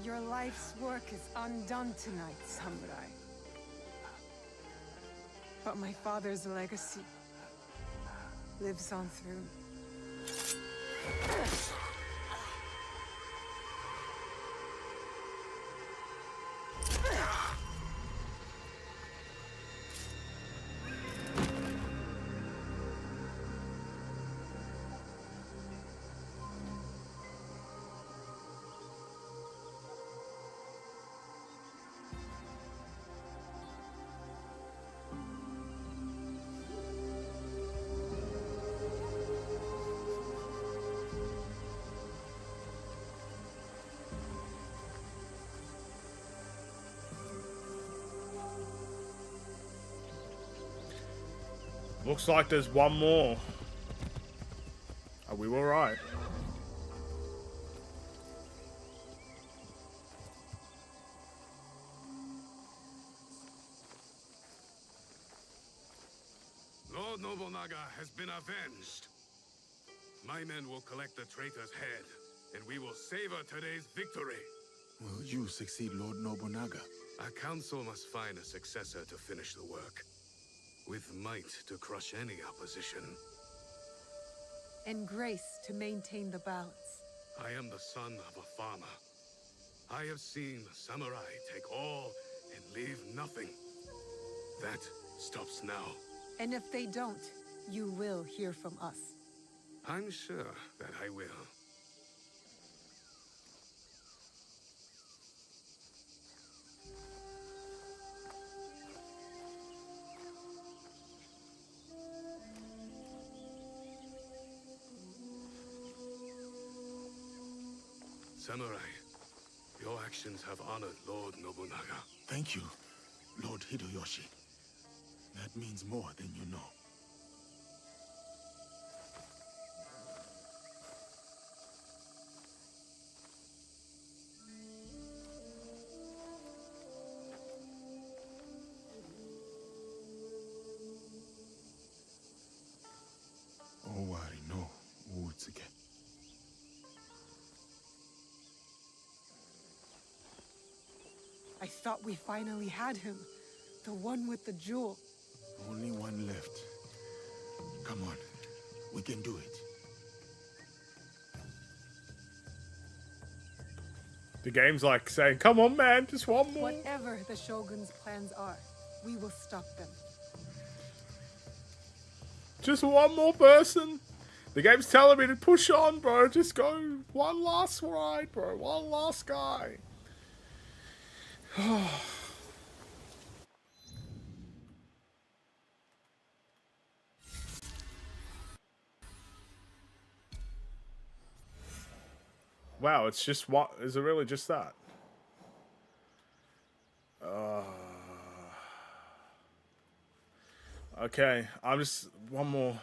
Your life's work is undone tonight, samurai. But my father's legacy lives on through. Looks like there's one more. Are we alright? Lord Nobunaga has been avenged. My men will collect the traitor's head, and we will savor today's victory. Will you succeed Lord Nobunaga? Our council must find a successor to finish the work, with might to crush any opposition. And grace to maintain the balance. I am the son of a farmer. I have seen samurai take all and leave nothing. That stops now. And if they don't, you will hear from us. I'm sure that I will. Samurai, your actions have honored Lord Nobunaga. Thank you, Lord Hideyoshi. That means more than you know. Owari no Uutsuke. I thought we finally had him. The one with the jewel. Only one left. Come on, we can do it. The game's like saying, come on, man, just one more. Whatever the Shogun's plans are, we will stop them. Just one more person. The game's telling me to push on, bro. Just go one last ride, bro. One last guy. Wow, it's just what? Is it really just that? Okay, I'm just one more.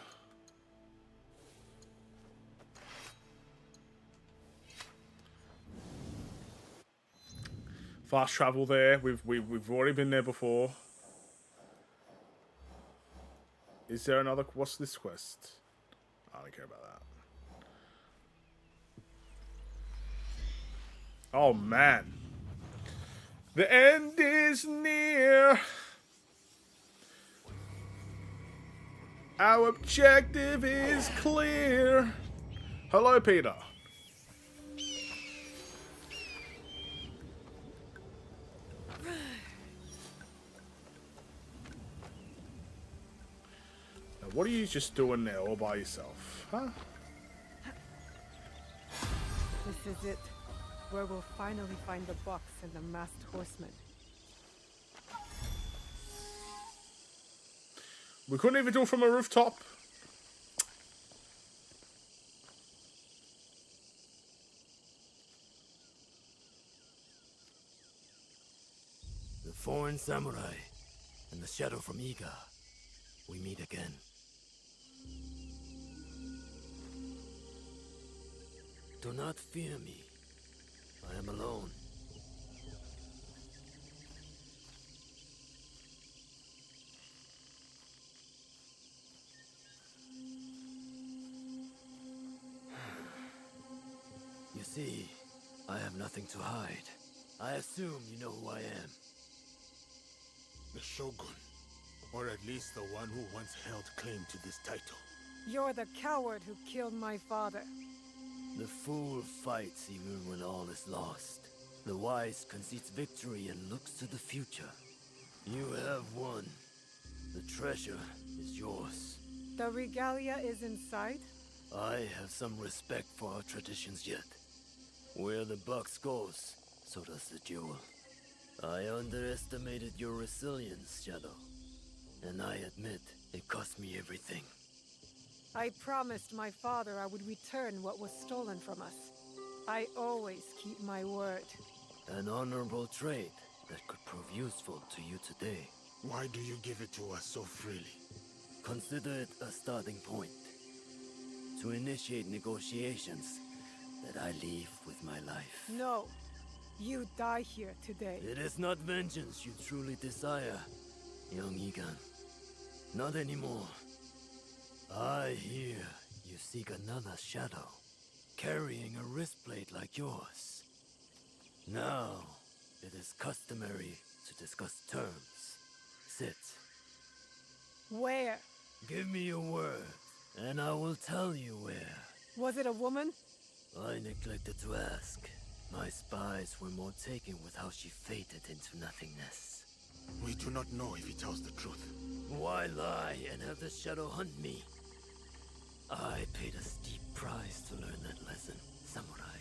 Fast travel there. We've already been there before. Is there another? What's this quest? I don't care about that. Oh man, the end is near. Our objective is clear. Hello, Peter. Now, what are you just doing there all by yourself, huh? This is it, where we'll finally find the box and the masked horseman. We couldn't even do it from a rooftop. The foreign samurai and the shadow from Iga. We meet again. Do not fear me. I am alone. You see, I have nothing to hide. I assume you know who I am. The Shogun. Or at least the one who once held claim to this title. You're the coward who killed my father. The fool fights even when all is lost. The wise concedes victory and looks to the future. You have won. The treasure is yours. The regalia is inside? I have some respect for our traditions yet. Where the box goes, so does the jewel. I underestimated your resilience, Shadow. And I admit, it cost me everything. I promised my father I would return what was stolen from us. I always keep my word. An honorable trait that could prove useful to you today. Why do you give it to us so freely? Consider it a starting point. To initiate negotiations that I leave with my life. No. You die here today. It is not vengeance you truly desire, young Igan. Not anymore. I hear you seek another shadow, carrying a wristblade like yours. Now, it is customary to discuss terms. Sit. Where? Give me your word, and I will tell you where. Was it a woman? I neglected to ask. My spies were more taken with how she faded into nothingness. We do not know if he tells the truth. Why lie and have the shadow hunt me? I paid a steep price to learn that lesson, samurai.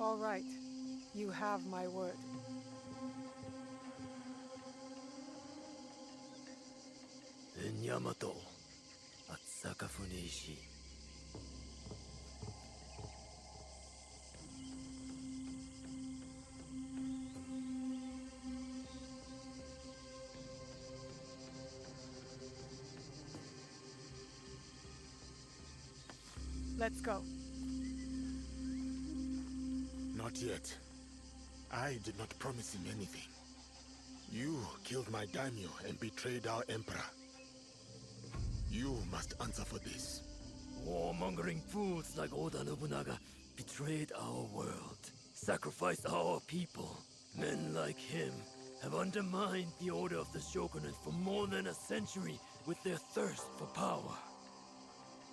All right. You have my word. In Yamato, at Sakafune Ishi. Let's go. Not yet. I did not promise him anything. You killed my daimyo and betrayed our emperor. You must answer for this. Warmongering fools like Oda Nobunaga betrayed our world, sacrificed our people. Men like him have undermined the order of the shogunate for more than a century with their thirst for power.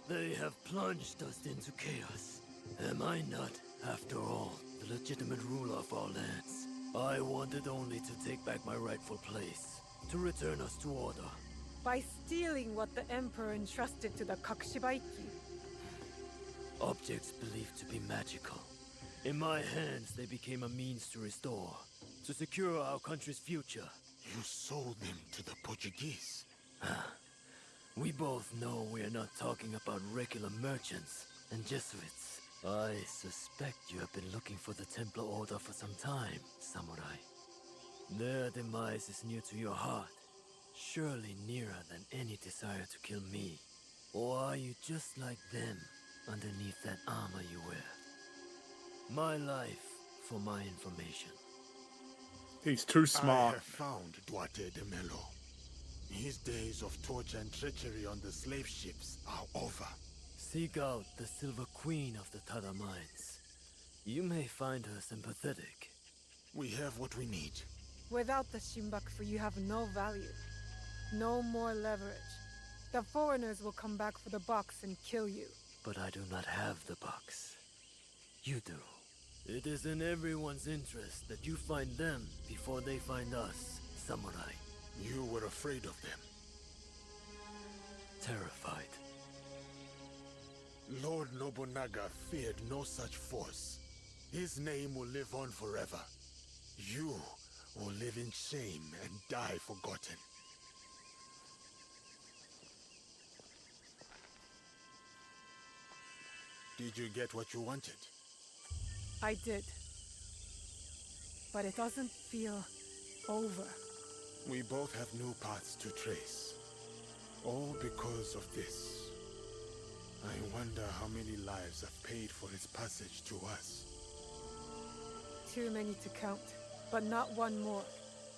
They have plunged us into chaos. Am I not, after all, the legitimate ruler of our lands? I wanted only to take back my rightful place, to return us to order. By stealing what the Emperor entrusted to the Kakushibaiki. Objects believed to be magical. In my hands, they became a means to restore, to secure our country's future. You sold them to the Portuguese. We both know we are not talking about regular merchants and Jesuits. I suspect you have been looking for the Templar Order for some time, Samurai. Their demise is near to your heart, surely nearer than any desire to kill me. Or are you just like them, underneath that armor you wear? My life for my information. He's too smart. I have found Duarte de Melo. His days of torture and treachery on the slave ships are over. Seek out the Silver Queen of the Tada Mines. You may find her sympathetic. We have what we need. Without the Shinbaku, you have no value. No more leverage. The foreigners will come back for the box and kill you. But I do not have the box. You do. It is in everyone's interest that you find them before they find us, Samurai. You were afraid of them. Terrified. Lord Nobunaga feared no such force. His name will live on forever. You will live in shame and die forgotten. Did you get what you wanted? I did. But it doesn't feel over. We both have new paths to trace. All because of this. I wonder how many lives have paid for its passage to us. Too many to count, but not one more.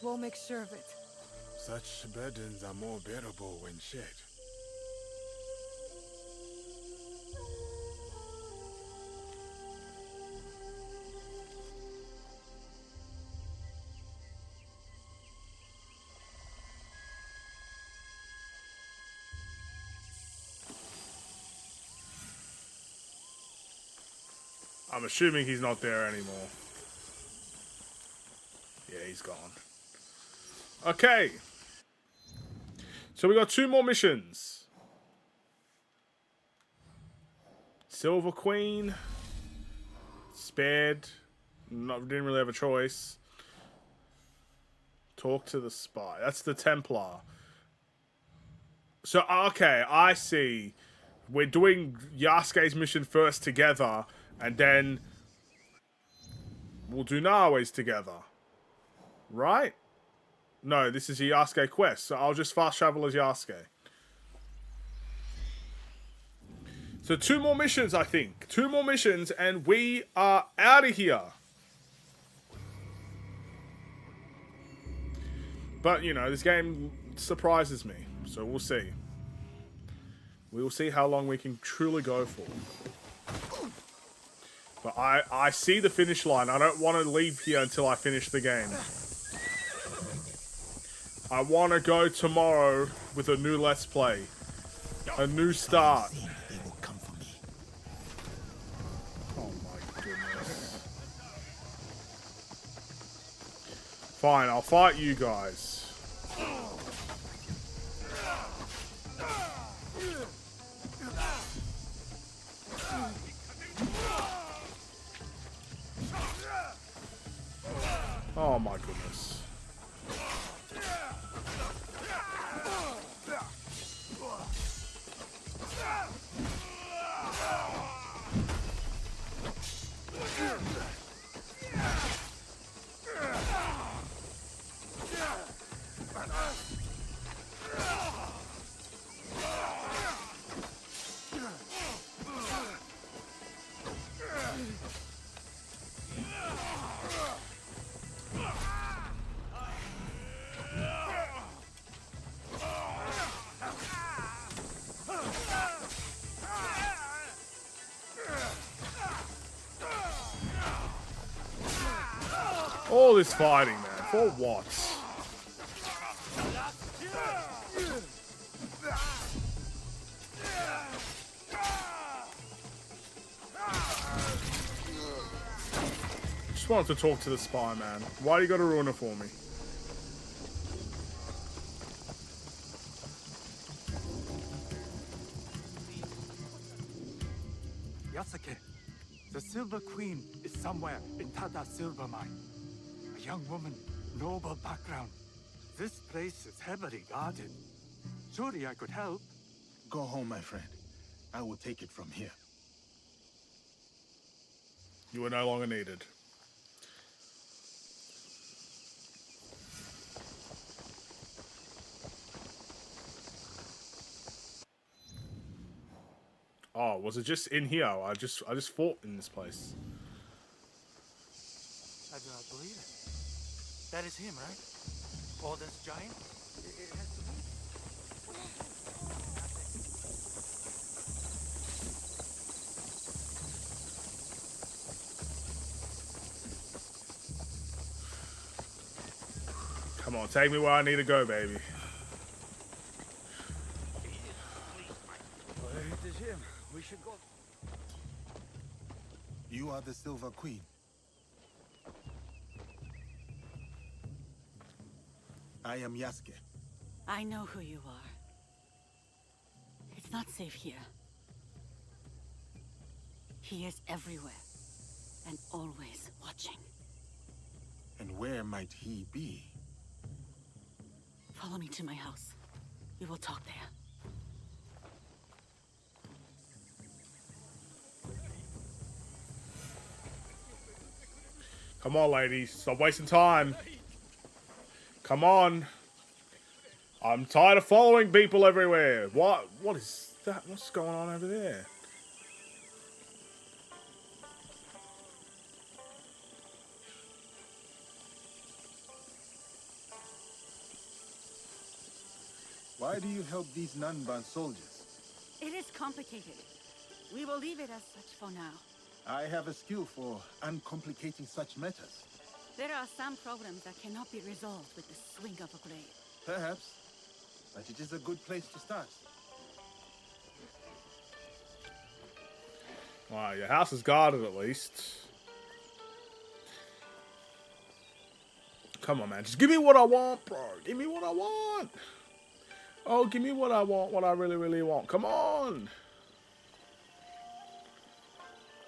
We'll make sure of it. Such burdens are more bearable when shared. I'm assuming he's not there anymore. Yeah, he's gone. Okay. So we got 2 more missions. Silver Queen. Spared. Didn't really have a choice. Talk to the spy. That's the Templar. So, okay, I see. We're doing Yasuke's mission first together. And then we'll do Naoe's together. Right? No, this is a Yasuke quest, so I'll just fast travel as Yasuke. So 2 more missions, I think. 2 more missions, and we are out of here. But, you know, this game surprises me, so we'll see. We will see how long we can truly go for. But I see the finish line. I don't want to leave here until I finish the game. I want to go tomorrow with a new Let's Play. A new start. Oh my goodness. Fine, I'll fight you guys. Oh my goodness. All this fighting, man. For what? just wanted to talk to the spy, man. Why do you gotta ruin it for me? Yasuke, the Silver Queen is somewhere in Tada Silver Mine. A young woman, noble background. This place is heavily guarded. Surely I could help. Go home, my friend. I will take it from here. You are no longer needed. Oh, was it just in here? I just fought in this place. I do not believe it. That is him, right? Odin's giant? It has to be. Come on, take me where I need to go, baby. It is him. We should go. You are the Silver Queen. I am Yasuke. I know who you are. It's not safe here. He is everywhere and always watching. And where might he be? Follow me to my house. We will talk there. Come on, ladies. Stop wasting time. Come on. I'm tired of following people everywhere. What is that? What's going on over there? Why do you help these Nanban soldiers? It is complicated. We will leave it as such for now. I have a skill for uncomplicating such matters. There are some problems that cannot be resolved with the swing of a blade. Perhaps, but it is a good place to start. Wow, your house is guarded at least. Come on, man. Just give me what I want, bro. Give me what I want. Oh, give me what I want, what I really, really want. Come on.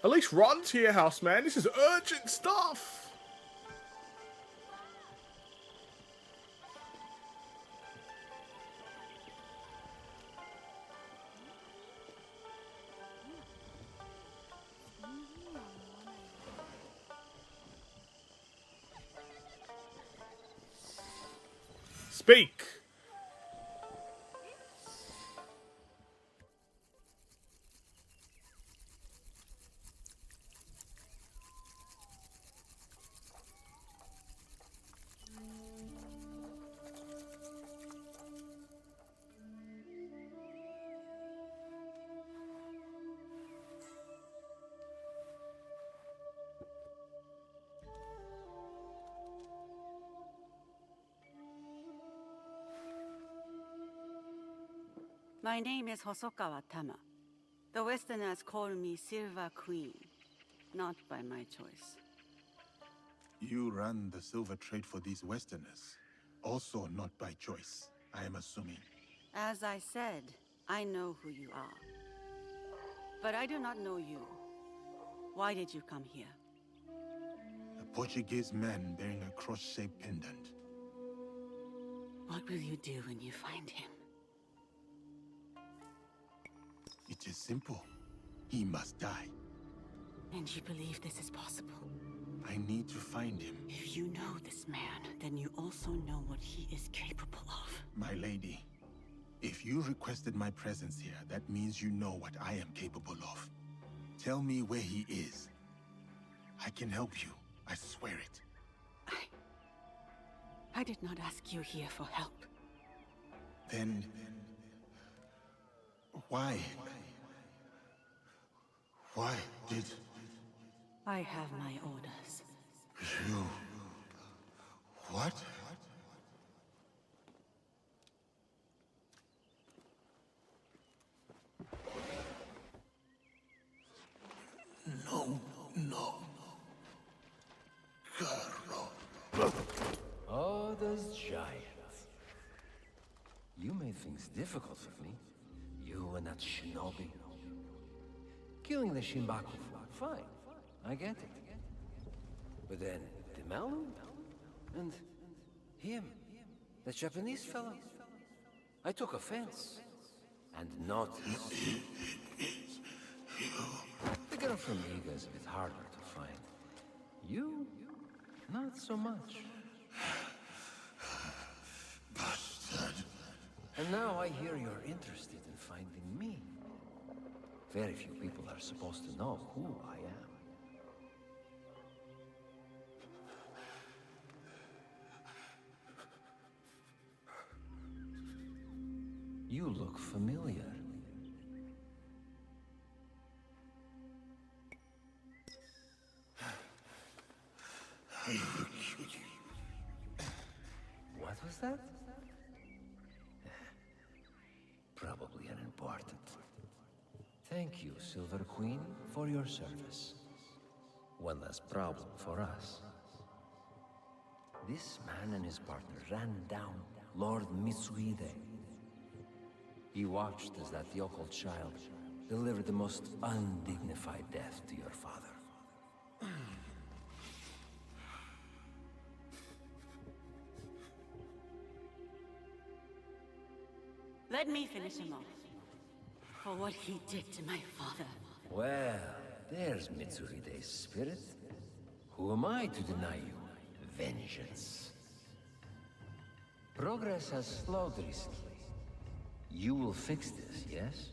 At least run to your house, man. This is urgent stuff. Speak. My name is Hosokawa Tama. The Westerners call me Silver Queen, not by my choice. You run the silver trade for these Westerners. Also not by choice, I am assuming. As I said, I know who you are. But I do not know you. Why did you come here? A Portuguese man bearing a cross-shaped pendant. What will you do when you find him? It is simple. He must die. And you believe this is possible? I need to find him. If you know this man, then you also know what he is capable of. My lady, if you requested my presence here, that means you know what I am capable of. Tell me where he is. I can help you. I swear it. I did not ask you here for help. Then... why? Why did... I have my orders. You... what? No, no. things difficult for me. You and that shinobi. Killing the Shinbaku, fine. I get it. But then, Demelu? And him, the Japanese fellow. I took offense. And not the girl from Iga is a bit harder to find. You, not so much. Bastard. And now I hear you're interested in finding me. Very few people are supposed to know who I am. You look familiar. What was that? Probably unimportant. Thank you, Silver Queen, for your service. One less problem for us. This man and his partner ran down Lord Mitsuhide. He watched as that yokel child delivered the most undignified death to your father. Let me finish him off. For what he did to my father. Well, there's Mitsuhide's spirit. Who am I to deny you vengeance? Progress has slowed recently. You will fix this, yes?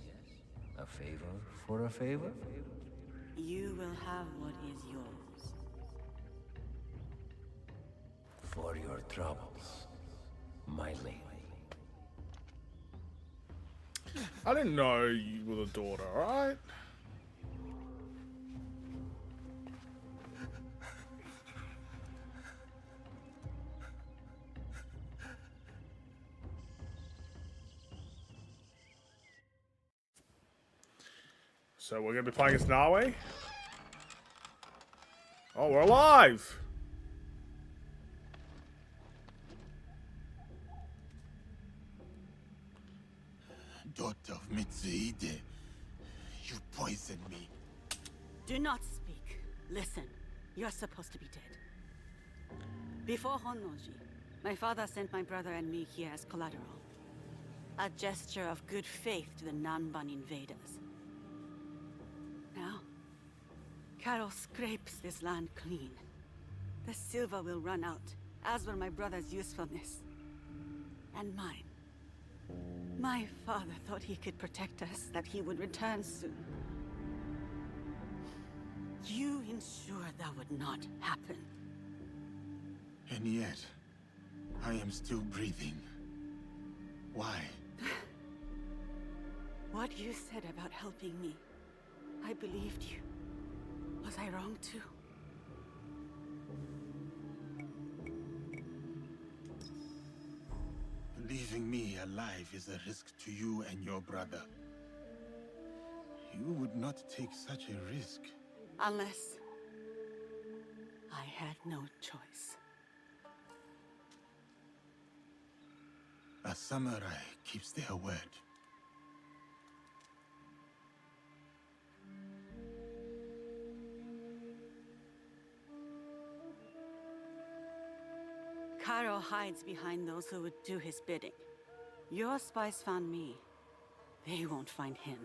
A favor for a favor? You will have what is yours. For your troubles, my lady. I didn't know you were the daughter, alright? So we're gonna be playing as Nawe? Oh, we're alive! Daughter of Mitsuhide, you poisoned me. Do not speak. Listen. You're supposed to be dead. Before Honnoji, my father sent my brother and me here as collateral. A gesture of good faith to the Nanban invaders. Now, Carol scrapes this land clean. The silver will run out, as will my brother's usefulness. And mine. My father thought he could protect us, that he would return soon. You ensured that would not happen. And yet, I am still breathing. Why? What you said about helping me, I believed you. Was I wrong too? Leaving me alive is a risk to you and your brother. You would not take such a risk. Unless I had no choice. A samurai keeps their word. Karo hides behind those who would do his bidding. Your spies found me. They won't find him.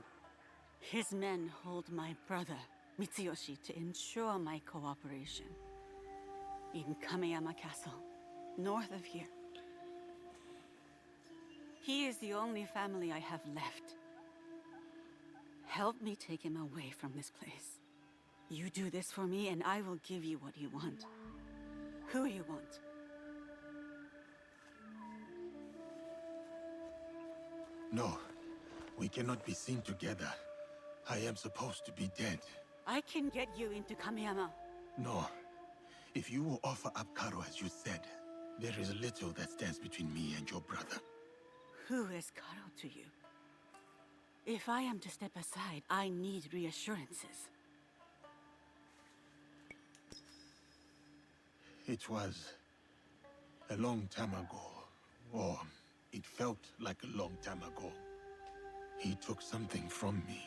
His men hold my brother, Mitsuyoshi, to ensure my cooperation. In Kameyama Castle, north of here. He is the only family I have left. Help me take him away from this place. You do this for me, and I will give you what you want. Who you want. No, we cannot be seen together. I am supposed to be dead. I can get you into Kameyama. No. If you will offer up Karo as you said, there is little that stands between me and your brother. Who is Karo to you? If I am to step aside, I need reassurances. It was a long time ago, or It felt like a long time ago. He took something from me.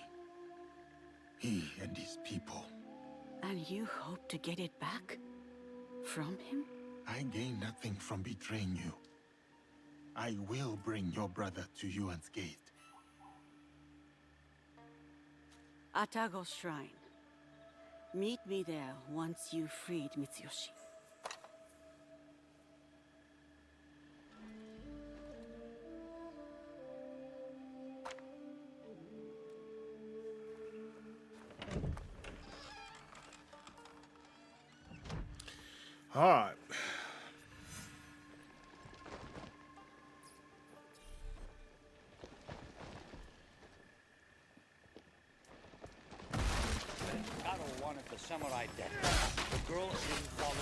He and his people. And you hope to get it back? From him? I gain nothing from betraying you. I will bring your brother to you unscathed. Atago's shrine. Meet me there once you've freed Mitsuyoshi. All right. Karo wanted the samurai dead. The girl didn't follow.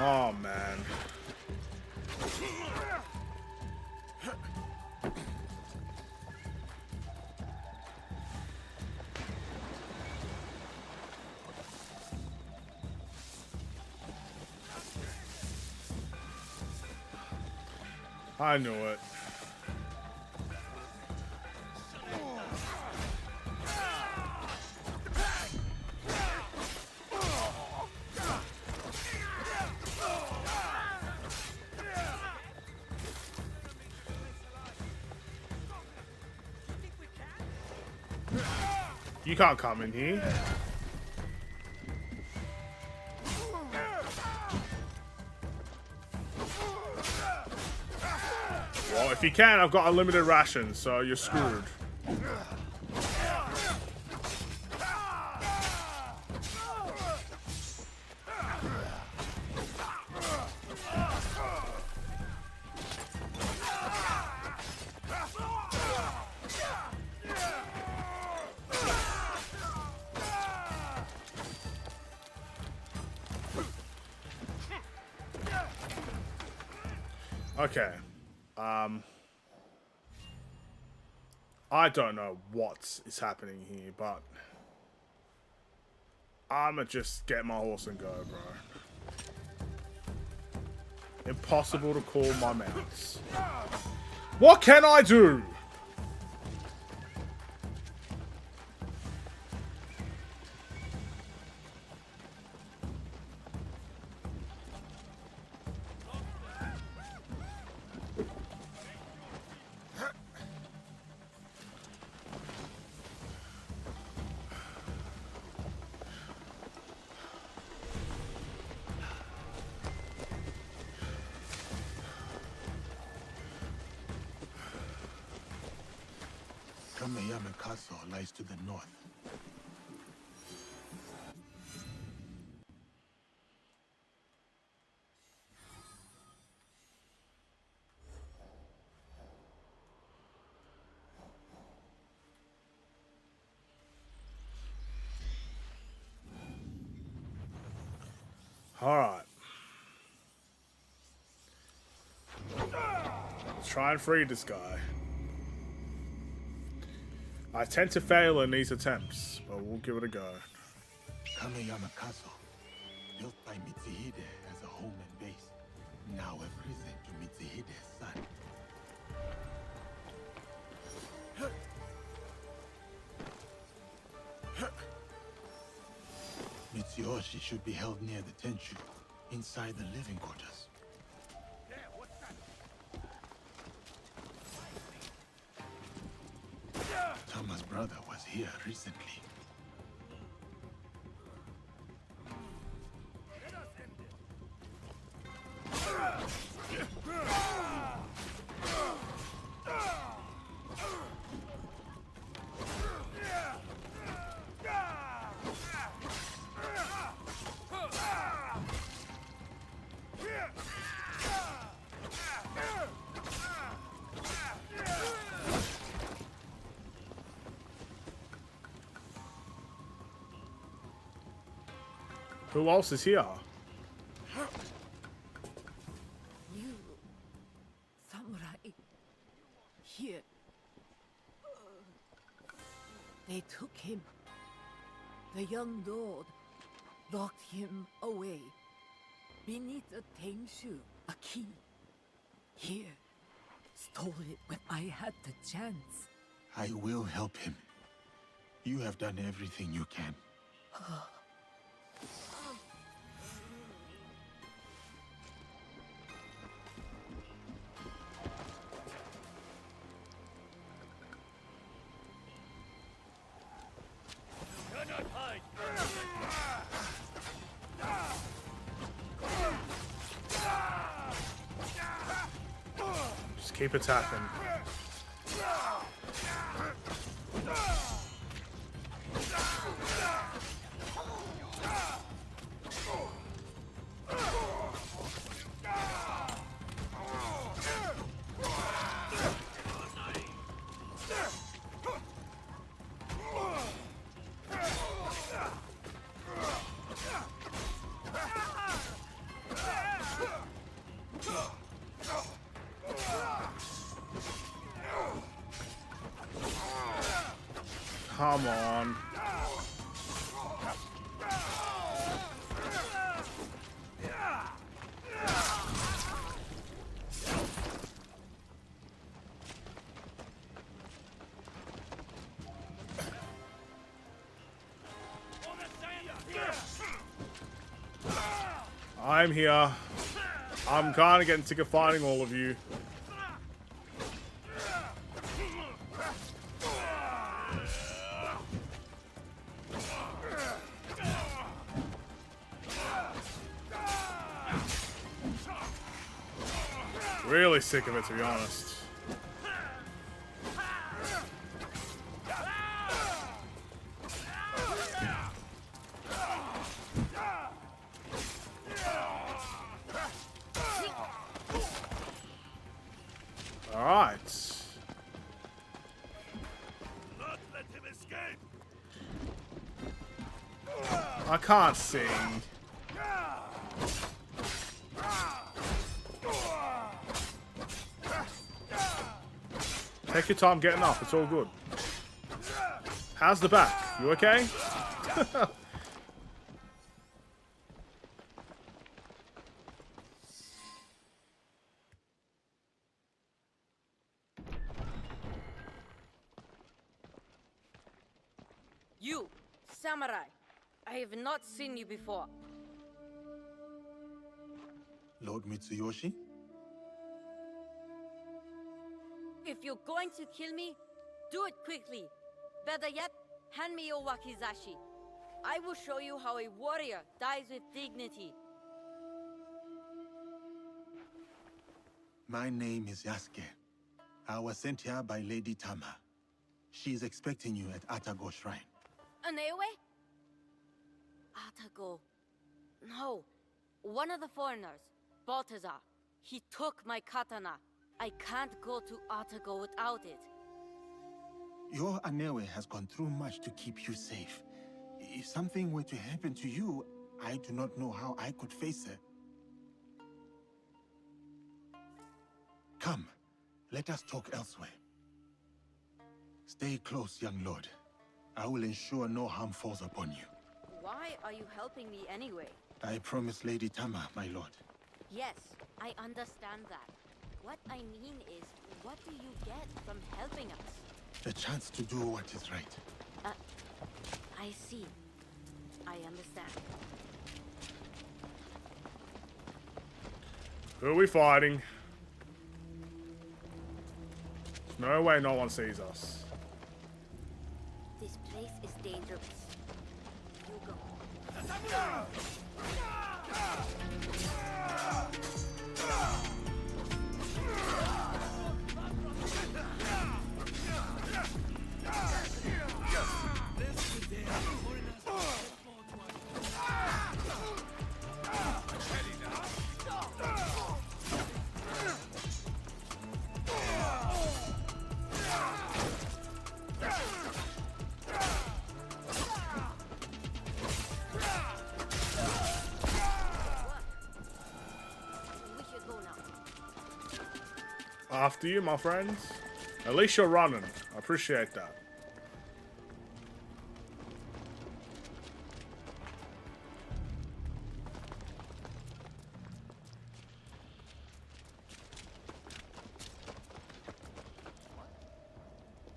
Oh, man. I knew it. You can't come in here. Well, if you can, I've got unlimited rations, so you're screwed. Okay. I don't know what is happening here, but I'ma just get my horse and go, bro. Impossible to call my mounts. What can I do? Kameyama Castle lies to the north. All right. Let's try and free this guy. I tend to fail in these attempts, but we'll give it a go. Kameyama Castle, built by Mitsuhide as a home and base, now a prison to Mitsuhide's son. Mitsuyoshi should be held near the Tenchu, inside the living quarters. Tama's brother was here recently. Who else is here? You, samurai, here. They took him. The young lord locked him away. Beneath a Tenshu, a key. Here. Stole it when I had the chance. I will help him. You have done everything you can. Just keep attacking. Come on. I'm here. I'm kind of getting sick of fighting all of you. Really sick of it, to be honest. All right. Not let him escape. I can't sing. Take your time getting up. It's all good. How's the back? You okay? You, samurai. I have not seen you before. Lord Mitsuyoshi? If you're going to kill me, do it quickly. Better yet, hand me your wakizashi. I will show you how a warrior dies with dignity. My name is Yasuke. I was sent here by Lady Tama. She is expecting you at Atago Shrine. Anewe? Atago. No. One of the foreigners, Balthazar. He took my katana. I can't go to Atago without it. Your Anewe has gone through much to keep you safe. If something were to happen to you, I do not know how I could face her. Come, let us talk elsewhere. Stay close, young lord. I will ensure no harm falls upon you. Why are you helping me anyway? I promise Lady Tama, my lord. Yes, I understand that. What I mean is, what do you get from helping us? The chance to do what is right. I see. I understand. Who are we fighting? No way no one sees us. This place is dangerous. You go. After you, my friends. At least you're running. I appreciate that.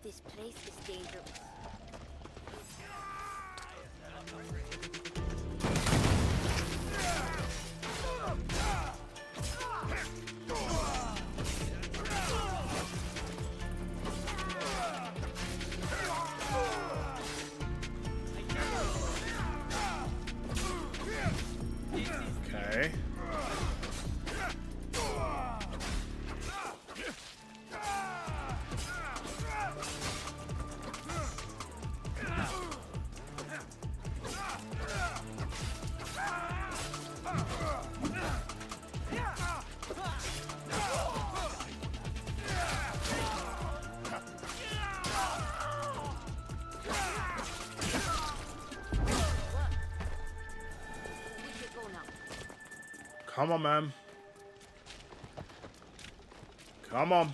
This place is dangerous. Okay. Come on, man. Come on.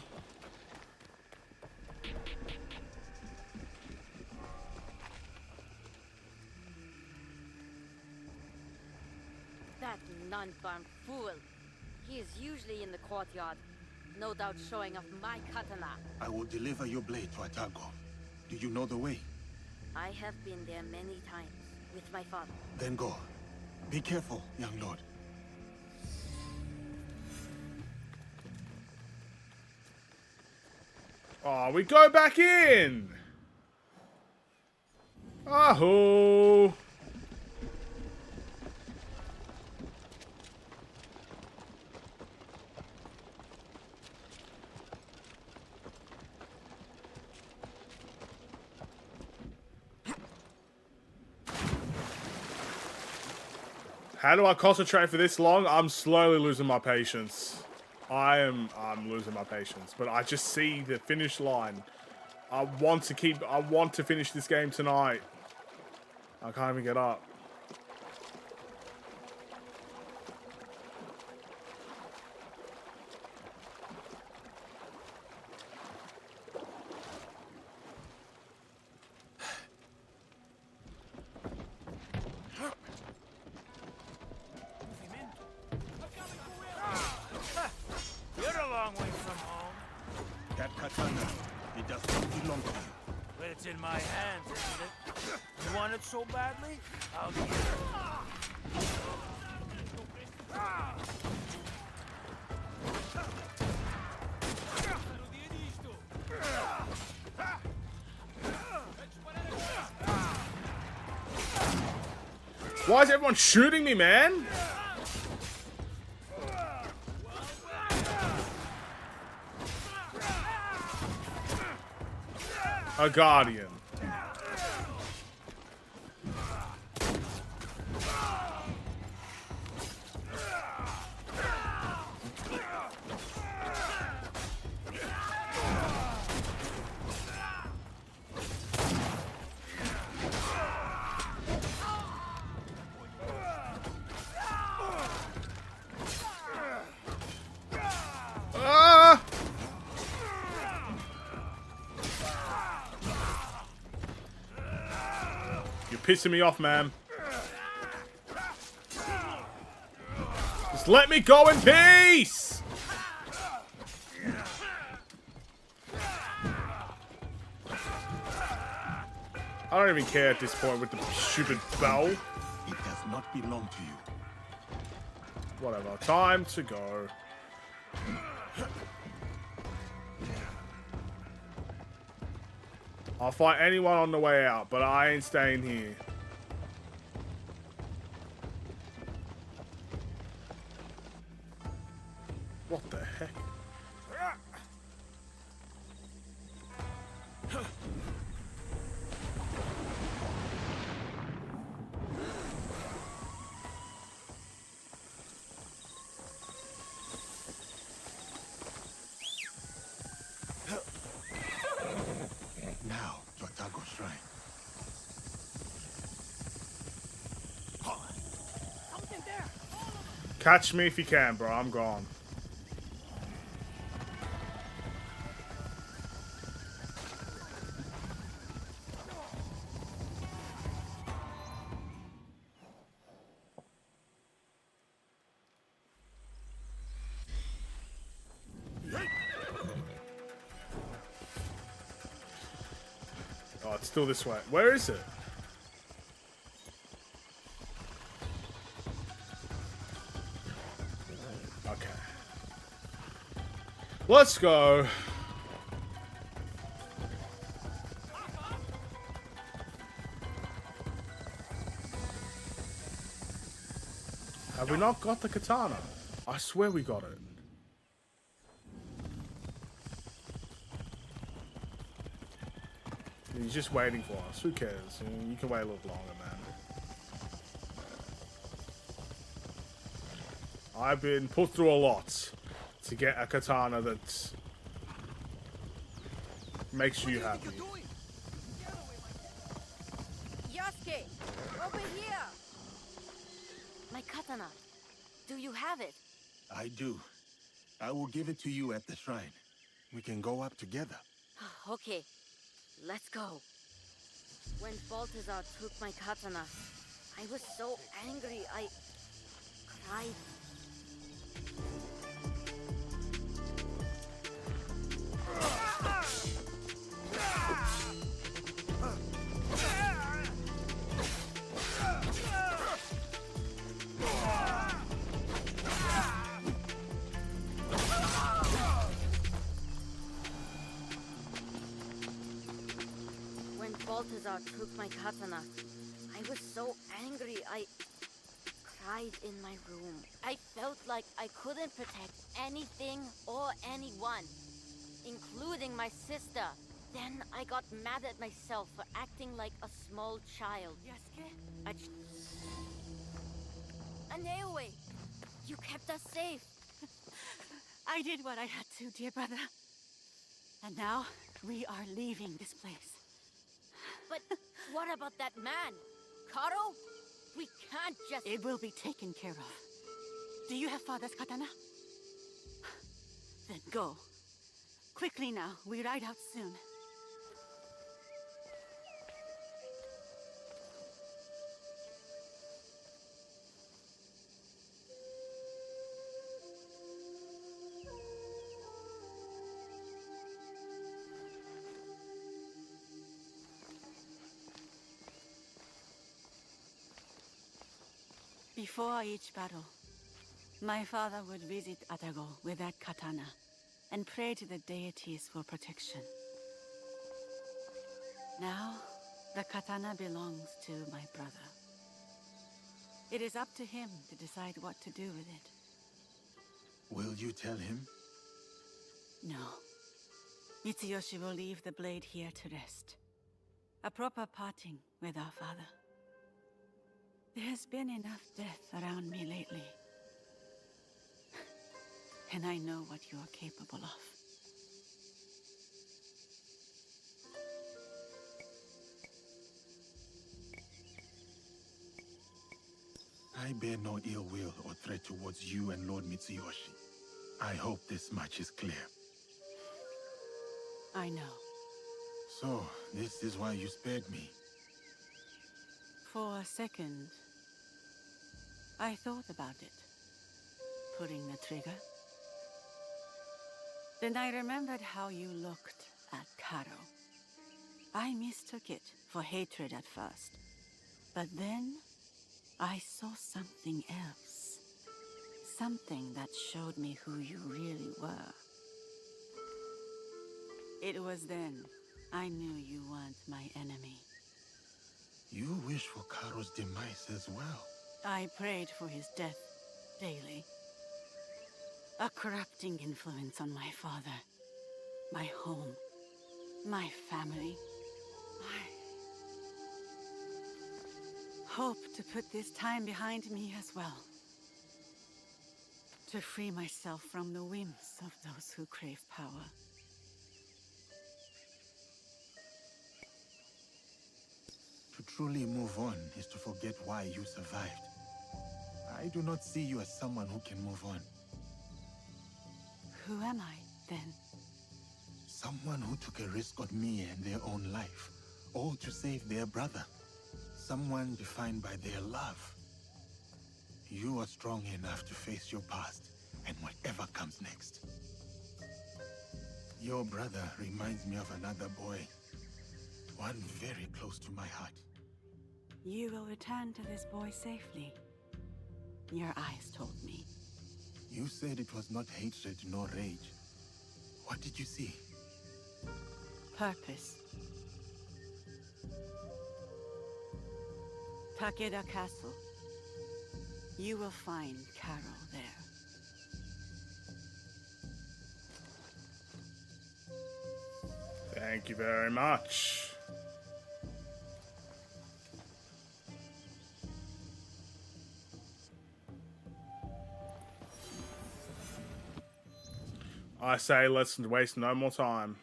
That non-farm fool. He is usually in the courtyard. No doubt showing off my katana. I will deliver your blade to Atago. Do you know the way? I have been there many times with my father. Then go. Be careful, young lord. Oh, we go back in. Ahoo. How do I concentrate for this long? I'm slowly losing my patience. I'm losing my patience, but I just see the finish line. I want to finish this game tonight. I can't even get up. You're a long way from home. That katana, it does not belong to you. But it's in my hands, isn't it? You want it so badly? I'll give it. Why is everyone shooting me, man? A guardian. Ah! You're pissing me off, man. Just let me go in peace! I don't even care at this point with the stupid bow. It does not belong to you. Whatever. Time to go. I'll fight anyone on the way out, but I ain't staying here. What the heck? Now, to Atago Shrine. Catch me if you can, bro. I'm gone. it's still this way. Where is it? Okay. Let's go. Have we not got the katana? I swear we got it. He's just waiting for us. Who cares? You can wait a little longer, man. I've been put through a lot to get a katana that makes you happy. Yasuke, over here! My katana. Do you have it? I do. I will give it to you at the shrine. We can go up together. Okay, let's go. When Balthazar took my katana, I was so angry I cried. When Balthazar took my katana, I was so angry I cried in my room. I felt like I couldn't protect anything or anyone, including my sister. Then I got mad at myself for acting like a small child. Yasuke? Aneoe, you kept us safe. I did what I had to, dear brother. And now, we are leaving this place. But what about that man? Karo? We can't just... It will be taken care of. Do you have father's katana? Then go. Quickly now, we ride out soon. Before each battle, my father would visit Atago with that katana and pray to the deities for protection. Now, the katana belongs to my brother. It is up to him to decide what to do with it. Will you tell him? No. Mitsuyoshi will leave the blade here to rest. A proper parting with our father. There has been enough death around me lately. And I know what you are capable of. I bear no ill will or threat towards you and Lord Mitsuyoshi. I hope this much is clear. I know. So, this is why you spared me. For a second, I thought about it. Pulling the trigger. Then I remembered how you looked at Karo. I mistook it for hatred at first. But then, I saw something else. Something that showed me who you really were. It was then I knew you weren't my enemy. You wish for Karo's demise as well. I prayed for his death daily. A corrupting influence on my father, my home, my family. I hope to put this time behind me as well. To free myself from the whims of those who crave power. To truly move on is to forget why you survived. I do not see you as someone who can move on. Who am I, then? Someone who took a risk on me and their own life, all to save their brother. Someone defined by their love. You are strong enough to face your past and whatever comes next. Your brother reminds me of another boy. One very close to my heart. You will return to this boy safely. Your eyes told me. You said it was not hatred nor rage. What did you see? Purpose. Takeda Castle. You will find Carol there. Thank you very much. I say let's waste no more time.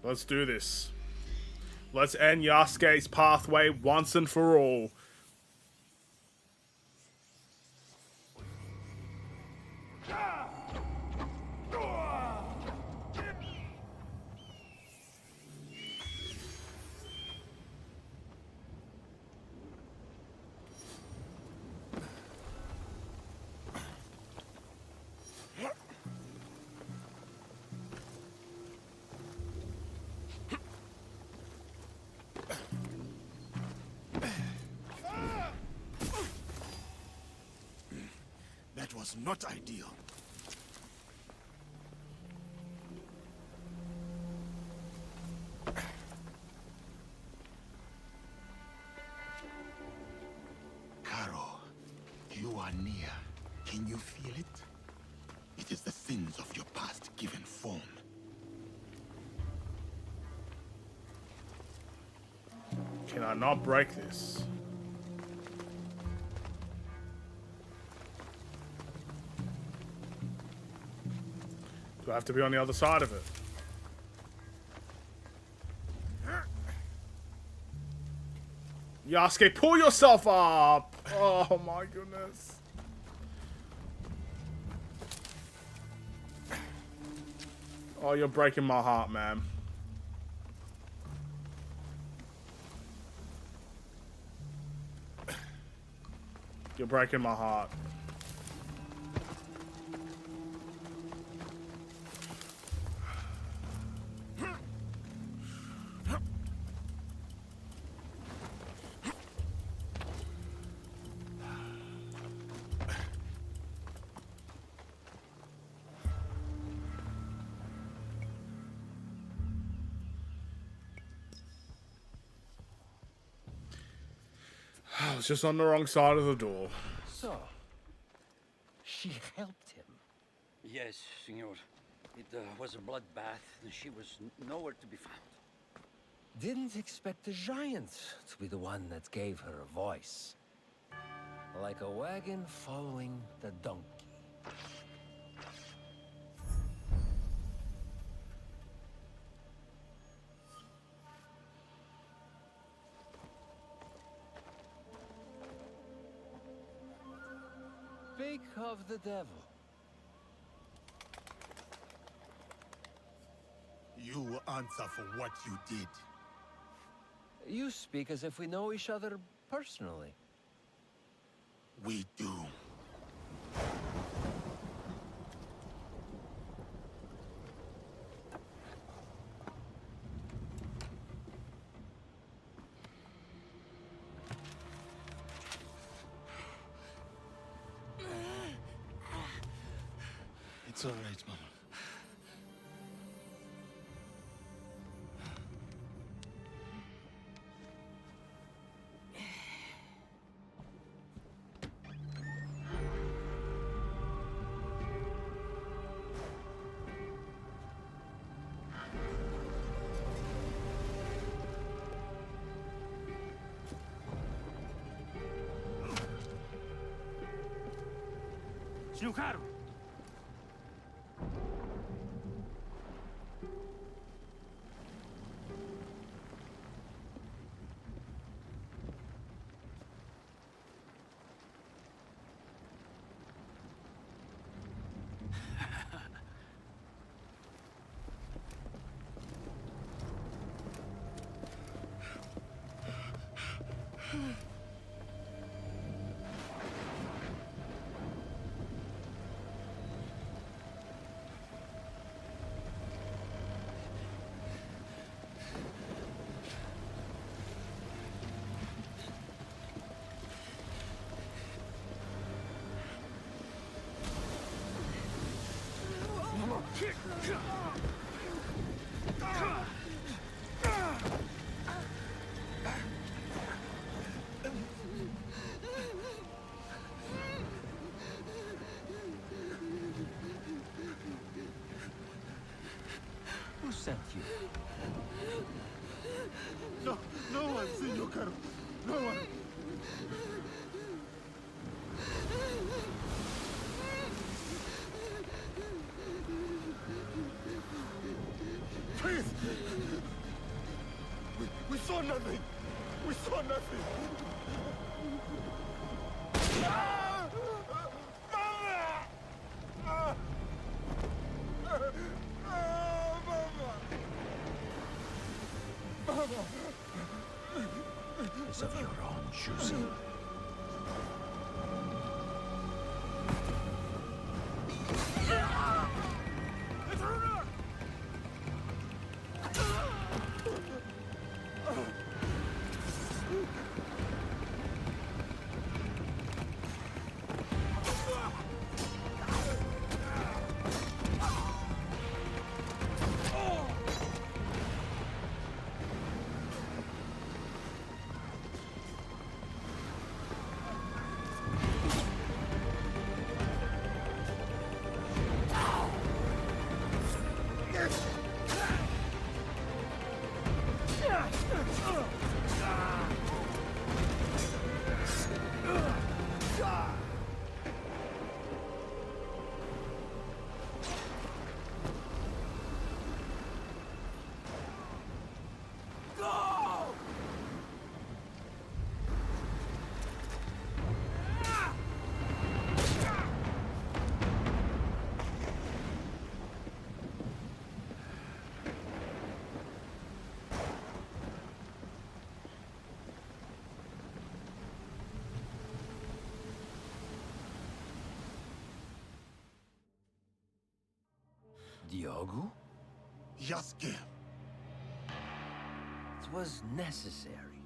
Let's do this. Let's end Yasuke's pathway once and for all. That was not ideal. Caro, you are near. Can you feel it? It is the sins of your past given form. Can I not break this? Do I have to be on the other side of it? Yasuke, pull yourself up! Oh my goodness. Oh, you're breaking my heart, man. You're breaking my heart. I was just on the wrong side of the door. So, she helped him. Yes, senor. It was a bloodbath, and she was nowhere to be found. Didn't expect the giant to be the one that gave her a voice. Like a wagon following the donkey. Speak of the devil. You will answer for what you did. You speak as if we know each other personally. We do. It's all right, Mama. Snookaru! Who sent you? No one, Senor Caro. No one. Please! We saw nothing! We saw nothing! Ah! Mama! Ah! Mama! It's of your own choosing. Diogo? Yasuke. It was necessary.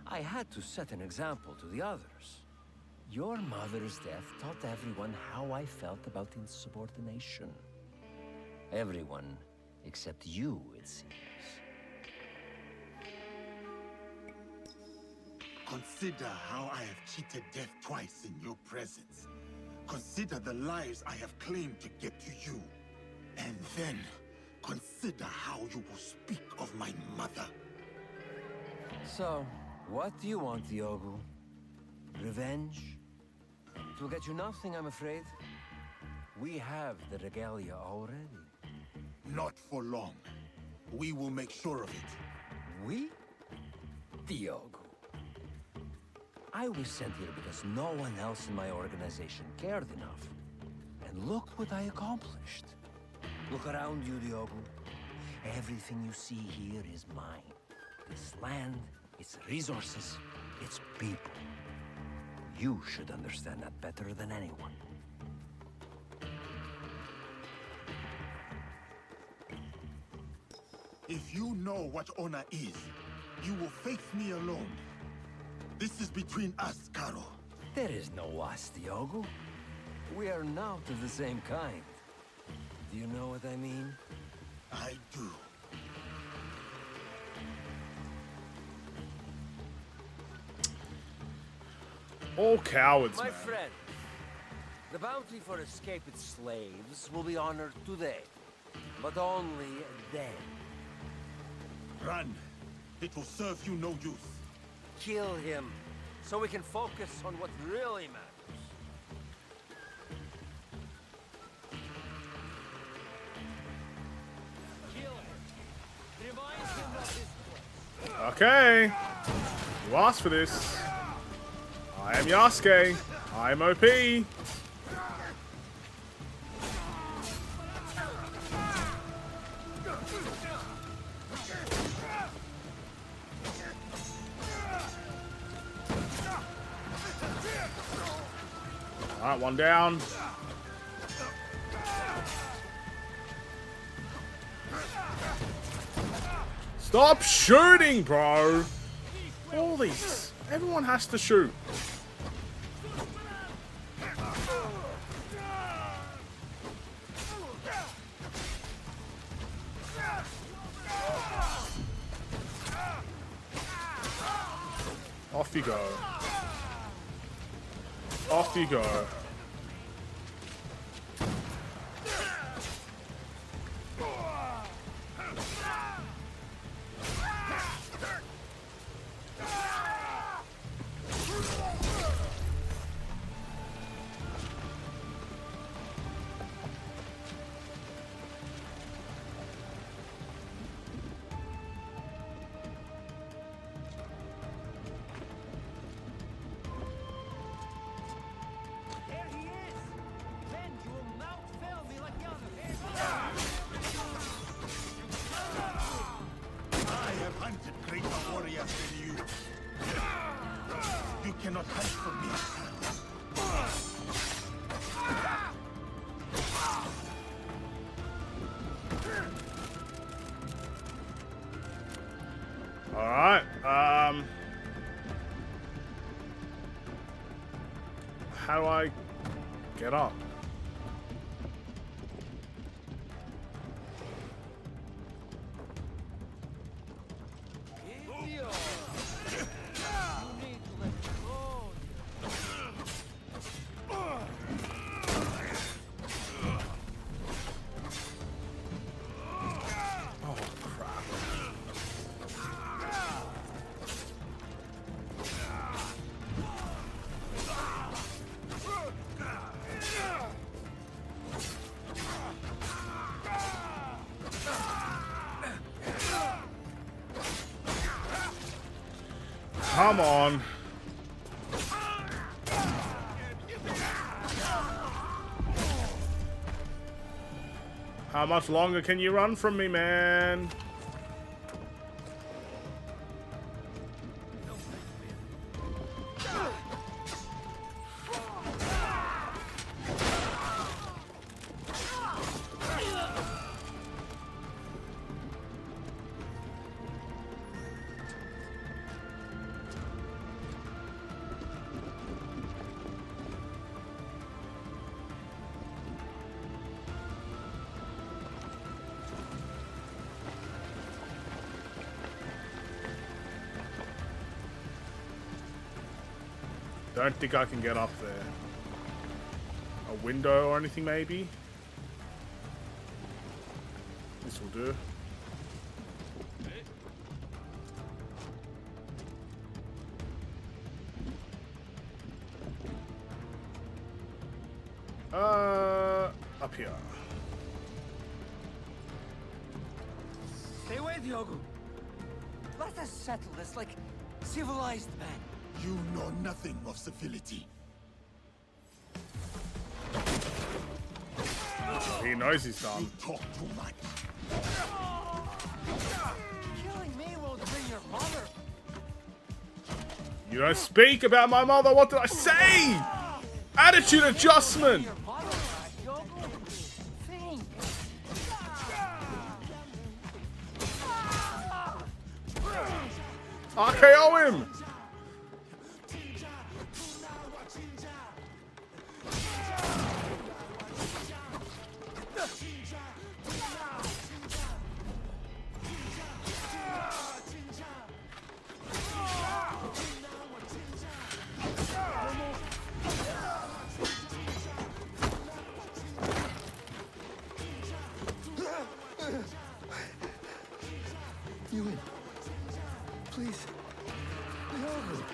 I had to set an example to the others. Your mother's death taught everyone how I felt about insubordination. Everyone except you, it seems. Consider how I have cheated death twice in your presence. Consider the lives I have claimed to get to you. And then, consider how you will speak of my mother. So, what do you want, Diogo? Revenge? It will get you nothing, I'm afraid. We have the regalia already. Not for long. We will make sure of it. We? Diogo. I was sent here because no one else in my organization cared enough. And look what I accomplished. Look around you, Diogo. Everything you see here is mine. This land, its resources, its people. You should understand that better than anyone. If you know what honor is, you will face me alone. This is between us, Caro. There is no us, Diogo. We are not of the same kind. Do you know what I mean? I do. All cowards, My man. friend, the bounty for escaped slaves will be honored today, but only then. Run. It will serve you no use. Kill him, so we can focus on what really matters. Okay. You asked for this. I am Yasuke. I am OP. Alright, one down. Stop shooting, bro! All these. Everyone has to shoot. Off you go. Off you go. Cannot hide from me. All right. How do I get up? Come on. How much longer can you run from me, man? Don't think I can get up there. A window or anything, maybe? This will do. Up here. Stay away, Diogo. Let us settle this like civilized men. You know nothing of civility. He knows he's dumb. You talk too much. Killing me won't bring your mother. You don't speak about my mother. What did I say? Attitude adjustment. RKO him. Ewan, please. Diogo.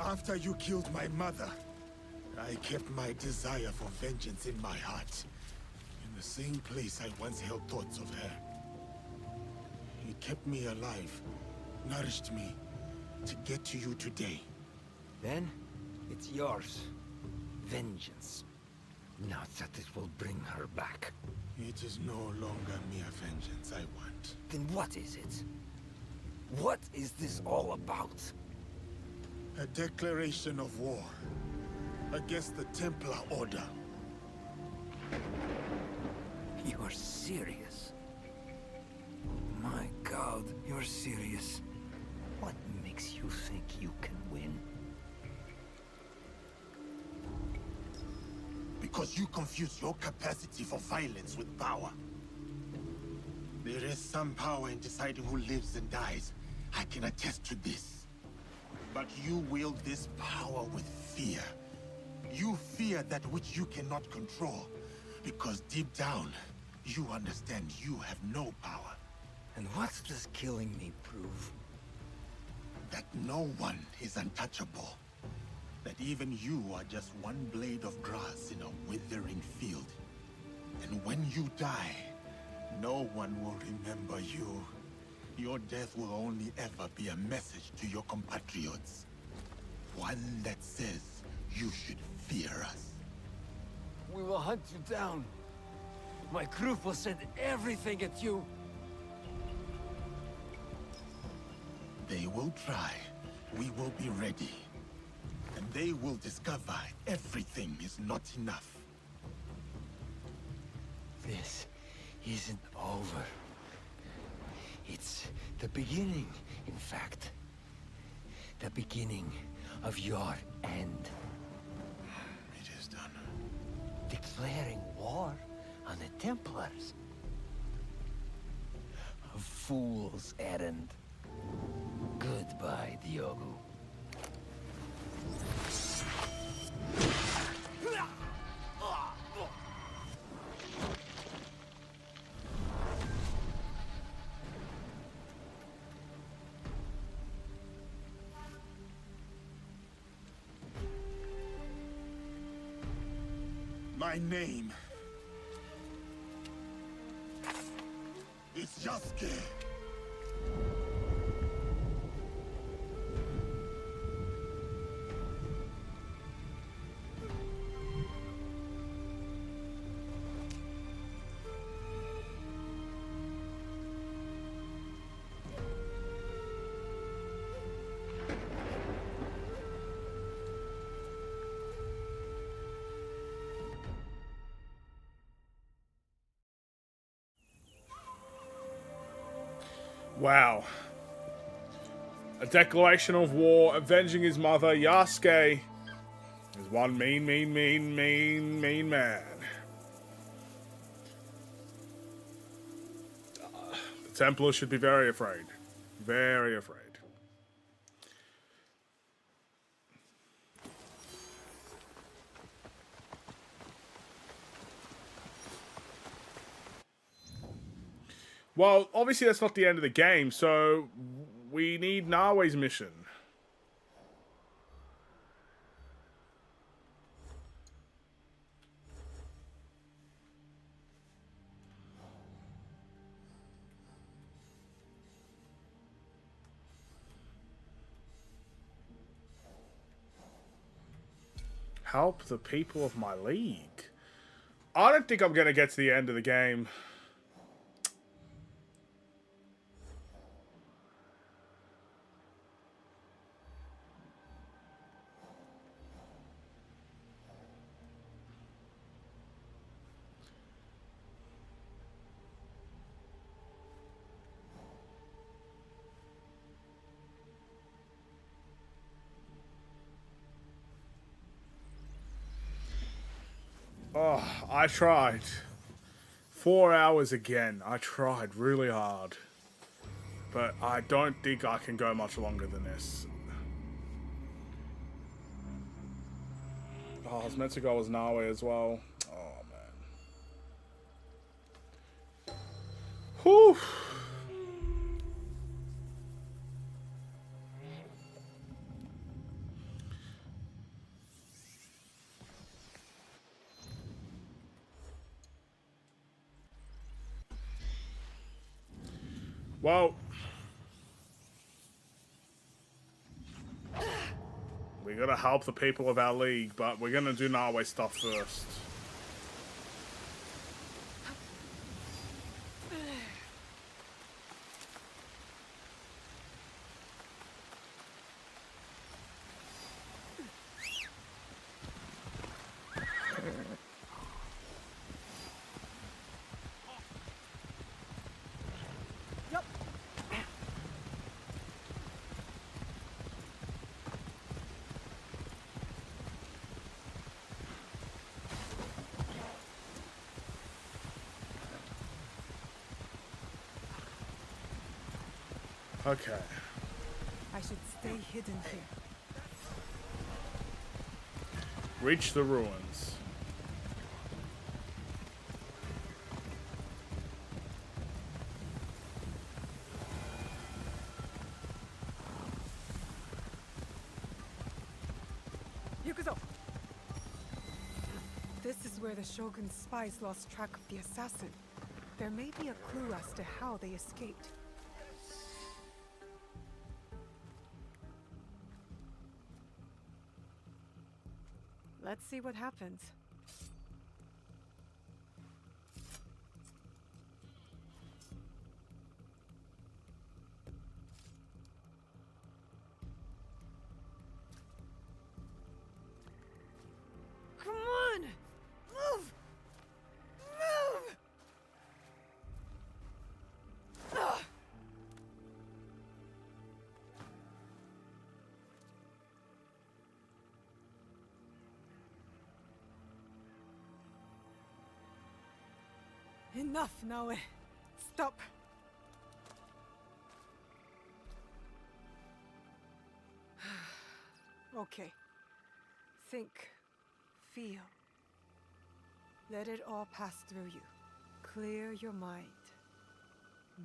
After you killed my mother, I kept my desire for vengeance in my heart. In the same place I once held thoughts of her. It kept me alive, nourished me, to get to you today. Then, it's yours. Vengeance. Not that it will bring her back. It is no longer mere vengeance I want. Then what is it? What is this all about? A declaration of war. against the Templar Order. You're serious? My God, you're serious. What makes you think you can win? Because you confuse your capacity for violence with power. There is some power in deciding who lives and dies. I can attest to this. But you wield this power with fear. You fear that which you cannot control. Because deep down, you understand you have no power. And what does killing me prove? That no one is untouchable. That even you are just one blade of grass in a withering field. And when you die, no one will remember you. Your death will only ever be a message to your compatriots. One that says you should fear us. We will hunt you down. My group will send everything at you. They will try. We will be ready. And they will discover everything is not enough. This isn't over. It's the beginning, in fact. The beginning of your end. It is done. Declaring war on the Templars. A fool's errand. Goodbye, Diogo. My name is Yasuke. Wow. A declaration of war, avenging his mother. Yasuke is one mean man. The Templars should be very afraid. Very afraid. Well, obviously that's not the end of the game, so we need Nawe's mission. Help the people of my league. I don't think I'm going to get to the end of the game. Oh, I tried. 4 hours again. I tried really hard. But I don't think I can go much longer than this. Oh, I was meant to go as Nawe as well. Oh, man. Whew. Well, we gotta help the people of our league, but we're gonna do Nawe stuff first. Okay. I should stay hidden here. Reach the ruins. Yukuzo! This is where the Shogun's spies lost track of the assassin. There may be a clue as to how they escaped. Let's see what happens. Come on! Move! Move! Ugh. Enough, Naoe. Stop. Okay. Think. Feel. Let it all pass through you. Clear your mind.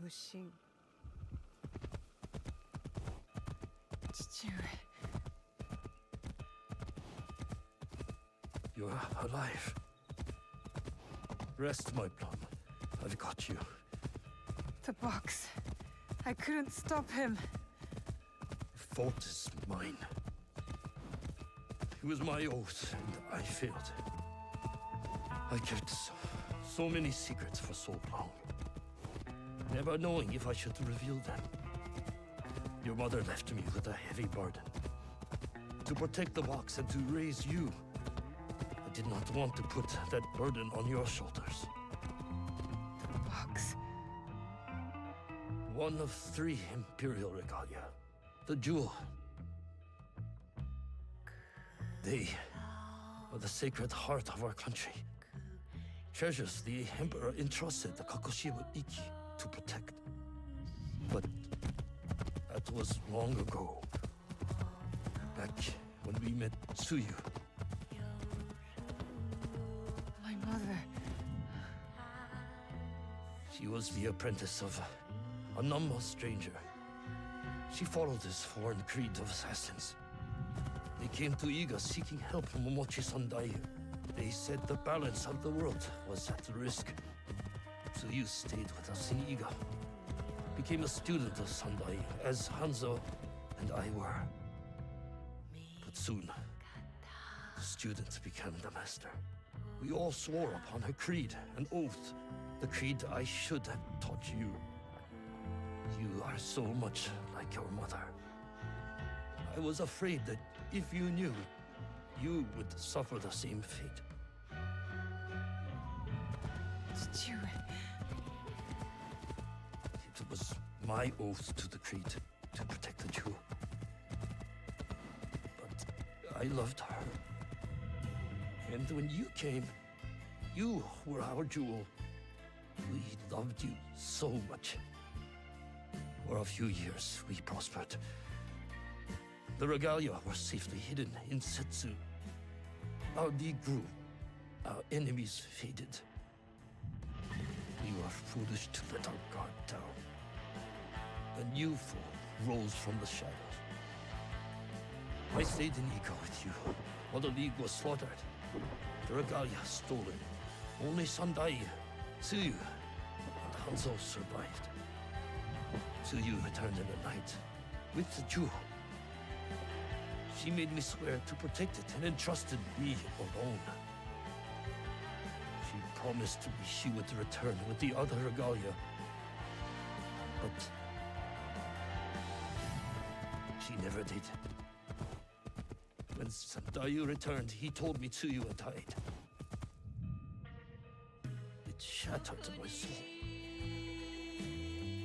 Mushin. You're alive. Rest, my plum. I've got you. The box. I couldn't stop him. The fault is mine. It was my oath, and I failed. I kept so many secrets for so long, never knowing if I should reveal them. Your mother left me with a heavy burden. To protect the box and to raise you, I did not want to put that burden on your shoulders. The box. One of 3 Imperial regalia. The jewel. They are the sacred heart of our country. Treasures the Emperor entrusted the Kakushima Ikki to protect. But that was long ago. Back when we met Tsuyu. My mother. She was the apprentice of a Namma stranger. She followed this foreign creed of assassins. They came to Iga seeking help from Momochi Sandai. They said the balance of the world was at risk. Tsuyu stayed with us in Iga. Became a student of Sandai, as Hanzo and I were. But soon, the student became the master. We all swore upon her creed, an oath. The creed I should have taught you. You are so much like your mother. I was afraid that if you knew, you would suffer the same fate. It was my oath to the creed to protect the jewel. But I loved her. And when you came, you were our jewel. We loved you so much. For a few years, we prospered. The regalia were safely hidden in Setsu. Our league grew. Our enemies faded. We were foolish to let our guard down. A new foe rose from the shadows. I stayed in Iga with you while the league was slaughtered. The regalia stolen. Only Sandai, Tsuyu, and Hanzo survived. Tsuyu returned in the night with the jewel. She made me swear to protect it and entrusted me alone. She promised me she would return with the other regalia. But she never did. When Sandayu returned, he told me Tsuyu had died. It shattered my soul.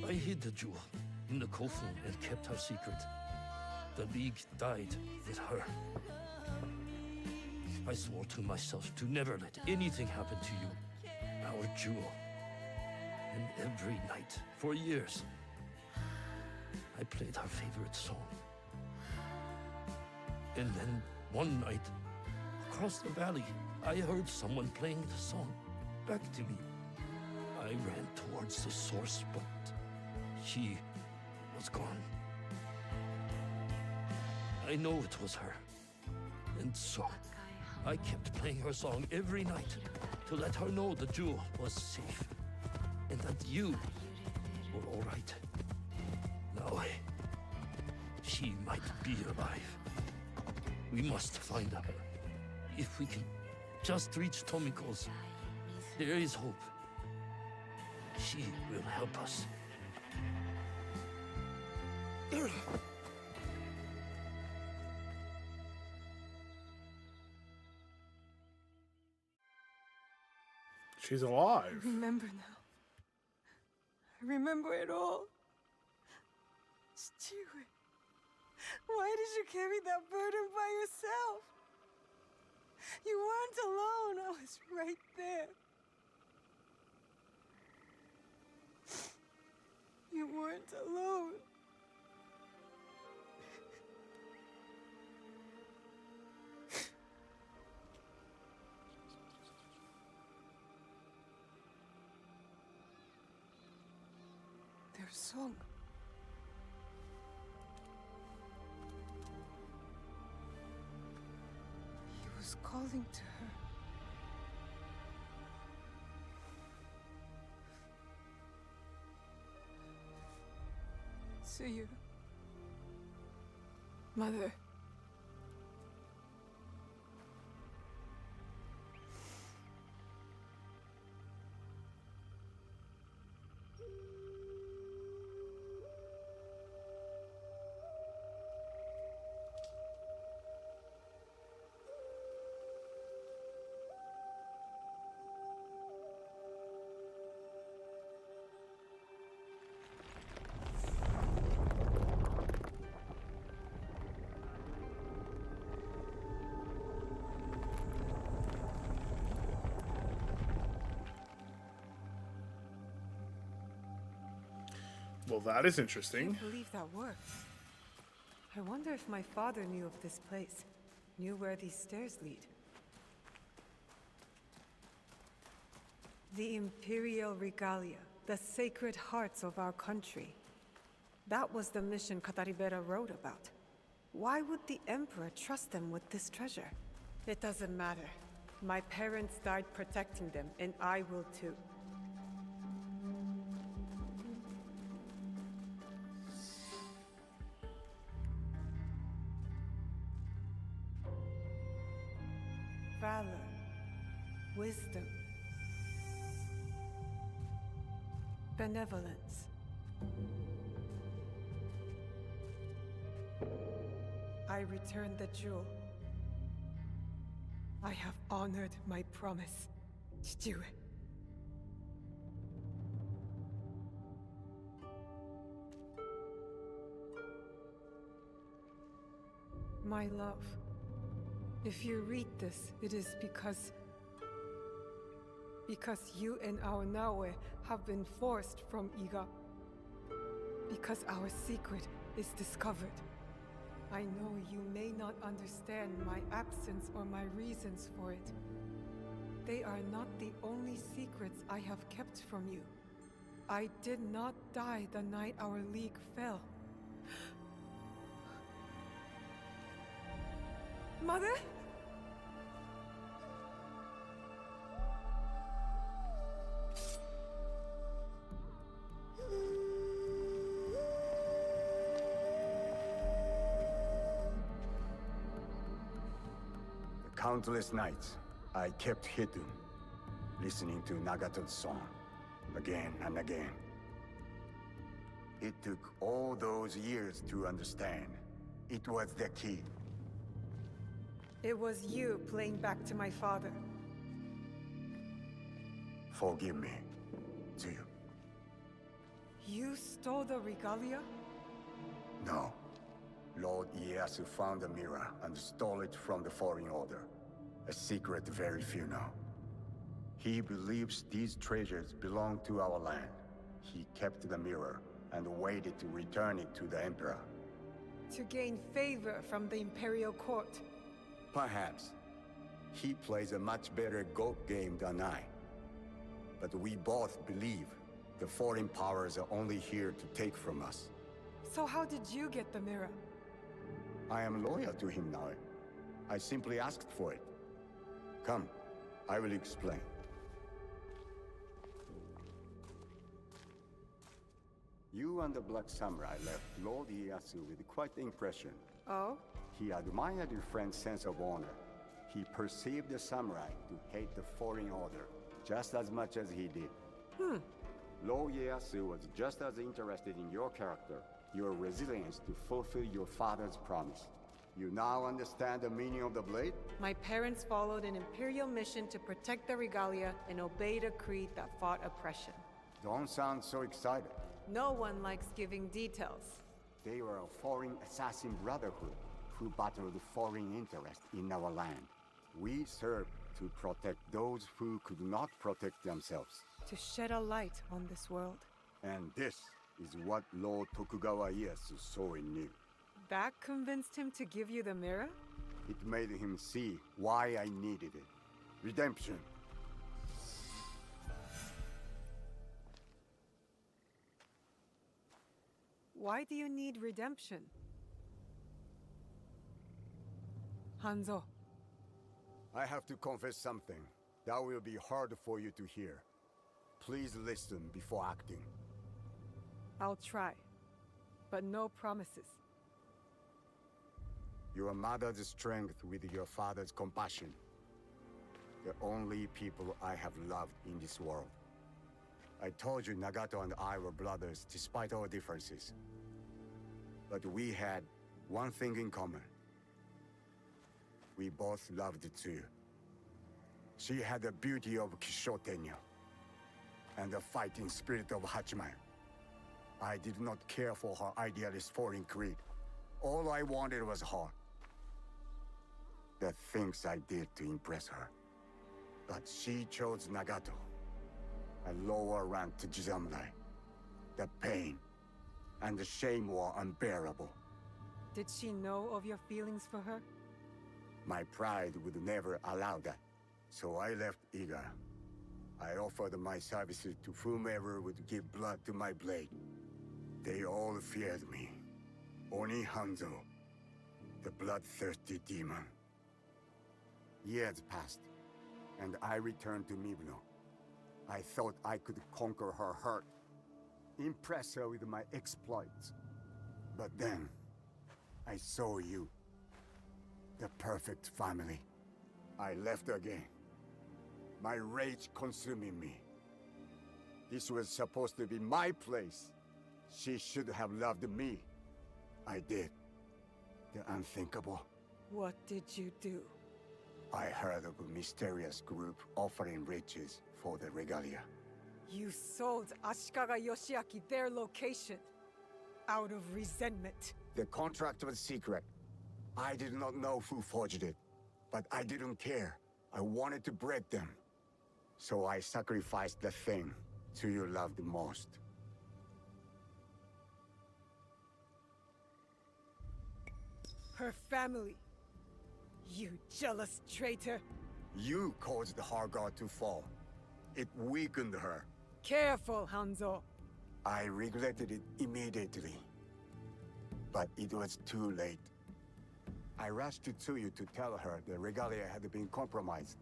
I hid the jewel in the Kofun and kept her secret. The League died with her. I swore to myself to never let anything happen to you, our jewel. And every night, for years, I played her favorite song. And then, one night, across the valley, I heard someone playing the song back to me. I ran towards the source, but she was gone. I know it was her. And so, I kept playing her song every night to let her know the jewel was safe and that you were all right. Now, she might be alive. We must find her. If we can just reach Tomiko's, there is hope. She will help us. She's alive. I remember now. I remember it all. Stewart, why did you carry that burden by yourself? You weren't alone. I was right there. You weren't alone. Their song. He was calling to her. Tsuyu. Mother. Well, that is interesting. I can't believe that worked. I wonder if my father knew of this place, knew where these stairs lead. The Imperial Regalia, the sacred hearts of our country. That was the mission Kataribera wrote about. Why would the Emperor trust them with this treasure? It doesn't matter. My parents died protecting them, and I will too. Valor, wisdom, benevolence. I returned the jewel. I have honored my promise, Stewart. My love. If you read this, it is because you and our Naue have been forced from Iga. Because our secret is discovered. I know you may not understand my absence or my reasons for it. They are not the only secrets I have kept from you. I did not die the night our league fell. Mother? Countless nights, I kept hidden, listening to Nagato's song, again and again. It took all those years to understand. It was the key. It was you playing back to my father. Forgive me, Tsuyu. You stole the regalia? No. Lord Ieyasu found the mirror and stole it from the Foreign Order. A secret very few know. He believes these treasures belong to our land. He kept the mirror and waited to return it to the Emperor. To gain favor from the Imperial Court. Perhaps. He plays a much better Go game than I. But we both believe the foreign powers are only here to take from us. So how did you get the mirror? I am loyal to him now. I simply asked for it. Come, I will explain. You and the Black Samurai left Lord Ieyasu with quite the impression. Oh? He admired your friend's sense of honor. He perceived the samurai to hate the Foreign Order just as much as he did. Lord Ieyasu was just as interested in your character, your resilience to fulfill your father's promise. You now understand the meaning of the blade? My parents followed an Imperial mission to protect the regalia and obeyed a creed that fought oppression. Don't sound so excited. No one likes giving details. They were a foreign assassin brotherhood who battled foreign interests in our land. We served to protect those who could not protect themselves. To shed a light on this world. And this is what Lord Tokugawa Ieyasu saw in you. That convinced him to give you the mirror? It made him see why I needed it. Redemption. Why do you need redemption? Hanzo. I have to confess something that will be hard for you to hear. Please listen before acting. I'll try, but no promises. Your mother's strength with your father's compassion. The only people I have loved in this world. I told you Nagato and I were brothers despite our differences. But we had one thing in common. We both loved Tsuyu. She had the beauty of Kishotenyo and the fighting spirit of Hachiman. I did not care for her idealist foreign creed. All I wanted was her. The things I did to impress her. But she chose Nagato, a lower rank to Jisamurai. The pain and the shame were unbearable. Did she know of your feelings for her? My pride would never allow that, so I left Iga. I offered my services to whomever would give blood to my blade. They all feared me. Oni Hanzo, the bloodthirsty demon. Years passed, and I returned to Mibno. I thought I could conquer her hurt, impress her with my exploits. But then, I saw you. The perfect family. I left again. My rage consuming me. This was supposed to be my place. She should have loved me. I did. The unthinkable. What did you do? I heard of a mysterious group offering riches for the regalia. You sold Ashikaga Yoshiaki their location. Out of resentment. The contract was secret. I did not know who forged it. But I didn't care. I wanted to break them. So I sacrificed the thing Tsuyu loved most. Her family. You jealous traitor. You caused Hargar to fall. It weakened her. Careful, Hanzo. I regretted it immediately. But it was too late. I rushed to Tsuyu to tell her the regalia had been compromised.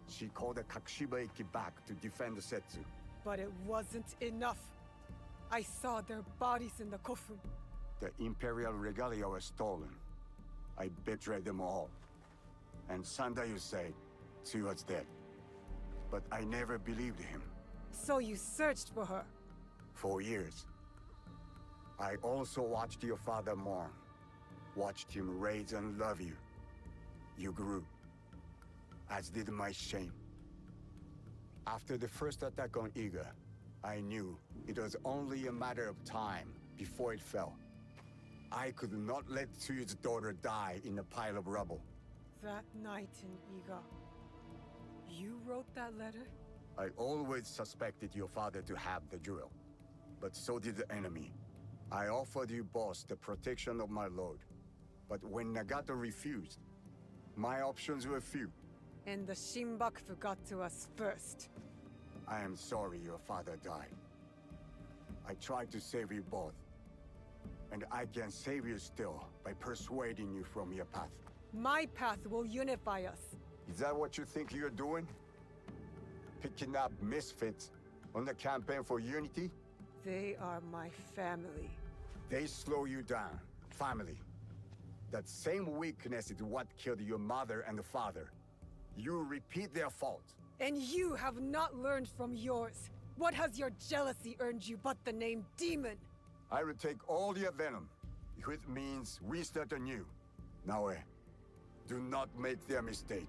She called the Kakushiba Iki back to defend Setsu. But it wasn't enough. I saw their bodies in the Kofun. The Imperial regalia was stolen. I betrayed them all. And Sandayu said Tsuyu was dead. But I never believed him. So you searched for her? For years. I also watched your father mourn. Watched him raise and love you. You grew. As did my shame. After the first attack on Iga, I knew it was only a matter of time before it fell. I could not let Tsuyu's daughter die in a pile of rubble. That night in Iga, you wrote that letter? I always suspected your father to have the jewel, but so did the enemy. I offered you boss the protection of my lord, but when Nagato refused, my options were few. And the Shinbaku got to us first. I am sorry your father died. I tried to save you both, and I can save you still by persuading you from your path. My path will unify us. Is that what you think you're doing? Picking up misfits on the campaign for unity? They are my family. They slow you down. Family. That same weakness is what killed your mother and father. You repeat their fault. And you have not learned from yours. What has your jealousy earned you but the name Demon? I will take all your venom, if it means we start anew. Naoe, do not make their mistake.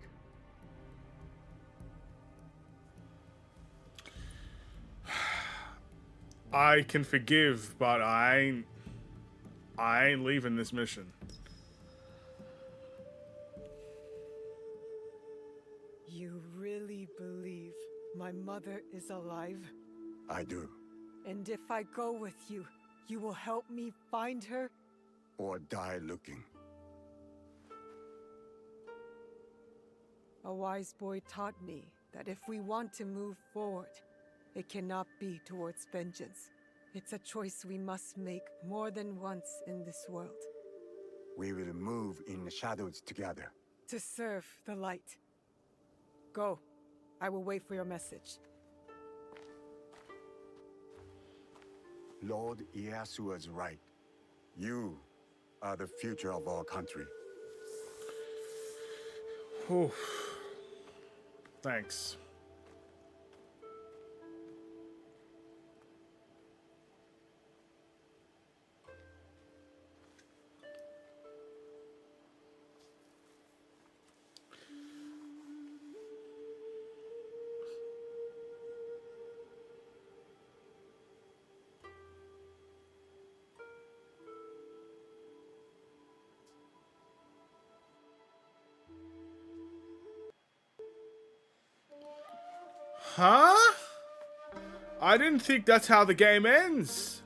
I can forgive, but I ain't leaving this mission. You really believe my mother is alive? I do. And if I go with you, you will help me find her? Or die looking. A wise boy taught me that if we want to move forward, it cannot be towards vengeance. It's a choice we must make more than once in this world. We will move in the shadows together. To serve the light. Go. I will wait for your message. Lord Ieyasu was right. You are the future of our country. Whew. Thanks. Huh? I didn't think that's how the game ends.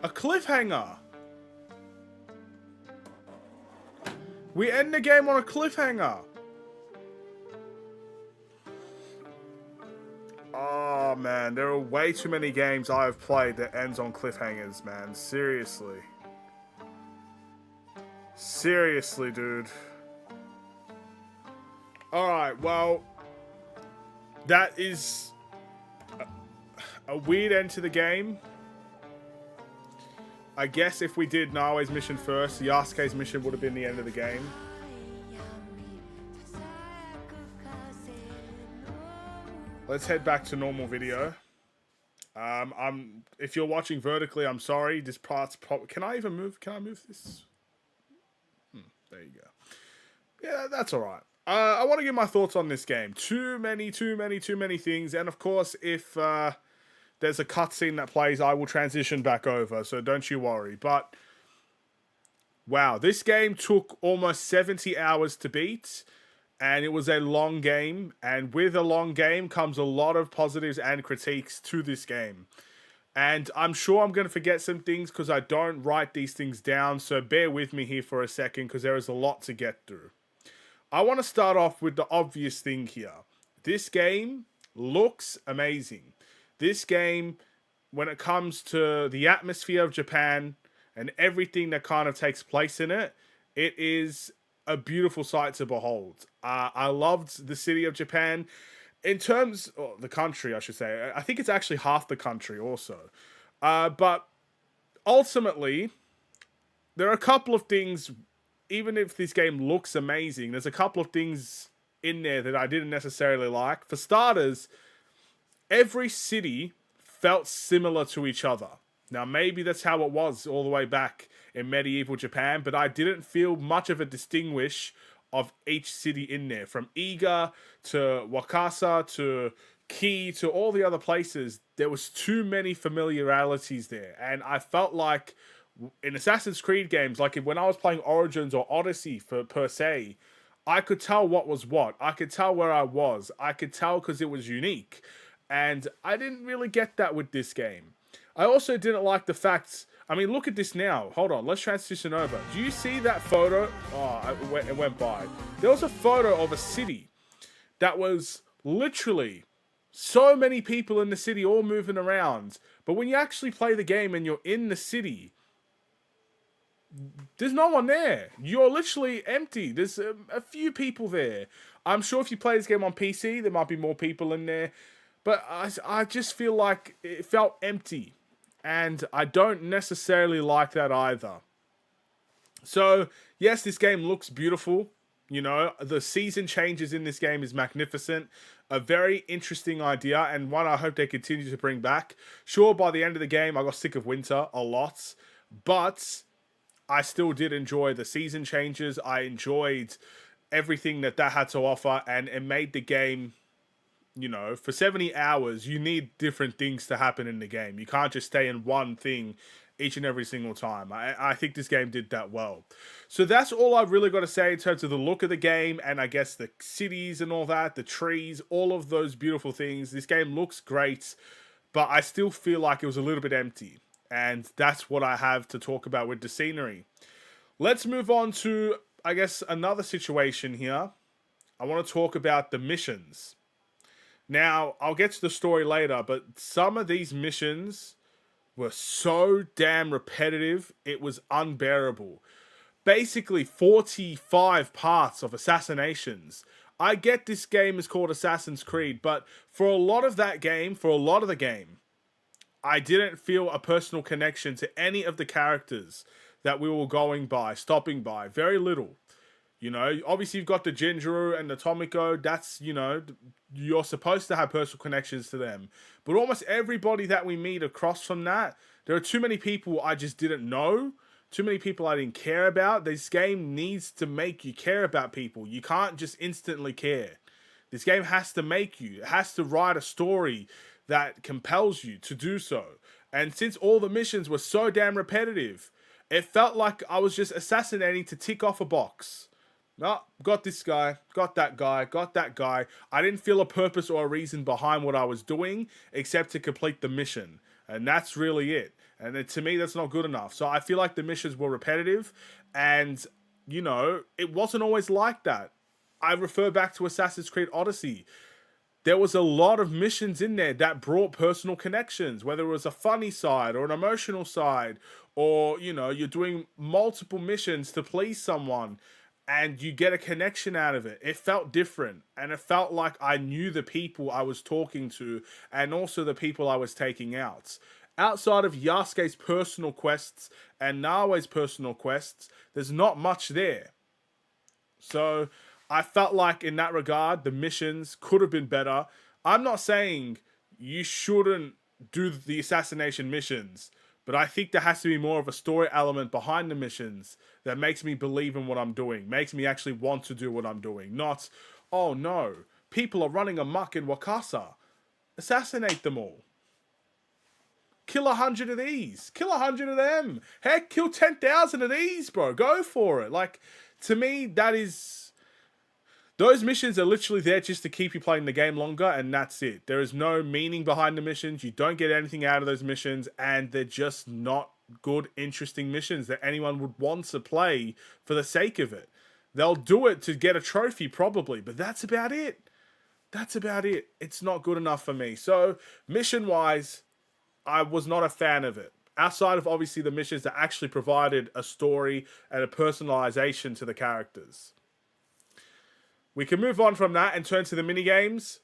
A cliffhanger. We end the game on a cliffhanger. Oh man, there are way too many games I've played that ends on cliffhangers, man. Seriously. Seriously, dude. Alright, well, that is a weird end to the game. I guess if we did Naoe's mission first, Yasuke's mission would have been the end of the game. Let's head back to normal video. If you're watching vertically, I'm sorry. This part's probably... Can I even move? Can I move this? There you go. Yeah, that's alright. I want to give my thoughts on this game. Too many things. And of course, if there's a cutscene that plays, I will transition back over. So don't you worry. But, wow. This game took almost 70 hours to beat. And it was a long game. And with a long game comes a lot of positives and critiques to this game. And I'm sure I'm going to forget some things because I don't write these things down. So bear with me here for a second because there is a lot to get through. I want to start off with the obvious thing here. This game looks amazing. This game, when it comes to the atmosphere of Japan and everything that kind of takes place in it, it is a beautiful sight to behold. I loved the city of Japan. In terms of the country, I should say. I think it's actually half the country also. But ultimately, there are a couple of things... Even if this game looks amazing, there's a couple of things in there that I didn't necessarily like. For starters, every city felt similar to each other. Now, maybe that's how it was all the way back in medieval Japan, but I didn't feel much of a distinguish of each city in there, from Iga to Wakasa to Key to all the other places. There was too many familiarities there, and I felt like in Assassin's Creed games, like when I was playing Origins or Odyssey per se, I could tell what was what. I could tell where I was. I could tell because it was unique. And I didn't really get that with this game. I also didn't like the fact... I mean, look at this now. Hold on, let's transition over. Do you see that photo? Oh, it went by. There was a photo of a city that was literally so many people in the city all moving around. But when you actually play the game and you're in the city, there's no one there. You're literally empty. There's a few people there. I'm sure if you play this game on PC, there might be more people in there. But I just feel like it felt empty. And I don't necessarily like that either. So, yes, this game looks beautiful. You know, the season changes in this game is magnificent. A very interesting idea, and one I hope they continue to bring back. Sure, by the end of the game, I got sick of winter a lot. But I still did enjoy the season changes. I enjoyed everything that had to offer, and it made the game... You know, for 70 hours, you need different things to happen in the game. You can't just stay in one thing each and every single time. I think this game did that well. So that's all I've really got to say in terms of the look of the game, and I guess the cities and all that, the trees, all of those beautiful things. This game looks great, but I still feel like it was a little bit empty. And that's what I have to talk about with the scenery. Let's move on to, I guess, another situation here. I want to talk about the missions. Now, I'll get to the story later, but some of these missions were so damn repetitive, it was unbearable. Basically, 45 parts of assassinations. I get this game is called Assassin's Creed, but for a lot of that game, for a lot of the game, I didn't feel a personal connection to any of the characters that we were going by, stopping by. Very little. You know, obviously you've got the Jinjuru and the Tomiko. That's, you know, you're supposed to have personal connections to them. But almost everybody that we meet across from that, there are too many people I just didn't know. Too many people I didn't care about. This game needs to make you care about people. You can't just instantly care. This game has to make you. It has to write a story that compels you to do so. And since all the missions were so damn repetitive, it felt like I was just assassinating to tick off a box. No, got this guy, got that guy, got that guy. I didn't feel a purpose or a reason behind what I was doing except to complete the mission. And that's really it. And to me, that's not good enough. So I feel like the missions were repetitive. And, you know, it wasn't always like that. I refer back to Assassin's Creed Odyssey. There was a lot of missions in there that brought personal connections, whether it was a funny side or an emotional side, or, you know, you're doing multiple missions to please someone and you get a connection out of it. It felt different, and it felt like I knew the people I was talking to and also the people I was taking out. Outside of Yasuke's personal quests and Naoe's personal quests, there's not much there. So I felt like in that regard, the missions could have been better. I'm not saying you shouldn't do the assassination missions, but I think there has to be more of a story element behind the missions that makes me believe in what I'm doing, makes me actually want to do what I'm doing. Not, oh no, people are running amok in Wakasa. Assassinate them all. Kill 100 of these. Kill 100 of them. Heck, kill 10,000 of these, bro. Go for it. Like, to me, that is... Those missions are literally there just to keep you playing the game longer, and that's it. There is no meaning behind the missions. You don't get anything out of those missions, and they're just not good, interesting missions that anyone would want to play for the sake of it. They'll do it to get a trophy, probably, but that's about it. That's about it. It's not good enough for me. So, mission-wise, I was not a fan of it. Outside of, obviously, the missions that actually provided a story and a personalization to the characters. We can move on from that and turn to the minigames.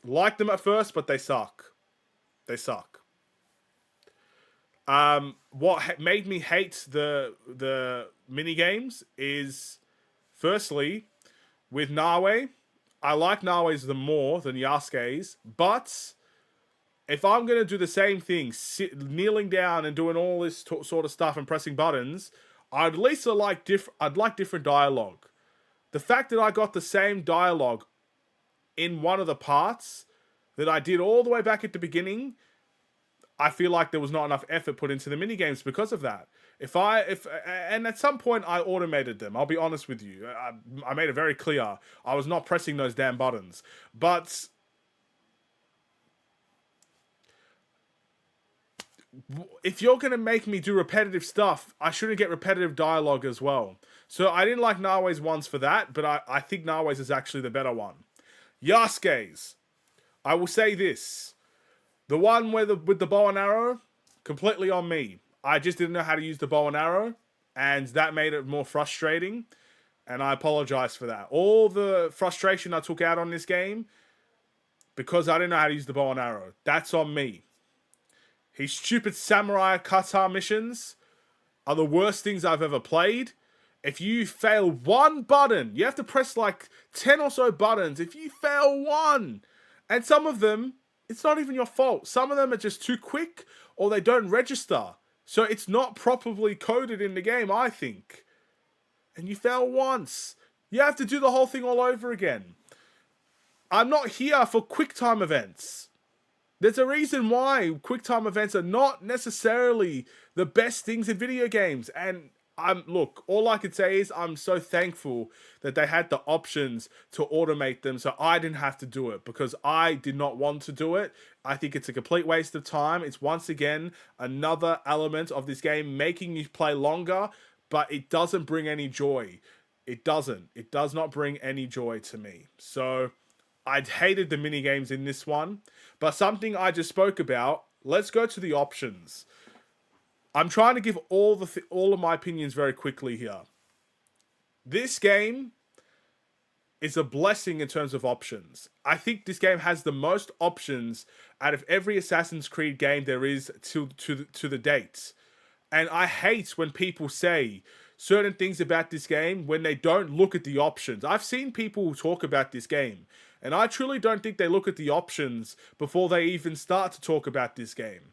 Like them at first, but they suck. They suck. What made me hate the minigames is, firstly, with Naoe, I like Naoe's more than Yasuke's, but if I'm going to do the same thing, kneeling down and doing all this sort of stuff and pressing buttons, I'd at least like different dialogue. The fact that I got the same dialogue in one of the parts that I did all the way back at the beginning, I feel like there was not enough effort put into the minigames because of that. And at some point I automated them. I'll be honest with you. I made it very clear. I was not pressing those damn buttons. But if you're going to make me do repetitive stuff, I shouldn't get repetitive dialogue as well. So I didn't like Naoe's ones for that, but I think Naoe's is actually the better one. Yasuke's. I will say this. The one with the bow and arrow, completely on me. I just didn't know how to use the bow and arrow, and that made it more frustrating, and I apologize for that. All the frustration I took out on this game, because I didn't know how to use the bow and arrow. That's on me. His stupid samurai kata missions are the worst things I've ever played. If you fail one button, you have to press like 10 or so buttons. If you fail one, and some of them, it's not even your fault. Some of them are just too quick or they don't register. So it's not properly coded in the game, I think. And you fail once. You have to do the whole thing all over again. I'm not here for QuickTime events. There's a reason why QuickTime events are not necessarily the best things in video games. And look, all I could say is I'm so thankful that they had the options to automate them so I didn't have to do it because I did not want to do it. I think it's a complete waste of time. It's once again another element of this game making you play longer, but it doesn't bring any joy. It doesn't. It does not bring any joy to me. So I hated the minigames in this one, but something I just spoke about, let's go to the options. I'm trying to give all of my opinions very quickly here. This game is a blessing in terms of options. I think this game has the most options out of every Assassin's Creed game there is to the date. And I hate when people say certain things about this game when they don't look at the options. I've seen people talk about this game, and I truly don't think they look at the options before they even start to talk about this game.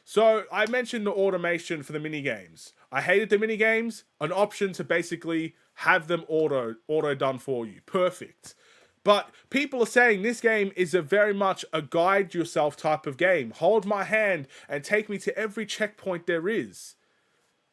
So, I mentioned the automation for the minigames. I hated the minigames. An option to basically have them auto done for you. Perfect. But people are saying this game is very much a guide yourself type of game. Hold my hand and take me to every checkpoint there is.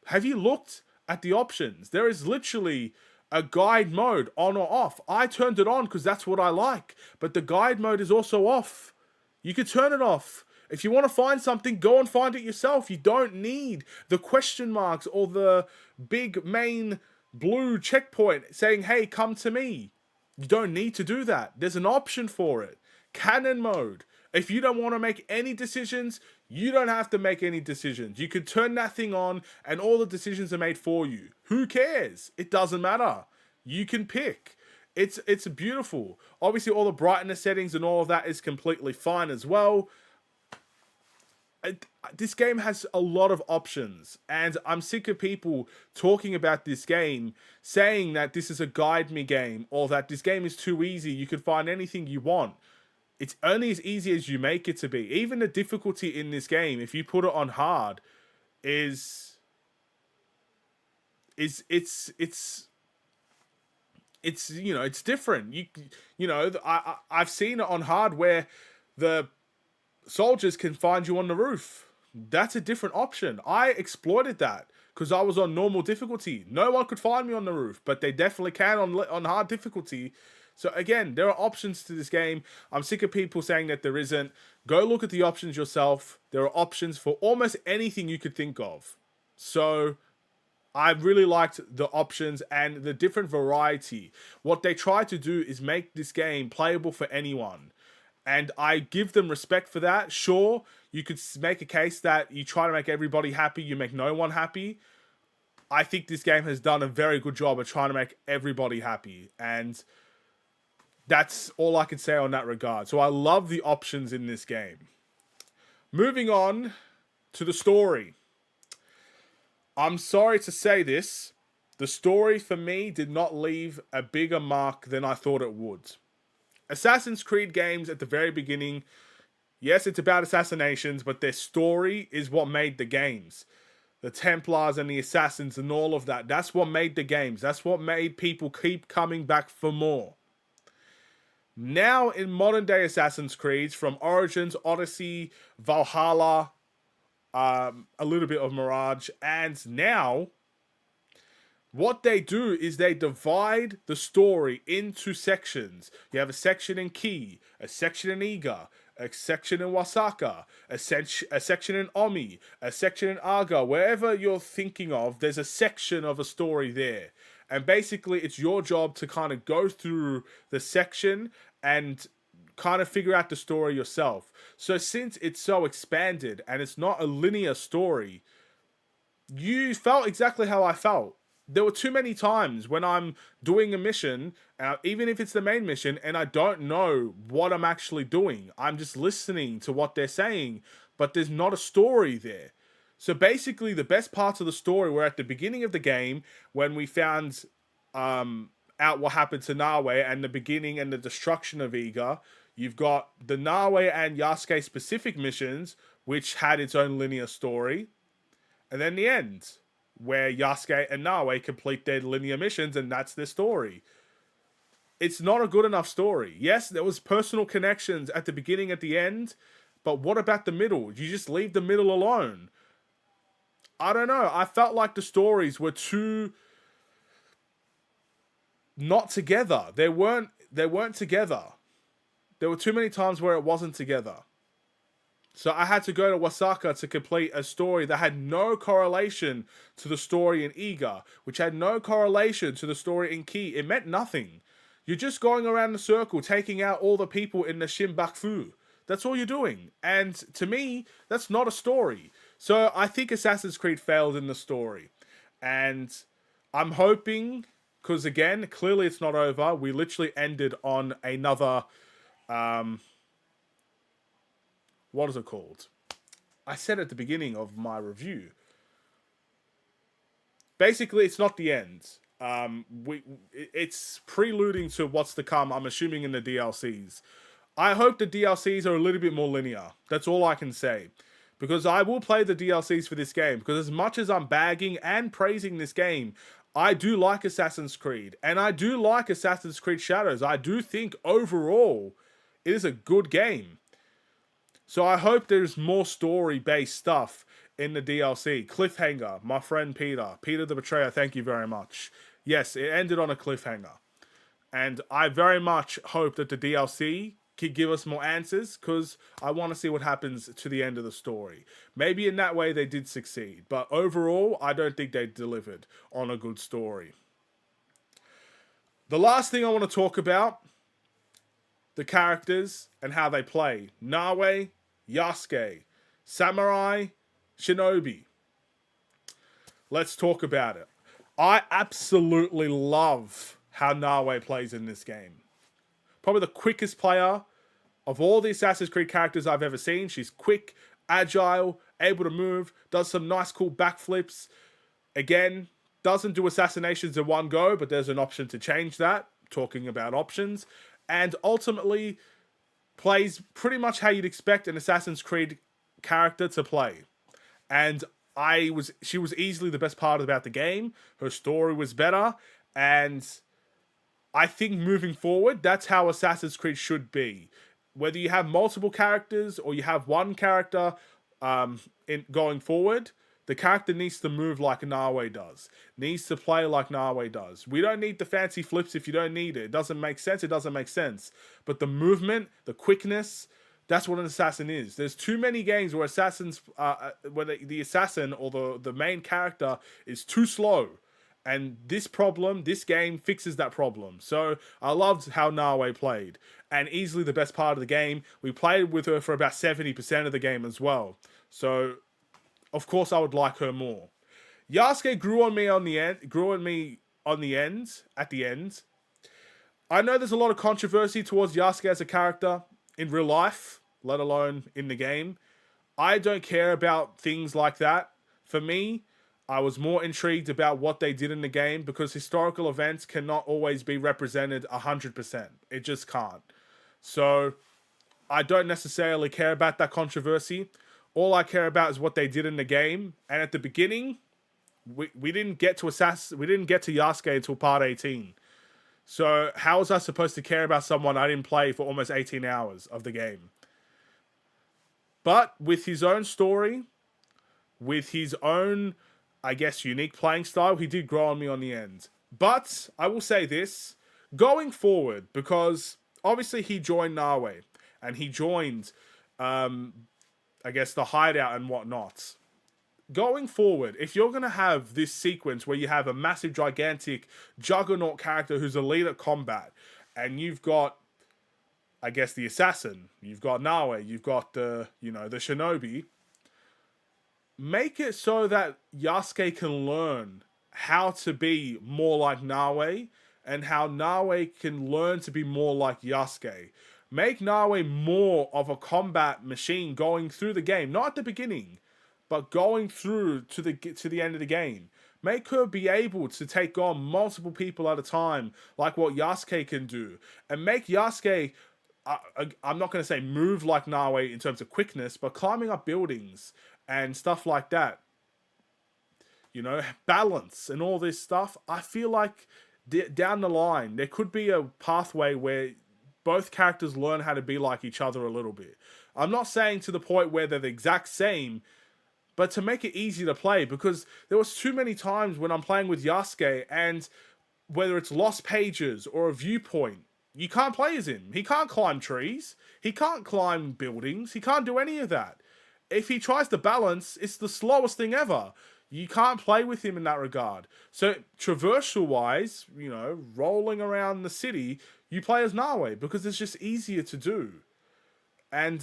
Have you looked at the options? There is literally a guide mode on or off. I turned it on because that's what I like. But the guide mode is also off. You could turn it off. If you want to find something, go and find it yourself. You don't need the question marks or the big main blue checkpoint saying, hey, come to me. You don't need to do that. There's an option for it. Canon mode. If you don't want to make any decisions, you don't have to make any decisions. You can turn that thing on and all the decisions are made for you. Who cares? It doesn't matter. You can pick. It's beautiful. Obviously, all the brightness settings and all of that is completely fine as well. This game has a lot of options, and I'm sick of people talking about this game, saying that this is a guide me game, or that this game is too easy, you can find anything you want. It's only as easy as you make it to be. Even the difficulty in this game, if you put it on hard, it's you know, it's different. You know, I've seen it on hard where the soldiers can find you on the roof. That's a different option. I exploited that because I was on normal difficulty. No one could find me on the roof, but they definitely can on hard difficulty. So again, there are options to this game. I'm sick of people saying that there isn't. Go look at the options yourself. There are options for almost anything you could think of. So I really liked the options and the different variety. What they try to do is make this game playable for anyone. And I give them respect for that. Sure, you could make a case that you try to make everybody happy, you make no one happy. I think this game has done a very good job of trying to make everybody happy. And that's all I can say on that regard. So I love the options in this game. Moving on to the story. I'm sorry to say this. The story for me did not leave a bigger mark than I thought it would. Assassin's Creed games at the very beginning, yes, it's about assassinations, but their story is what made the games. the Templars and the Assassins and all of that. That's what made the games. That's what made people keep coming back for more. Now in modern day Assassin's Creed, from Origins, Odyssey, Valhalla, a little bit of Mirage, and now what they do is they divide the story into sections. You have a section in Key, a section in Iga, a section in Wasaka, a section in Omi, a section in Aga. Wherever you're thinking of, there's a section of a story there. And basically, it's your job to kind of go through the section and kind of figure out the story yourself. So since it's so expanded and it's not a linear story, you felt exactly how I felt. There were too many times when I'm doing a mission, even if it's the main mission, and I don't know what I'm actually doing. I'm just listening to what they're saying, but there's not a story there. So basically, the best parts of the story were at the beginning of the game when we found out what happened to Nawe and the beginning and the destruction of Iga. You've got the Nawe and Yasuke specific missions, which had its own linear story. And then the end, where Yasuke and Nawe complete their linear missions, and that's their story. It's not a good enough story. Yes, there was personal connections at the beginning, at the end, but what about the middle? You just leave the middle alone. I don't know. I felt like the stories were too not together. They weren't together. There were too many times where it wasn't together. So I had to go to Wasaka to complete a story that had no correlation to the story in Iga, which had no correlation to the story in Key. It meant nothing. You're just going around the circle, taking out all the people in the Shinbaku. That's all you're doing. And to me, that's not a story. So I think Assassin's Creed failed in the story. And I'm hoping, because again, clearly it's not over. We literally ended on another... what is it called? I said at the beginning of my review. Basically, it's not the end. It's preluding to what's to come, I'm assuming, in the DLCs. I hope the DLCs are a little bit more linear. That's all I can say. Because I will play the DLCs for this game. Because as much as I'm bagging and praising this game, I do like Assassin's Creed. And I do like Assassin's Creed Shadows. I do think overall it is a good game. So I hope there's more story-based stuff in the DLC. Cliffhanger, my friend Peter the Betrayer, thank you very much. Yes, it ended on a cliffhanger. And I very much hope that the DLC could give us more answers, because I want to see what happens to the end of the story. Maybe in that way they did succeed, but overall, I don't think they delivered on a good story. The last thing I want to talk about, the characters and how they play. Nawe, Yasuke, Samurai, Shinobi. Let's talk about it. I absolutely love how Nawe plays in this game. Probably the quickest player of all the Assassin's Creed characters I've ever seen. She's quick, agile, able to move, does some nice cool backflips. Again, doesn't do assassinations in one go, but there's an option to change that. Talking about options. And ultimately plays pretty much how you'd expect an Assassin's Creed character to play. And she was easily the best part about the game. Her story was better, and I think moving forward, that's how Assassin's Creed should be. Whether you have multiple characters or you have one character going forward, the character needs to move like Nawe does. Needs to play like Nawe does. We don't need the fancy flips if you don't need it. It doesn't make sense, it doesn't make sense. But the movement, the quickness, that's what an assassin is. There's too many games where assassins, where the assassin or the main character is too slow. And this game fixes that problem. So I loved how Nawe played. And easily the best part of the game. We played with her for about 70% of the game as well. So, of course, I would like her more. Yasuke grew on me at the end. I know there's a lot of controversy towards Yasuke as a character in real life, let alone in the game. I don't care about things like that. For me, I was more intrigued about what they did in the game, because historical events cannot always be represented 100%. It just can't. So I don't necessarily care about that controversy. All I care about is what they did in the game. And at the beginning, we didn't get to Yasuke until part 18. So how was I supposed to care about someone I didn't play for almost 18 hours of the game? But with his own story, with his own, I guess, unique playing style, he did grow on me on the end. But I will say this, going forward, because obviously he joined Nawe, and he joined, I guess, the hideout and whatnot. Going forward, if you're going to have this sequence where you have a massive, gigantic, juggernaut character who's a lead at combat, and you've got, I guess, the assassin, you've got Nawe, you've got the shinobi, make it so that Yasuke can learn how to be more like Nawe, and how Nawe can learn to be more like Yasuke. Make Nawe more of a combat machine going through the game, not at the beginning, but going through to the end of the game. Make her be able to take on multiple people at a time, like what Yasuke can do. And make Yasuke, I'm not going to say move like Nawe in terms of quickness, but climbing up buildings and stuff like that. You know, balance and all this stuff. I feel like down the line, there could be a pathway where both characters learn how to be like each other a little bit. I'm not saying to the point where they're the exact same, but to make it easy to play, because there was too many times when I'm playing with Yasuke, and whether it's lost pages or a viewpoint, you can't play as him. He can't climb trees. He can't climb buildings. He can't do any of that. If he tries to balance, it's the slowest thing ever. You can't play with him in that regard. So traversal-wise, you know, rolling around the city, you play as Nawe because it's just easier to do. And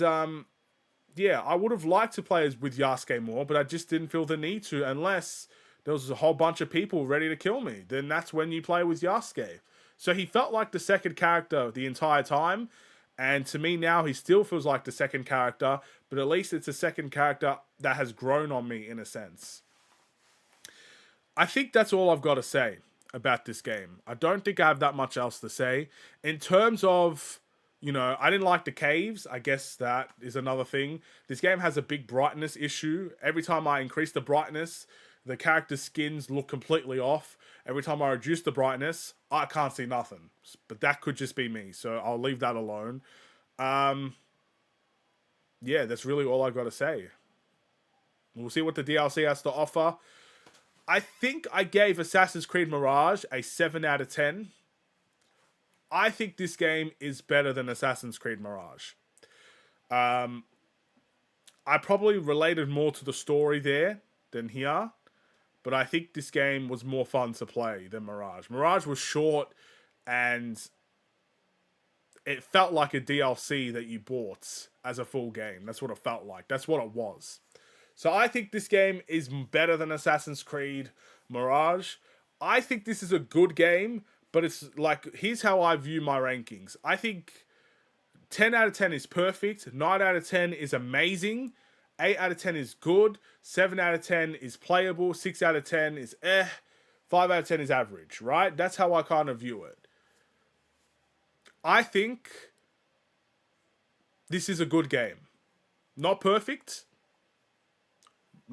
yeah, I would have liked to play with Yasuke more, but I just didn't feel the need to unless there was a whole bunch of people ready to kill me. Then that's when you play with Yasuke. So he felt like the second character the entire time, and to me now he still feels like the second character, but at least it's a second character that has grown on me in a sense. I think that's all I've got to say about this game. I don't think I have that much else to say. In terms of, you know, I didn't like the caves. I guess that is another thing. This game has a big brightness issue. Every time I increase the brightness, the character's skins look completely off. Every time I reduce the brightness, I can't see nothing. But that could just be me, so I'll leave that alone. Yeah, that's really all I've got to say. We'll see what the DLC has to offer. I think I gave Assassin's Creed Mirage a 7 out of 10. I think this game is better than Assassin's Creed Mirage. I probably related more to the story there than here, but I think this game was more fun to play than Mirage. Mirage was short, and it felt like a DLC that you bought as a full game. That's what it felt like. That's what it was. So I think this game is better than Assassin's Creed Mirage. I think this is a good game, but it's like, here's how I view my rankings. I think 10 out of 10 is perfect. 9 out of 10 is amazing. 8 out of 10 is good. 7 out of 10 is playable. 6 out of 10 is 5 out of 10 is average, right? That's how I kind of view it. I think this is a good game. Not perfect.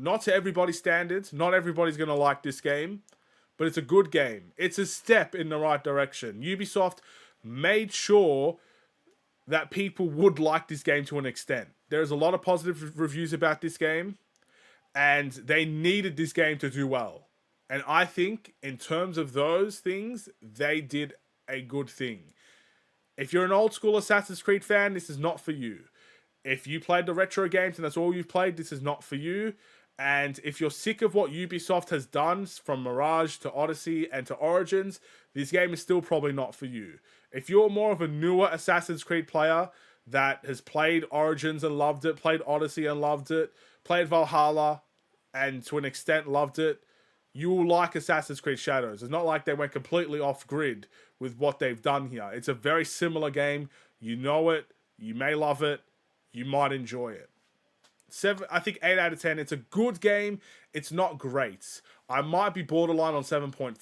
Not to everybody's standards. Not everybody's going to like this game. But it's a good game. It's a step in the right direction. Ubisoft made sure that people would like this game to an extent. There's a lot of positive reviews about this game, and they needed this game to do well. And I think, in terms of those things, they did a good thing. If you're an old school Assassin's Creed fan, this is not for you. If you played the retro games and that's all you've played, this is not for you. And if you're sick of what Ubisoft has done from Mirage to Odyssey and to Origins, this game is still probably not for you. If you're more of a newer Assassin's Creed player that has played Origins and loved it, played Odyssey and loved it, played Valhalla and to an extent loved it, you will like Assassin's Creed Shadows. It's not like they went completely off grid with what they've done here. It's a very similar game. You know it. You may love it. You might enjoy it. 7, I think 8 out of 10. It's a good game. It's not great. I might be borderline on 7.5.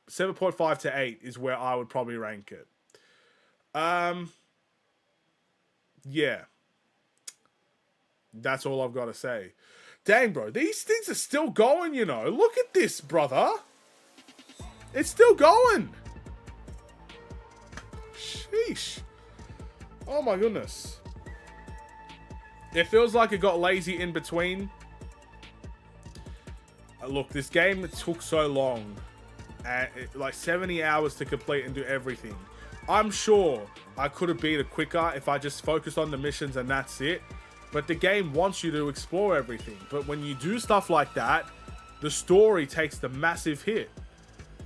7.5 to 8 is where I would probably rank it. Yeah. That's all I've got to say. Dang, bro, these things are still going, you know. Look at this, brother. It's still going. Sheesh. Oh my goodness. It feels like it got lazy in between. Look, this game took so long. Like 70 hours to complete and do everything. I'm sure I could have beat it quicker if I just focused on the missions and that's it. But the game wants you to explore everything. But when you do stuff like that, the story takes the massive hit.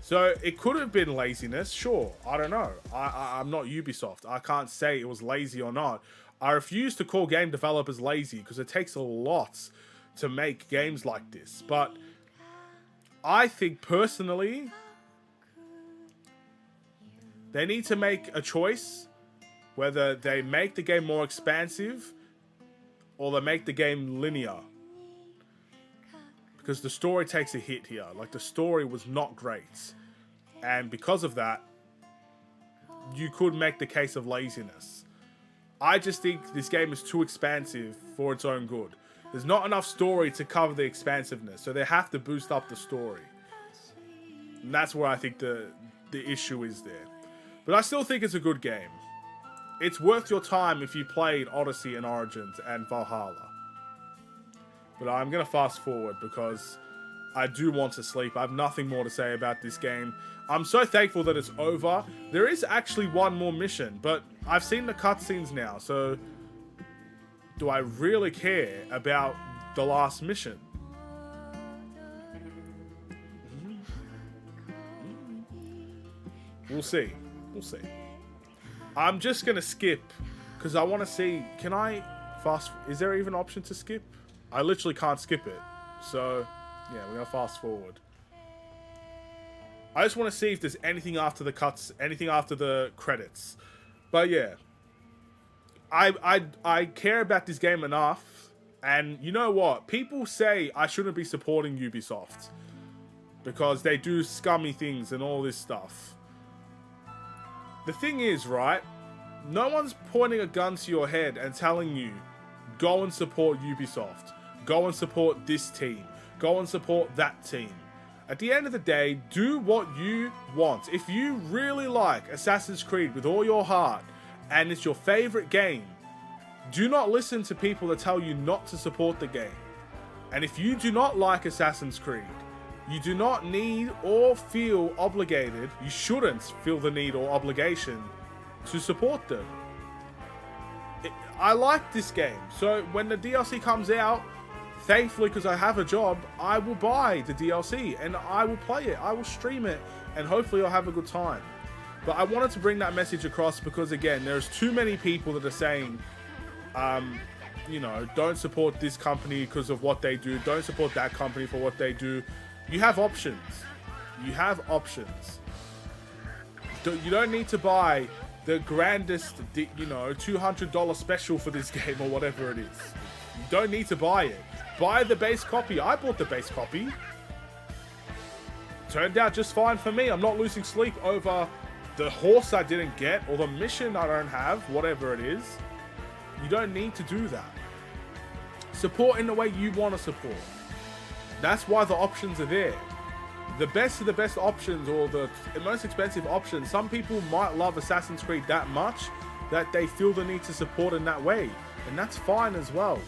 So it could have been laziness, sure. I don't know. I'm not Ubisoft. I can't say it was lazy or not. I refuse to call game developers lazy because it takes a lot to make games like this. But I think personally, they need to make a choice whether they make the game more expansive or they make the game linear. Because the story takes a hit here. Like, the story was not great. And because of that, you could make the case of laziness. I just think this game is too expansive for its own good. There's not enough story to cover the expansiveness, so they have to boost up the story. And that's where I think the issue is there. But I still think it's a good game. It's worth your time if you played Odyssey and Origins and Valhalla. But I'm going to fast forward because I do want to sleep. I have nothing more to say about this game. I'm so thankful that it's over. There is actually one more mission, but I've seen the cutscenes now, so do I really care about the last mission? We'll see. We'll see. I'm just going to skip because I want to see, can I fast? Is there even an option to skip? I literally can't skip it. So, yeah, we're going to fast forward. I just want to see if there's anything after the cuts, anything after the credits. But yeah, I care about this game enough. And you know what? People say I shouldn't be supporting Ubisoft because they do scummy things and all this stuff. The thing is, right? No one's pointing a gun to your head and telling you, go and support Ubisoft. Go and support this team. Go and support that team. At the end of the day, do what you want. If you really like Assassin's Creed with all your heart and it's your favorite game, do not listen to people that tell you not to support the game. And if you do not like Assassin's Creed, you do not need or feel obligated, you shouldn't feel the need or obligation to support them. I like this game, so when the DLC comes out, thankfully, because I have a job, I will buy the DLC and I will play it. I will stream it and hopefully I'll have a good time. But I wanted to bring that message across because, again, there's too many people that are saying, you know, don't support this company because of what they do. Don't support that company for what they do. You have options. You have options. You don't need to buy the grandest, you know, $200 special for this game or whatever it is. You don't need to buy it. Buy the base copy. I bought the base copy. Turned out just fine for me. I'm not losing sleep over the horse I didn't get or the mission I don't have, whatever it is. You don't need to do that. Support in the way you want to support. That's why the options are there. The best of the best options, or the most expensive options, some people might love Assassin's Creed that much that they feel the need to support in that way. And that's fine as well.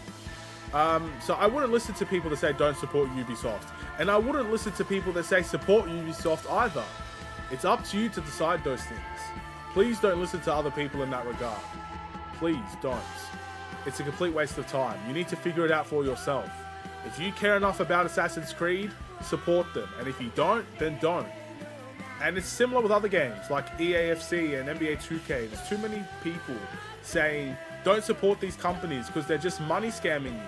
So I wouldn't listen to people that say don't support Ubisoft. And I wouldn't listen to people that say support Ubisoft either. It's up to you to decide those things. Please don't listen to other people in that regard. Please don't. It's a complete waste of time. You need to figure it out for yourself. If you care enough about Assassin's Creed, support them. And if you don't, then don't. And it's similar with other games like EAFC and NBA 2K. There's too many people saying don't support these companies because they're just money scamming you.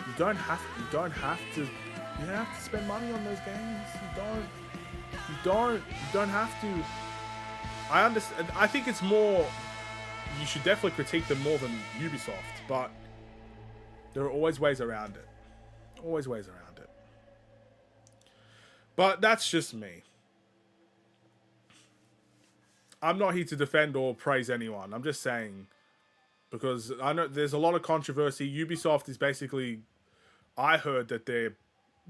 You don't have to spend money on those games. You don't have to. I understand. I think it's more, you should definitely critique them more than Ubisoft, but there are always ways around it. Always ways around it. But that's just me. I'm not here to defend or praise anyone. I'm just saying, because I know there's a lot of controversy. Ubisoft is basically, I heard that they're,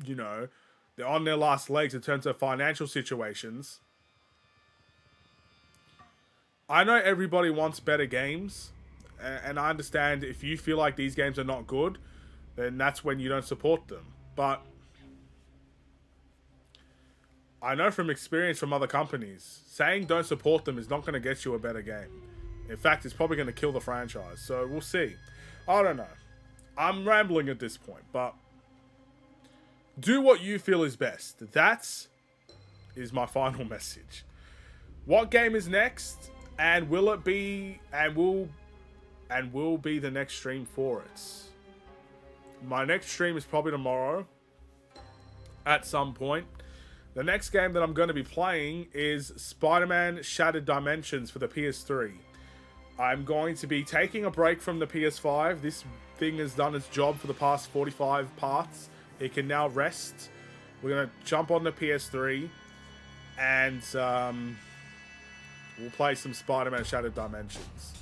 you know, they're on their last legs in terms of financial situations. I know everybody wants better games, and I understand if you feel like these games are not good, then that's when you don't support them. But I know from experience from other companies, saying don't support them is not going to get you a better game. In fact, it's probably going to kill the franchise. So we'll see. I don't know. I'm rambling at this point, but do what you feel is best. That is my final message. What game is next? And will it be, and will be the next stream for it? My next stream is probably tomorrow at some point. The next game that I'm going to be playing is Spider-Man Shattered Dimensions for the PS3. I'm going to be taking a break from the PS5. This thing has done its job for the past 45 parts. It can now rest. We're going to jump on the PS3 and we'll play some Spider-Man Shattered Dimensions.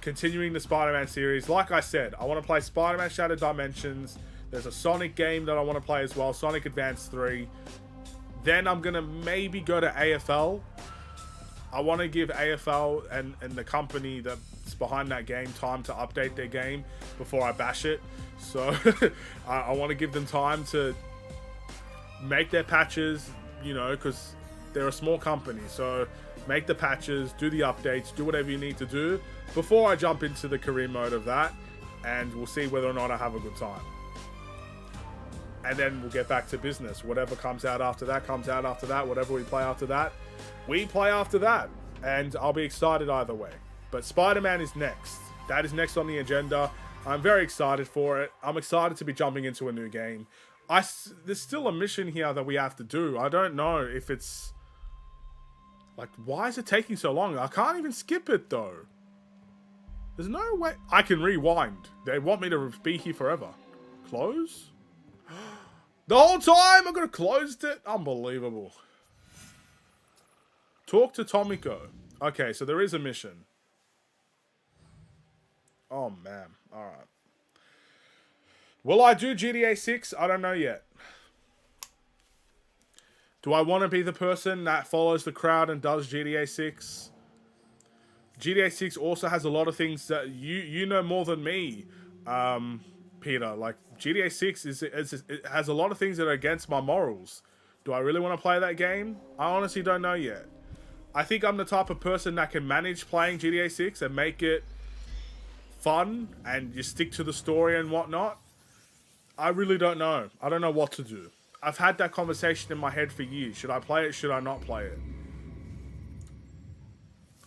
Continuing the Spider-Man series. Like I said, I want to play Spider-Man Shattered Dimensions. There's a Sonic game that I want to play as well. Sonic Advance 3. Then I'm going to maybe go to AFL. I want to give AFL and the company that's behind that game time to update their game before I bash it. So I want to give them time to make their patches, you know, because they're a small company. So make the patches, do the updates, do whatever you need to do before I jump into the career mode of that. And we'll see whether or not I have a good time. And then we'll get back to business. Whatever comes out after that, comes out after that. Whatever we play after that, we play after that. And I'll be excited either way. But Spider-Man is next. That is next on the agenda. I'm very excited for it. I'm excited to be jumping into a new game. There's still a mission here that we have to do. I don't know if it's... Like, why is it taking so long? I can't even skip it, though. There's no way... I can rewind. They want me to be here forever. Close? The whole time I could have closed it. Unbelievable. Talk to Tomiko. Okay, so there is a mission. Oh, man. Alright. Will I do GTA 6? I don't know yet. Do I want to be the person that follows the crowd and does GTA 6? GTA 6 also has a lot of things that you know more than me, Peter. Like, GTA 6 it has a lot of things that are against my morals. Do I really want to play that game? I honestly don't know yet. I think I'm the type of person that can manage playing GTA 6 and make it fun and you stick to the story and whatnot. I really don't know. I don't know what to do. I've had that conversation in my head for years. Should I play it? Should I not play it?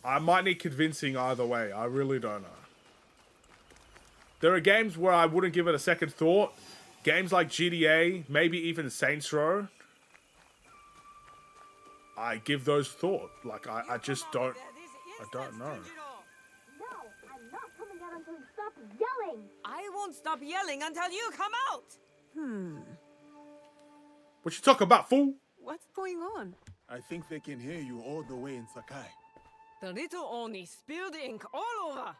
I might need convincing either way. I really don't know. There are games where I wouldn't give it a second thought. Games like GTA, maybe even Saints Row. I give those thought. Like, I just don't... I don't know. Yelling! I won't stop yelling until you come out! What you talking about, fool? What's going on? I think they can hear you all the way in Sakai. The little Oni spilled ink all over!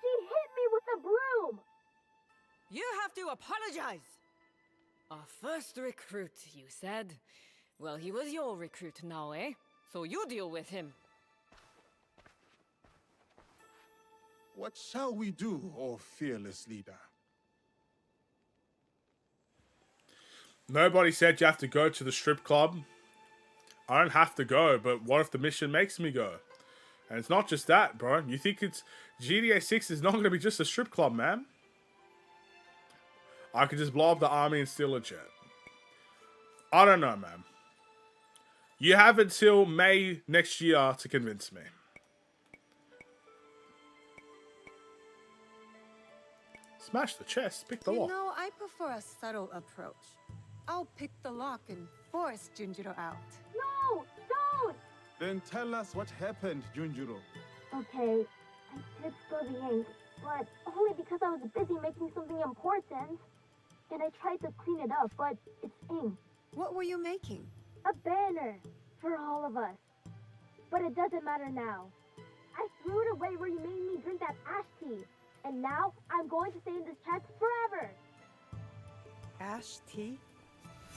She hit me with a broom! You have to apologize! Our first recruit, you said? Well, he was your recruit now, eh? So you deal with him. What shall we do, O fearless leader? Nobody said you have to go to the strip club. I don't have to go, but what if the mission makes me go? And it's not just that, bro. You think it's... GTA 6 is not going to be just a strip club, man. I could just blow up the army and steal a jet. I don't know, man. You have until May next year to convince me. Smash the chest, pick the lock. You know, I prefer a subtle approach. I'll pick the lock and force Junjiro out. No! Don't! Then tell us what happened, Junjiro. Okay, I did spill the ink, but only because I was busy making something important. And I tried to clean it up, but it's ink. What were you making? A banner for all of us. But it doesn't matter now. I threw it away where you made me drink that And now I'm going to stay in this chest forever. Ash tea?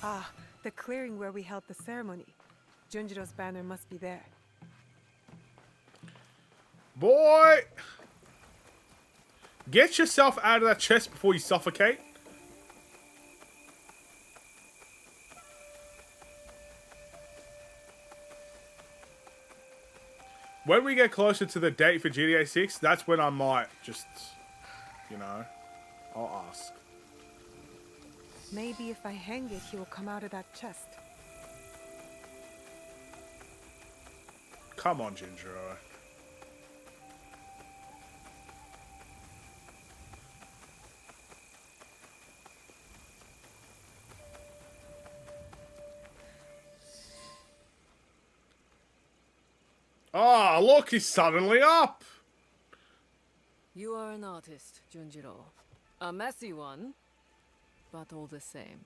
Ah, the clearing where we held the ceremony. Junjiro's banner must be there. Boy! Get yourself out of that chest before you suffocate. When we get closer to the date for GTA 6, that's when I might just, you know, I'll ask. Maybe if I hang it, he will come out of that chest. Come on, Jinjiro. Ah, look, he's suddenly up! You are an artist, Junjiro. A messy one, but all the same.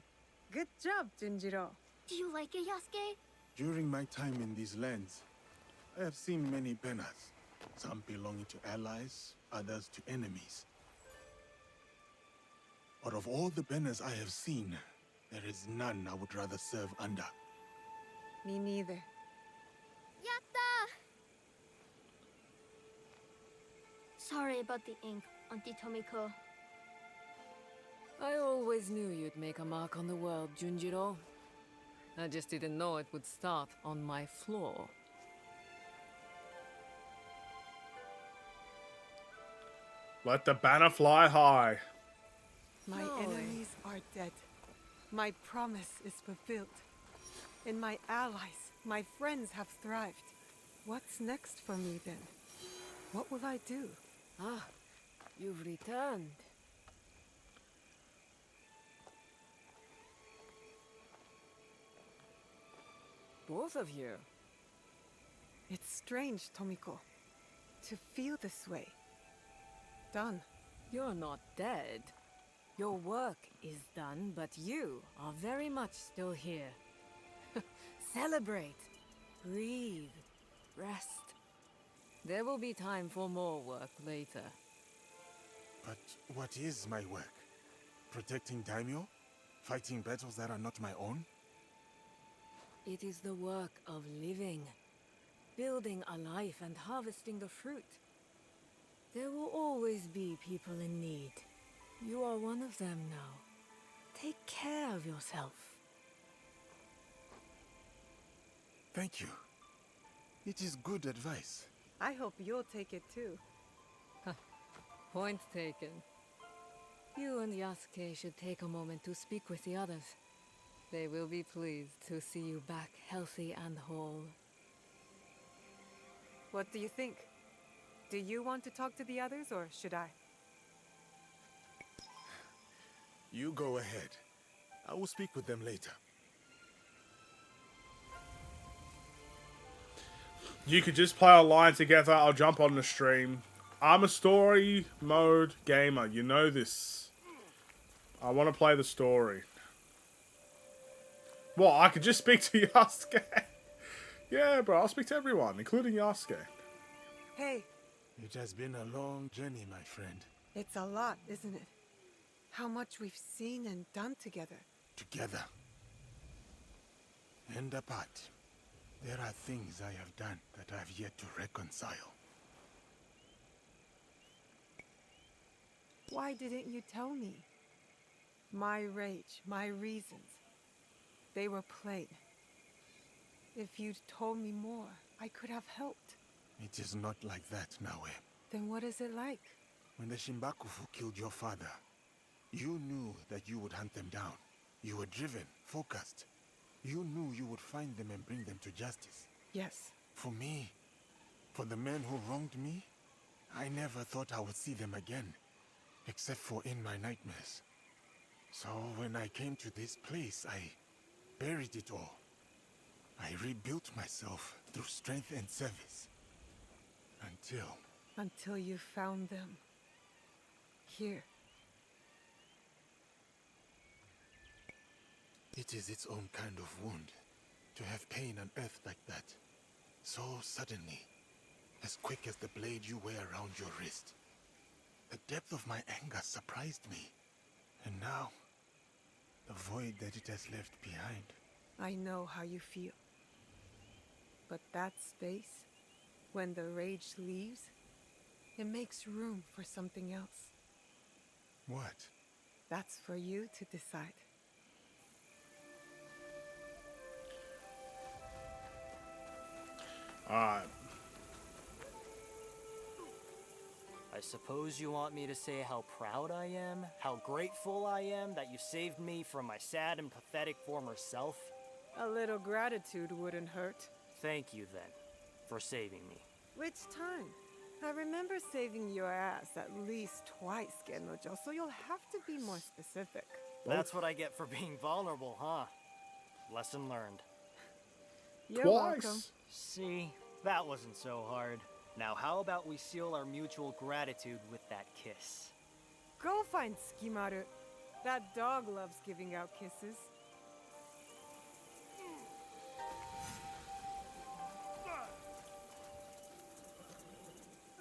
Good job, Junjiro. Do you like it, Yasuke? During my time in these lands, I have seen many banners. Some belonging to allies, others to enemies. But of all the banners I have seen, there is none I would rather serve under. Me neither. Yatta! Sorry about the ink, Auntie Tomiko. I always knew you'd make a mark on the world, Junjiro. I just didn't know it would start on my floor. Let the banner fly high. My enemies are dead. My promise is fulfilled. And my allies, my friends have thrived. What's next for me then? What will I do? Ah, you've returned. Both of you. It's strange, Tomiko, to feel this way. Done. You're not dead. Your work is done, but you are very much still here. Celebrate. Breathe. Rest. There will be time for more work later. But what is my work? Protecting Daimyo? Fighting battles that are not my own? It is the work of living. Building a life and harvesting the fruit. There will always be people in need. You are one of them now. Take care of yourself. Thank you. It is good advice. I hope you'll take it too. Point taken. You and Yasuke should take a moment to speak with the others. They will be pleased to see you back healthy and whole. What do you think? Do you want to talk to the others, or should I? You go ahead. I will speak with them later. You could just play online together. I'll jump on the stream. I'm a story mode gamer. You know this. I want to play the story. Well, I could just speak to Yasuke. Yeah, bro. I'll speak to everyone, including Yasuke. Hey. It has been a long journey, my friend. It's a lot, isn't it? How much we've seen and done together. Together. And apart. There are things I have done that I have yet to reconcile. Why didn't you tell me? My rage, my reasons. They were plain. If you'd told me more, I could have helped. It is not like that, Naue. Then what is it like? When the Shimbakufu killed your father, you knew that you would hunt them down. You were driven, focused. You knew you would find them and bring them to justice. Yes. For me, for the men who wronged me, I never thought I would see them again, except for in my nightmares. So when I came to this place, I buried it all. I rebuilt myself through strength and service. Until you found them. Here. It is its own kind of wound, to have pain unearthed like that. So suddenly, as quick as the blade you wear around your wrist. The depth of my anger surprised me. And now, the void that it has left behind. I know how you feel. But that space, when the rage leaves, it makes room for something else. What? That's for you to decide. Alright. I suppose you want me to say how proud I am, how grateful I am that you saved me from my sad and pathetic former self? A little gratitude wouldn't hurt. Thank you, then, for saving me. Which time? I remember saving your ass at least twice, Genrojo, so you'll have to be more specific. That's what I get for being vulnerable, huh? Lesson learned. You're welcome. See, that wasn't so hard. Now how about we seal our mutual gratitude with that kiss? Go find Skimaru. That dog loves giving out kisses.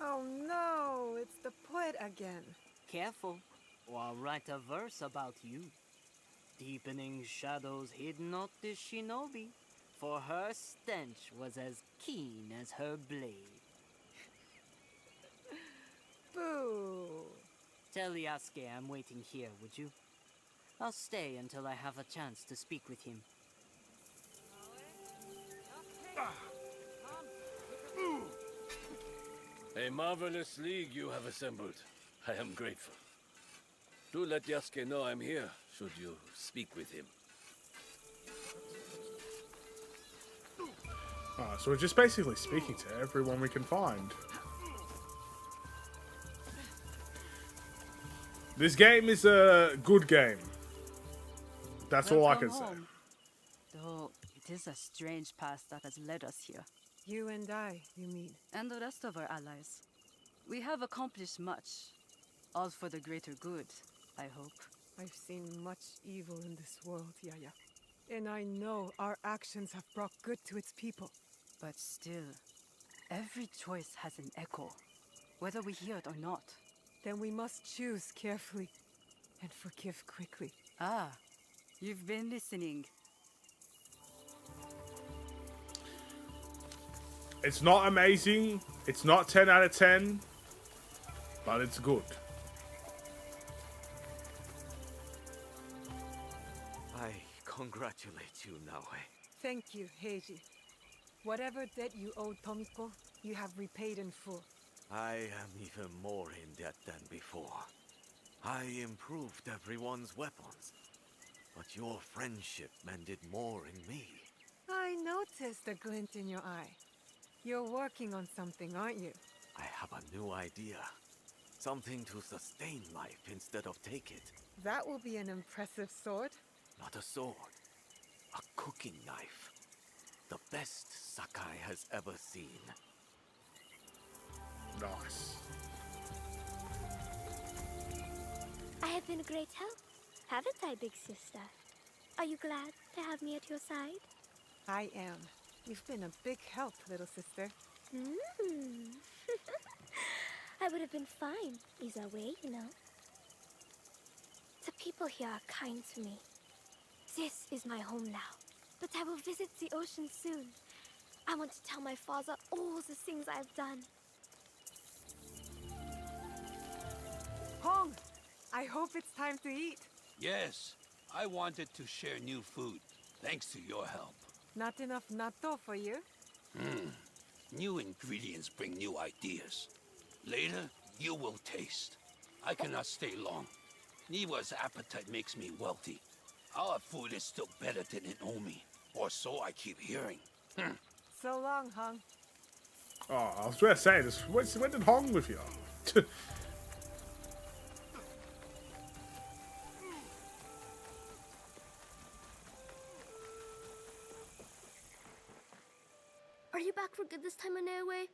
Oh no, it's the poet again. Careful, or I'll write a verse about you. Deepening shadows hid not the shinobi, for her stench was as keen as her blade. Boo! Tell Yasuke I'm waiting here, would you? I'll stay until I have a chance to speak with him. A marvelous league you have assembled. I am grateful. Do let Yasuke know I'm here, should you speak with him. So we're just basically speaking to everyone we can find. This game is a good game. That's all I can say. Though it is a strange path that has led us here. You and I, you mean? And the rest of our allies. We have accomplished much. All for the greater good, I hope. I've seen much evil in this world, Yaya. And I know our actions have brought good to its people. But still, every choice has an echo, whether we hear it or not. Then we must choose carefully and forgive quickly. Ah, you've been listening. It's not amazing. It's not 10 out of 10. But it's good. I congratulate you, Naoe. Thank you, Heiji. Whatever debt you owed Tomiko, you have repaid in full. I am even more in debt than before. I improved everyone's weapons, but your friendship mended more in me. I noticed a glint in your eye. You're working on something, aren't you? I have a new idea. Something to sustain life instead of take it. That will be an impressive sword. Not a sword. A cooking knife. The best Sakai has ever seen. Nice. I have been a great help, haven't I, big sister? Are you glad to have me at your side? I am. You've been a big help, little sister. I would have been fine either way, you know. The people here are kind to me. This is my home now, but I will visit the ocean soon. I want to tell my father all the things I've done. Hong, I hope it's time to eat. Yes, I wanted to share new food, thanks to your help. Not enough natto for you? New ingredients bring new ideas. Later, you will taste. I cannot stay long. Niwa's appetite makes me wealthy. Our food is still better than in Omi, or so I keep hearing. So long, Hong. Oh, I was going to say this. When did Hong with you? Are you back for good this time, Inoue?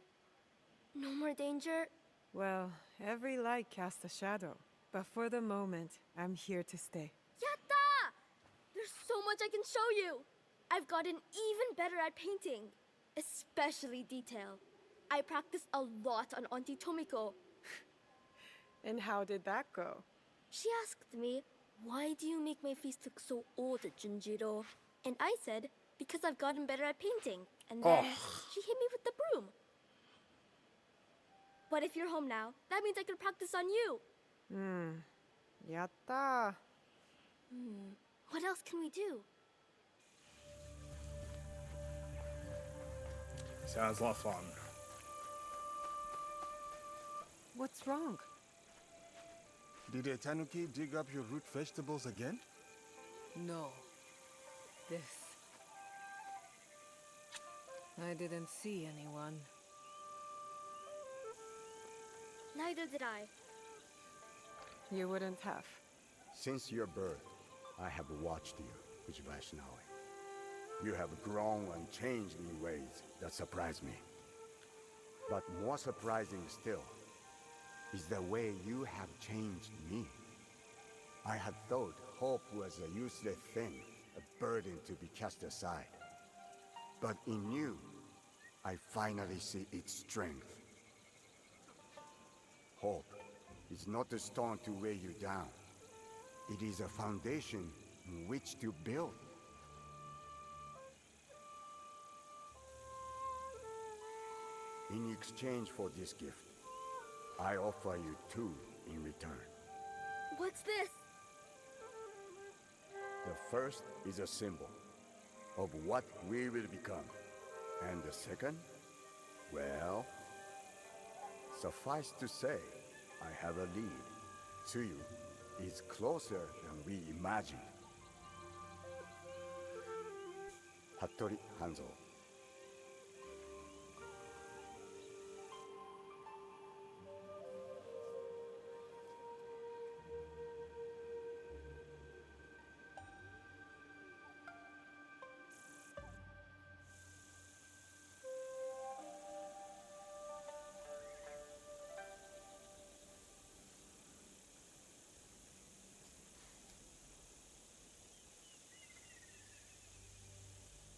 No more danger? Well, every light casts a shadow. But for the moment, I'm here to stay. Yatta! There's so much I can show you! I've gotten even better at painting. Especially detail. I practiced a lot on Auntie Tomiko. And how did that go? She asked me, why do you make my face look so old, Junjiro? And I said, because I've gotten better at painting. And then she hit me with the broom. But if you're home now, that means I can practice on you. Yatta. What else can we do? Sounds a lot of fun. What's wrong? Did a tanuki dig up your root vegetables again? No. This. I didn't see anyone. Neither did I. You wouldn't have. Since your birth, I have watched you, Vaishnavi. You have grown and changed in ways that surprise me. But more surprising still is the way you have changed me. I had thought hope was a useless thing, a burden to be cast aside. But in you, I finally see its strength. Hope is not a stone to weigh you down. It is a foundation in which to build. In exchange for this gift, I offer you two in return. What's this? The first is a symbol of what we will become. And the second, well, suffice to say, I have a lead. Tsuyu is closer than we imagined. Hattori Hanzo.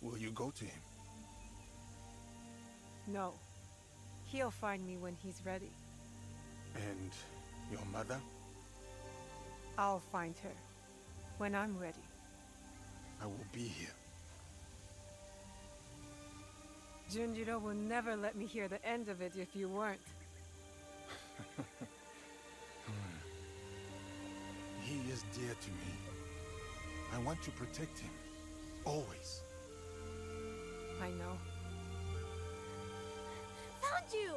Will you go to him? No. He'll find me when he's ready. And your mother? I'll find her when I'm ready. I will be here. Junjiro will never let me hear the end of it if you weren't. He is dear to me. I want to protect him. Always. I know. Found you!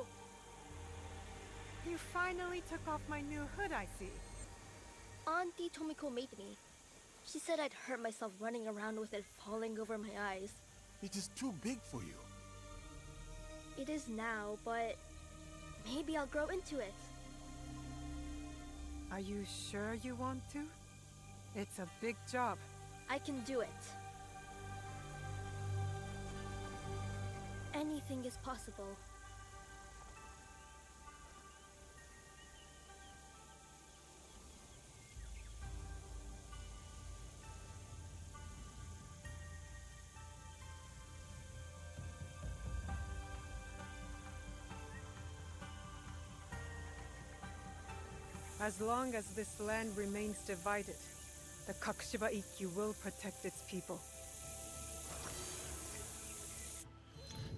You finally took off my new hood, I see. Auntie Tomiko made me. She said I'd hurt myself running around with it falling over my eyes. It is too big for you. It is now, but maybe I'll grow into it. Are you sure you want to? It's a big job. I can do it. Anything is possible. As long as this land remains divided, the Kakushiba Ikkyu will protect its people.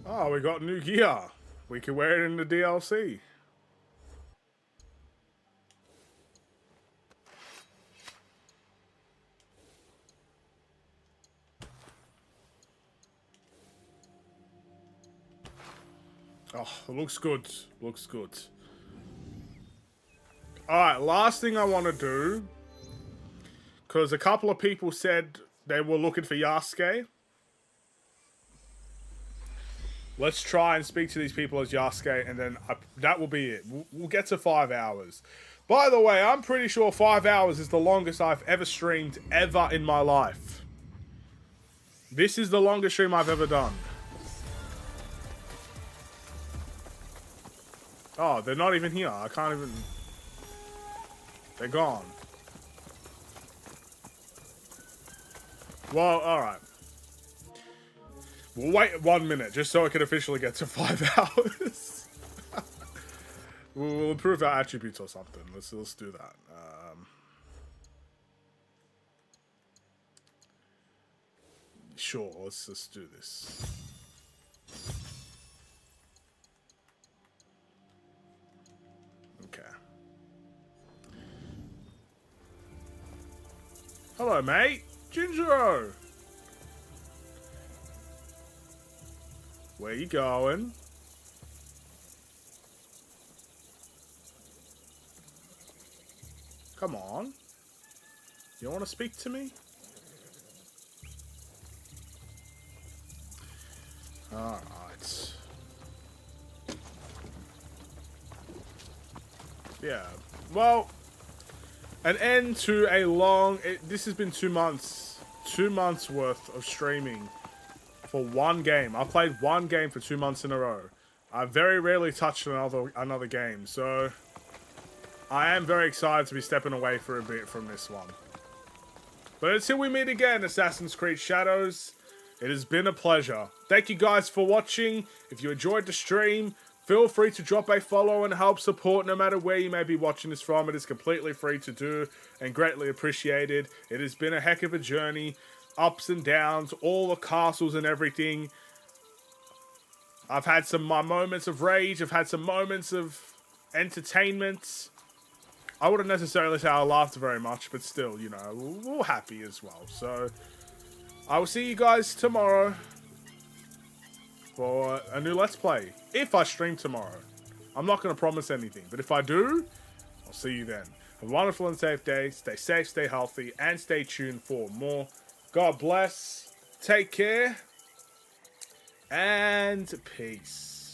Oh, we got new gear. We can wear it in the DLC. Oh, it looks good. Looks good. Alright, last thing I want to do, because a couple of people said they were looking for Yasuke. Let's try and speak to these people as Yasuke, and then that will be it. We'll get to 5 hours. By the way, I'm pretty sure 5 hours is the longest I've ever streamed ever in my life. This is the longest stream I've ever done. Oh, they're not even here. I can't even... They're gone. Well, alright. We'll wait 1 minute, just so I can officially get to 5 hours. We'll improve our attributes or something. Let's do that. Sure, let's just do this. Okay. Hello, mate. Jinjiro. Where you going? Come on. You want to speak to me? Alright. Yeah. Well, an end to a long... this has been 2 months. 2 months worth of streaming for one game. I've played one game for 2 months in a row. I've very rarely touched another game, so... I am very excited to be stepping away for a bit from this one. But until we meet again, Assassin's Creed Shadows, it has been a pleasure. Thank you guys for watching. If you enjoyed the stream, feel free to drop a follow and help support no matter where you may be watching this from. It is completely free to do and greatly appreciated. It has been a heck of a journey. Ups and downs, all the castles and everything. I've had my moments of rage. I've had some moments of entertainment. I wouldn't necessarily say I laughed very much, but still, you know, we're happy as well. So, I will see you guys tomorrow for a new Let's Play. If I stream tomorrow. I'm not going to promise anything, but if I do, I'll see you then. Have a wonderful and safe day. Stay safe, stay healthy, and stay tuned for more. God bless. Take care. And peace.